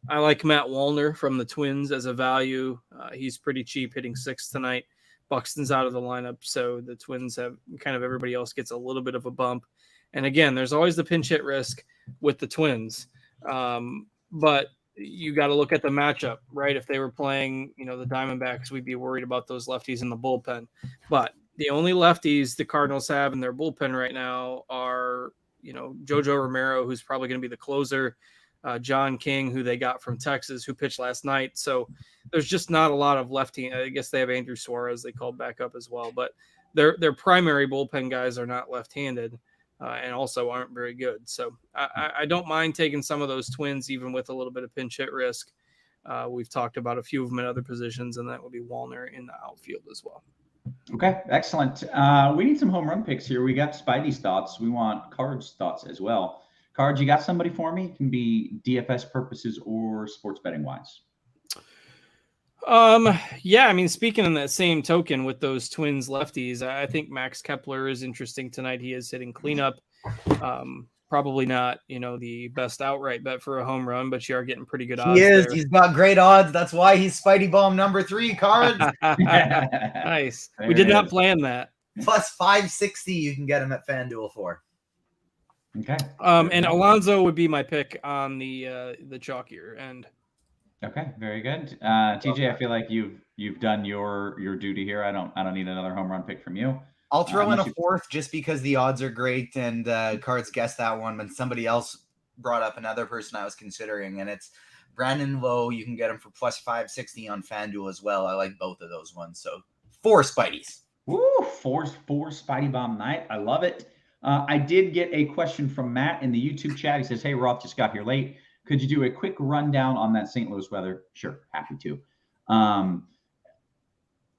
I like Matt Wallner from the Twins as a value. He's pretty cheap, hitting 6 tonight. Buxton's out of the lineup, so the Twins have kind of everybody else gets a little bit of a bump. And again, there's always the pinch hit risk with the Twins. But you got to look at the matchup, right? If they were playing, you know, the Diamondbacks, we'd be worried about those lefties in the bullpen. But the only lefties the Cardinals have in their bullpen right now are, you know, Jojo Romero, who's probably going to be the closer, John King, who they got from Texas, who pitched last night. So there's just not a lot of lefty. I guess they have Andrew Suarez they called back up as well, but their primary bullpen guys are not left-handed and also aren't very good. So I don't mind taking some of those Twins, even with a little bit of pinch hit risk. We've talked about a few of them in other positions, and that would be Wallner in the outfield as well. Okay, excellent. We need some home run picks here. We got Spidey's thoughts. We want Cards' thoughts as well. Cards, you got somebody for me? It can be DFS purposes or sports betting wise. Yeah, I mean, speaking in that same token with those Twins lefties, I think Max Kepler is interesting tonight. He is hitting cleanup. Probably not, you know, the best outright bet for a home run, but you are getting pretty good odds. He is. There. He's got great odds. That's why he's Spidey Bomb number 3. Cards. Nice. We did not plan that. Plus 560 you can get him at Fanduel for. Okay. And Alonso would be my pick on the chalkier end. Okay, very good. TJ, I feel like you've done your duty here. I don't need another home run pick from you. I'll throw in a fourth just because the odds are great and Cards guessed that one, but somebody else brought up another person I was considering, and it's Brandon Lowe. You can get him for plus 560 on FanDuel as well. I like both of those ones. So 4 Spideys. Woo, four Spidey Bomb night. I love it. I did get a question from Matt in the YouTube chat. He says, hey, Roth, just got here late. Could you do a quick rundown on that St. Louis weather? Sure, happy to.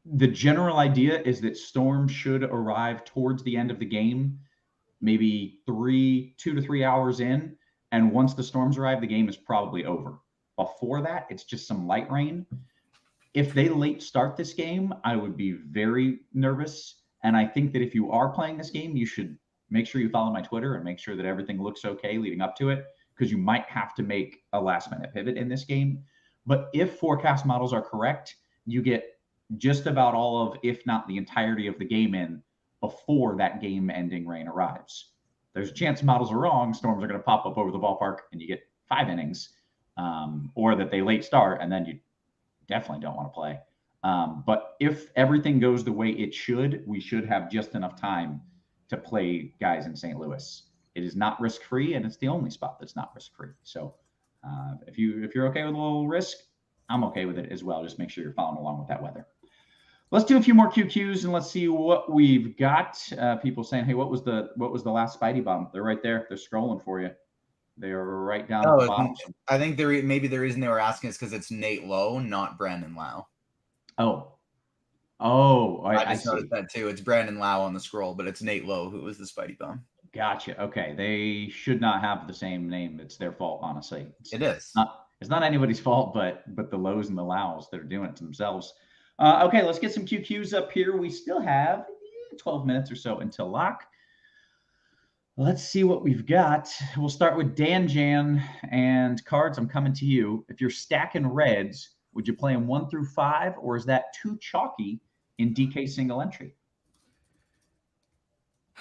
The general idea is that storms should arrive towards the end of the game, maybe 2 to 3 hours in. And once the storms arrive, the game is probably over. Before that, it's just some light rain. If they late start this game, I would be very nervous. And I think that if you are playing this game, you should make sure you follow my Twitter and make sure that everything looks okay leading up to it, because you might have to make a last-minute pivot in this game. But if forecast models are correct, you get just about all of, if not the entirety of the game in before that game-ending rain arrives. There's a chance models are wrong. Storms are going to pop up over the ballpark, and you get 5 innings. or that they late start, and then you definitely don't want to play. But if everything goes the way it should, we should have just enough time to play guys in St. Louis. It is not risk-free, and it's the only spot that's not risk-free. So if you're okay with a little risk, I'm okay with it as well. Just make sure you're following along with that weather. Let's do a few more QQs and let's see what we've got. People saying, "Hey, what was the last Spidey bomb?" They're right there. They're scrolling for you. They are right down at the bottom. I think maybe the reason they were asking is because it's Nate Lowe, not Brandon Lau. I just noticed that too. It's Brandon Lau on the scroll, but it's Nate Lowe who was the Spidey bomb. Gotcha. Okay, they should not have the same name. It's their fault, honestly. It's not anybody's fault, but the Lows and the Laus that are doing it to themselves. Okay, let's get some QQs up here. We still have 12 minutes or so until lock. Let's see what we've got. We'll start with Dan Jan and Cards. I'm coming to you. If you're stacking reds, would you play them 1 through 5, or is that too chalky in DK single entry?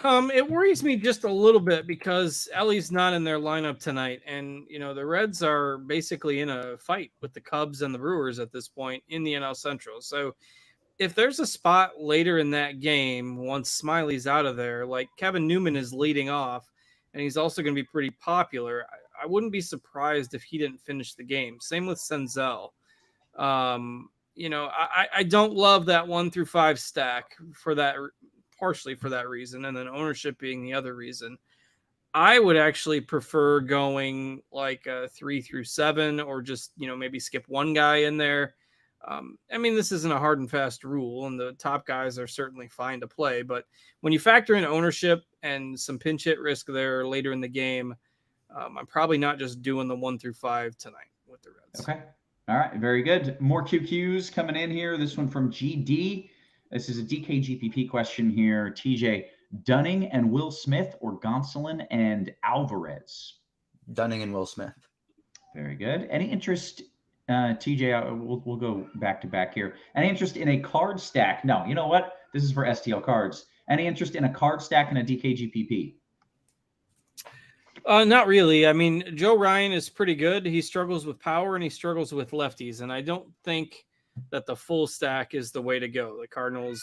It worries me just a little bit because Ellie's not in their lineup tonight. And, the Reds are basically in a fight with the Cubs and the Brewers at this point in the NL Central. So if there's a spot later in that game, once Smiley's out of there, like Kevin Newman is leading off, and he's also going to be pretty popular, I wouldn't be surprised if he didn't finish the game. Same with Senzel. I don't love that 1 through 5 stack partially for that reason, and then ownership being the other reason. I would actually prefer going like a 3 through 7, or just, maybe skip one guy in there. This isn't a hard and fast rule, and the top guys are certainly fine to play, but when you factor in ownership and some pinch hit risk there later in the game, I'm probably not just doing the 1 through 5 tonight with the Reds. Okay. All right. Very good. More QQs coming in here. This one from GD. This is a DK GPP question here. TJ, Dunning and Will Smith, or Gonsolin and Alvarez? Dunning and Will Smith. Very good. Any interest, TJ? We'll go back to back here. Any interest in a card stack? No. You know what? This is for STL cards. Any interest in a card stack and a DK GPP? Not really. Joe Ryan is pretty good. He struggles with power and he struggles with lefties, and I don't think that the full stack is the way to go. The Cardinals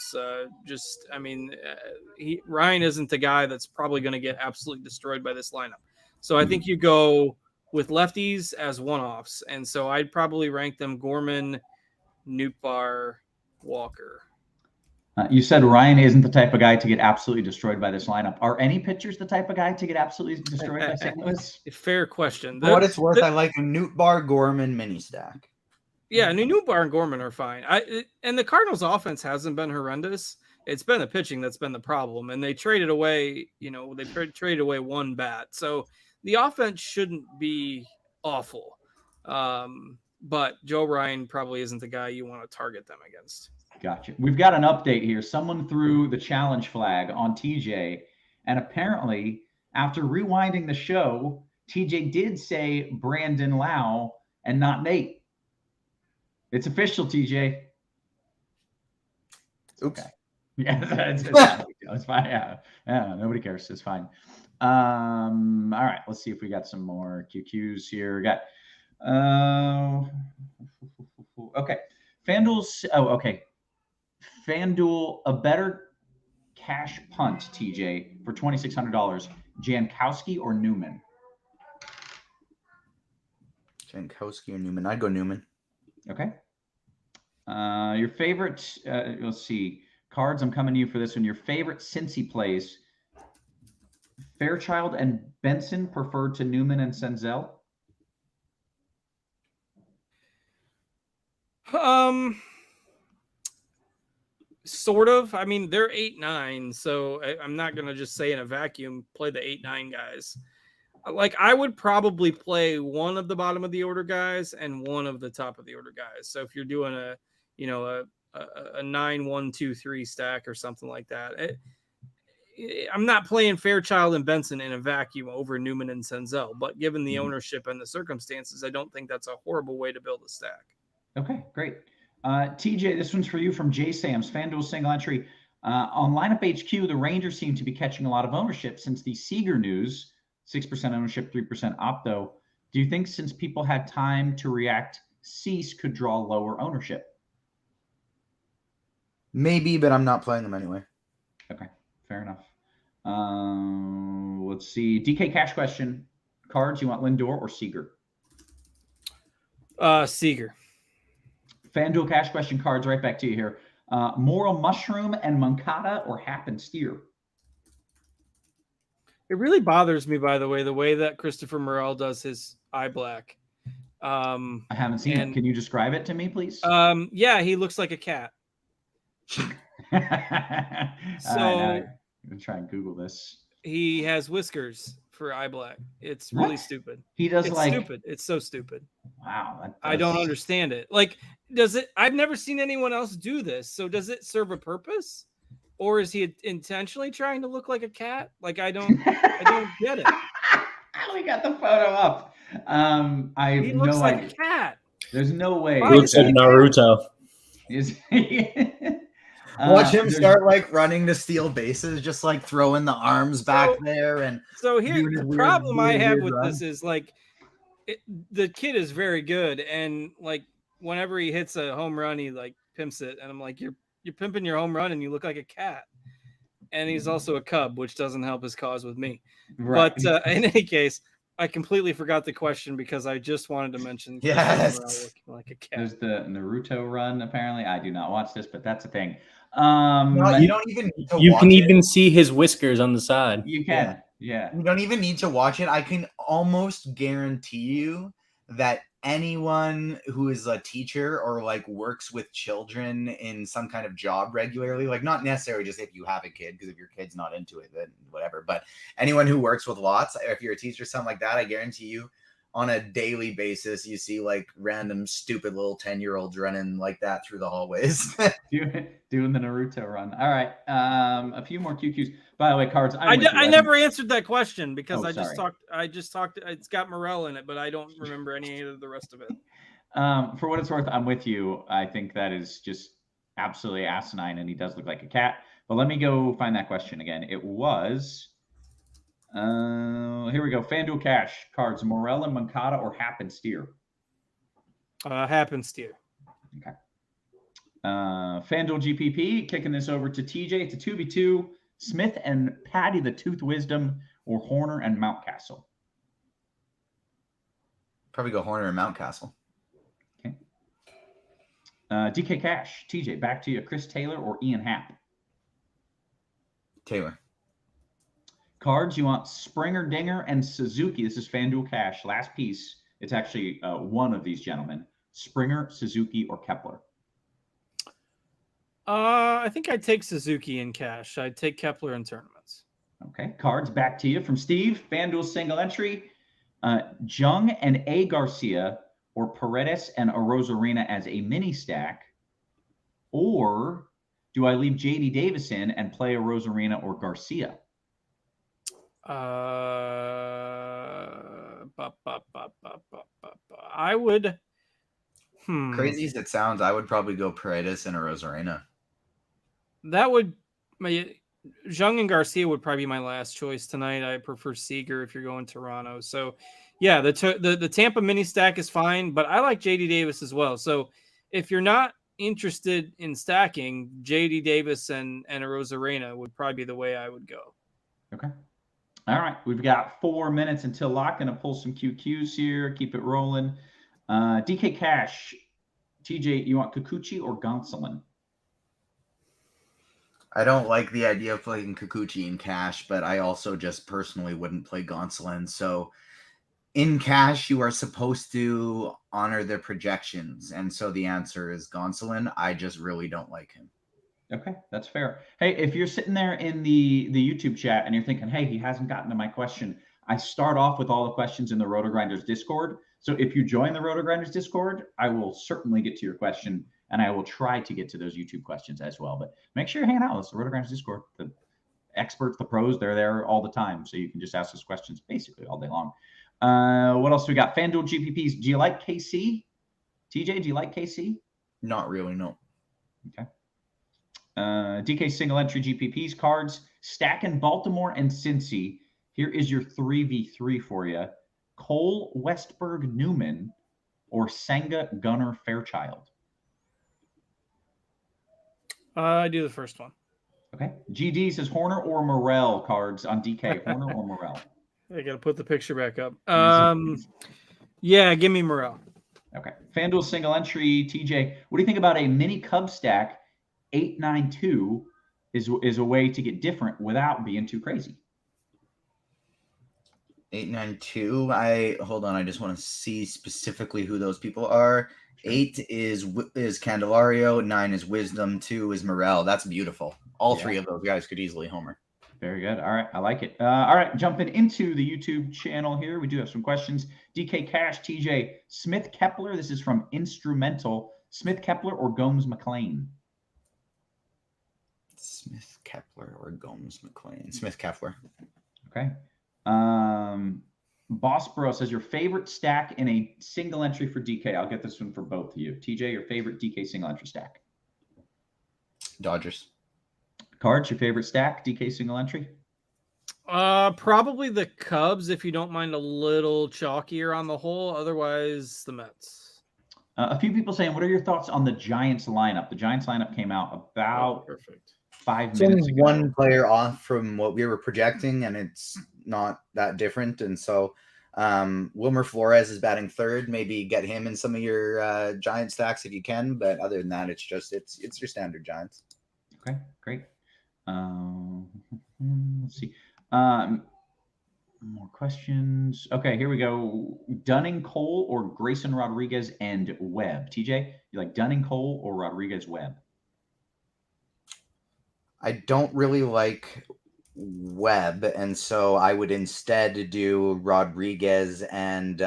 Ryan isn't the guy that's probably going to get absolutely destroyed by this lineup. So I think you go with lefties as one-offs. And so I'd probably rank them Gorman, Nootbaar, Walker. You said Ryan isn't the type of guy to get absolutely destroyed by this lineup. Are any pitchers the type of guy to get absolutely destroyed by St. Louis? Fair question. For what it's worth, I like a Nootbaar Gorman mini stack. Yeah, Nootbaar and Gorman are fine. And the Cardinals' offense hasn't been horrendous. It's been the pitching that's been the problem. And they traded away, traded away one bat. So the offense shouldn't be awful. But Joe Ryan probably isn't the guy you want to target them against. Gotcha. We've got an update here. Someone threw the challenge flag on TJ. And apparently, after rewinding the show, TJ did say Brandon Lau and not Nate. It's official, TJ. Oops. Okay. Yeah, it's fine. Yeah, nobody cares. It's fine. All right, let's see if we got some more QQs here. We got okay. FanDuel, a better cash punt, TJ, for $2,600. Jankowski or Newman? Jankowski or Newman? I'd go Newman. Okay. Your favorite, let's see. Cards, I'm coming to you for this one. Your favorite Cincy plays, Fairchild and Benson preferred to Newman and Senzel? Sort of. They're 8-9, so I'm not going to just say in a vacuum, play the 8-9 guys. Like, I would probably play one of the bottom of the order guys and one of the top of the order guys. So if you're doing a 9-1-2-3 stack or something like that, I'm not playing Fairchild and Benson in a vacuum over Newman and Senzel. But given the ownership and the circumstances, I don't think that's a horrible way to build a stack. Okay, great. TJ, this one's for you from J Sam's FanDuel single entry. On Lineup HQ, the Rangers seem to be catching a lot of ownership since the Seager news. 6% ownership, 3% opto. Do you think since people had time to react, Cease could draw lower ownership? Maybe, but I'm not playing them anyway. Okay, fair enough. Let's see. DK Cash question. Cards, you want Lindor or Seager? Seager. FanDuel Cash question cards, right back to you here. Moral Mushroom and Moncada or Happen Steer? It really bothers me, by the way that Christopher Morel does his eye black. I haven't seen it. Can you describe it to me, please? Yeah, he looks like a cat. So I'm gonna try and Google this. He has whiskers for eye black. It's really stupid. He does it's stupid. It's so stupid. Wow. I don't understand it. Like, does it? I've never seen anyone else do this. So does it serve a purpose, or is he intentionally trying to look like a cat? Like, I don't get it. We got the photo up. He looks like a cat. There's no way. Looks like Naruto. Is Watch him start like running to steal bases, just like throwing the arms back there. And so here, the problem I have with this is like, the kid is very good, and like whenever he hits a home run, he like pimps it, and I'm like, you're pimping your home run, and you look like a cat. And he's also a Cub, which doesn't help his cause with me. Right. But in any case, I completely forgot the question because I just wanted to mention. Yes, looking like a cat. There's the Naruto run. Apparently, I do not watch this, but that's a thing. No, you don't even need to you watch can it. even see his whiskers on the side. You can, yeah. You don't even need to watch it. I can almost guarantee you that anyone who is a teacher or like works with children in some kind of job regularly, like not necessarily just if you have a kid, because if your kid's not into it, then whatever. But anyone who works with lots, if you're a teacher, something like that, I guarantee you on a daily basis, you see like random stupid little 10-year-olds running like that through the hallways. Doing the Naruto run. All right. A few more QQs. By the way, cards. I never answered that question because Oh, I just talked. It's got Morel in it, but I don't remember any of the rest of it. For what it's worth, I'm with you. I think that is just absolutely asinine, and he does look like a cat. But let me go find that question again. It was. Here we go. FanDuel Cash cards. Morel and Moncada or Happen Steer? Happen Steer. Okay. FanDuel GPP kicking this over to TJ. It's a 2v2. Smith and Patty the Tooth Wisdom or Horner and Mountcastle? Probably go Horner and Mountcastle. Okay. DK Cash. TJ, back to you. Chris Taylor or Ian Happ? Taylor. Cards, you want Springer, Dinger, and Suzuki. This is FanDuel Cash. Last piece. It's actually one of these gentlemen. Springer, Suzuki, or Kepler? I think I'd take Suzuki in cash. I'd take Kepler in tournaments. Okay. Cards, back to you from Steve. FanDuel single entry. Jung and A. Garcia or Paredes and Arozarena as a mini stack? Or do I leave J.D. Davis in and play Arozarena or Garcia? I would. Crazy as it sounds, I would probably go Paredes and Arozarena. That would. Jung and Garcia would probably be my last choice tonight. I prefer Seager if you're going Toronto. So, yeah, the Tampa mini stack is fine, but I like J.D. Davis as well. So, if you're not interested in stacking, J.D. Davis and Arozarena would probably be the way I would go. Okay. All right. We've got 4 minutes until lock. Going to pull some QQs here. Keep it rolling. DK Cash. TJ, you want Kikuchi or Gonsolin? I don't like the idea of playing Kikuchi in cash, but I also just personally wouldn't play Gonsolin. So in cash, you are supposed to honor their projections. And so the answer is Gonsolin. I just really don't like him. Okay, that's fair. Hey, if you're sitting there in the YouTube chat and you're thinking, hey, he hasn't gotten to my question, I start off with all the questions in the RotoGrinders Discord. So if you join the RotoGrinders Discord, I will certainly get to your question, and I will try to get to those YouTube questions as well. But make sure you're hanging out with us, the RotoGrinders Discord. The experts, the pros, they're there all the time. So you can just ask us questions basically all day long. What else do we got? FanDuel GPPs. Do you like KC? TJ, do you like KC? Not really, no. Okay. DK single entry GPPs cards. Stacking Baltimore and Cincy. Here is your 3v3 for you. Cole Westberg Newman or Senga Gunnar Fairchild? I do the first one. Okay. GD says Horner or Morel cards on DK. Horner or Morel? I got to put the picture back up. Yeah, give me Morel. Okay. FanDuel single entry. TJ, what do you think about a mini Cub stack? 892 is a way to get different without being too crazy. 892. Hold on. I just want to see specifically who those people are. 8 is Candelario. 9 is Wisdom. 2 is Morel. That's beautiful. All three of those guys could easily homer. Very good. All right. I like it. All right. Jumping into the YouTube channel here. We do have some questions. DK Cash, TJ, Smith Kepler. This is from Instrumental. Smith Kepler or Gomes McLean? Smith Kepler or Gomes McLean? Smith Kepler. Okay. Boss Bro says your favorite stack in a single entry for DK. I'll get this one for both of you. TJ, your favorite DK single entry stack? Dodgers. Cards, your favorite stack, DK single entry? Probably the Cubs, if you don't mind a little chalkier on the whole. Otherwise, the Mets. A few people saying, what are your thoughts on the Giants lineup? The Giants lineup came out about perfect 5 5 minutes minutes ago. One player off from what we were projecting, and it's not that different. And so Wilmer Flores is batting third. Maybe get him in some of your Giant stacks if you can. But other than that, it's your standard Giants. Okay, great. Let's see. More questions. Okay, here we go. Dunning Cole or Grayson Rodriguez and Webb? TJ, you like Dunning Cole or Rodriguez Webb? I don't really like Webb, and so I would instead do Rodriguez and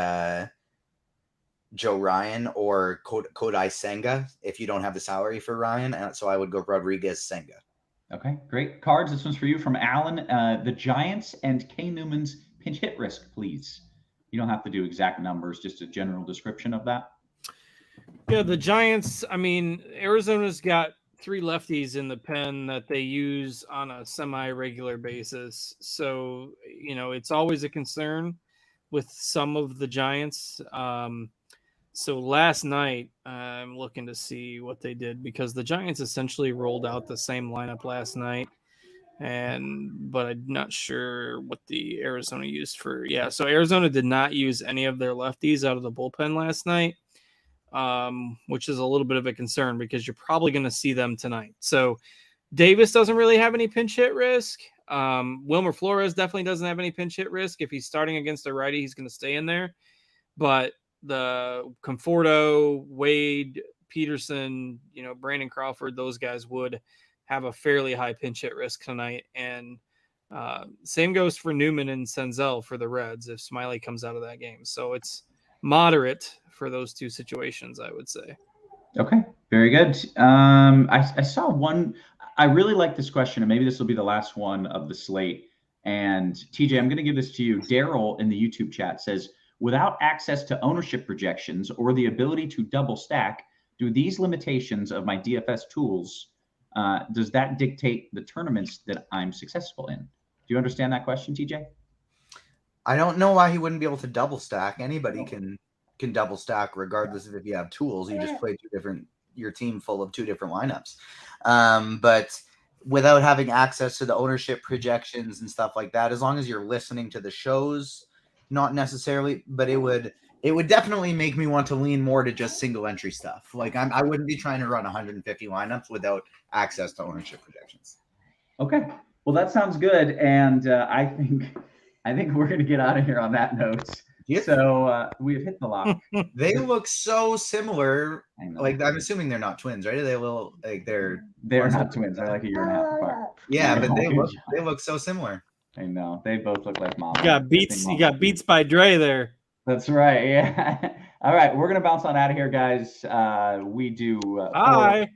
Joe Ryan or Kodai Senga if you don't have the salary for Ryan. And so I would go Rodriguez Senga. Okay, great. Cards, this one's for you from Alan. The Giants and K. Newman's pinch hit risk, please. You don't have to do exact numbers, just a general description of that. Yeah, the Giants, I mean, Arizona's got 3 lefties in the pen that they use on a semi-regular basis. So, it's always a concern with some of the Giants. So last night, I'm looking to see what they did because the Giants essentially rolled out the same lineup last night. But I'm not sure what the Arizona used for. Yeah, so Arizona did not use any of their lefties out of the bullpen last night. Which is a little bit of a concern because you're probably going to see them tonight. So Davis doesn't really have any pinch hit risk. Wilmer Flores definitely doesn't have any pinch hit risk. If he's starting against a righty, he's going to stay in there. But the Conforto, Wade, Peterson, Brandon Crawford, those guys would have a fairly high pinch hit risk tonight. And same goes for Newman and Senzel for the Reds if Smiley comes out of that game. So it's moderate for those two situations, I would say. Okay, very good. I saw one. I really like this question, and maybe this will be the last one of the slate. And TJ, I'm going to give this to you. Daryl in the YouTube chat says, without access to ownership projections or the ability to double stack, do these limitations of my DFS tools, does that dictate the tournaments that I'm successful in? Do you understand that question, TJ? I don't know why he wouldn't be able to double stack. Anybody can double stack regardless of if you have tools. You just play your team full of 2 different lineups. But without having access to the ownership projections and stuff like that, as long as you're listening to the shows, not necessarily, but it would definitely make me want to lean more to just single entry stuff. Like I wouldn't be trying to run 150 lineups without access to ownership projections. Okay. Well, that sounds good. And I think we're going to get out of here on that note. Yeah. So we've hit the lock. They look so similar. I know. Like I'm assuming they're not twins, right? Are they a little like they're not twins. They're like a year and a half apart. Yeah, but they look so similar. I know. They both look like mom. You got beats by Dre there. That's right. Yeah. All right. We're going to bounce on out of here, guys. We do. Hi.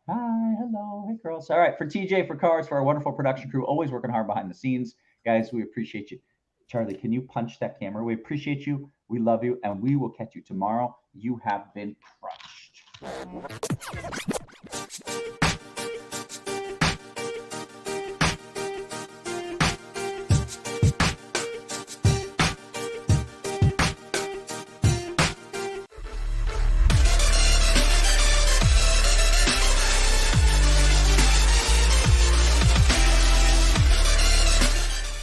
Hi. Hello. Hey, girls. All right. For TJ, for Cars, for our wonderful production crew, always working hard behind the scenes. Guys, we appreciate you. Charlie, can you punch that camera? We appreciate you. We love you. And we will catch you tomorrow. You have been crushed.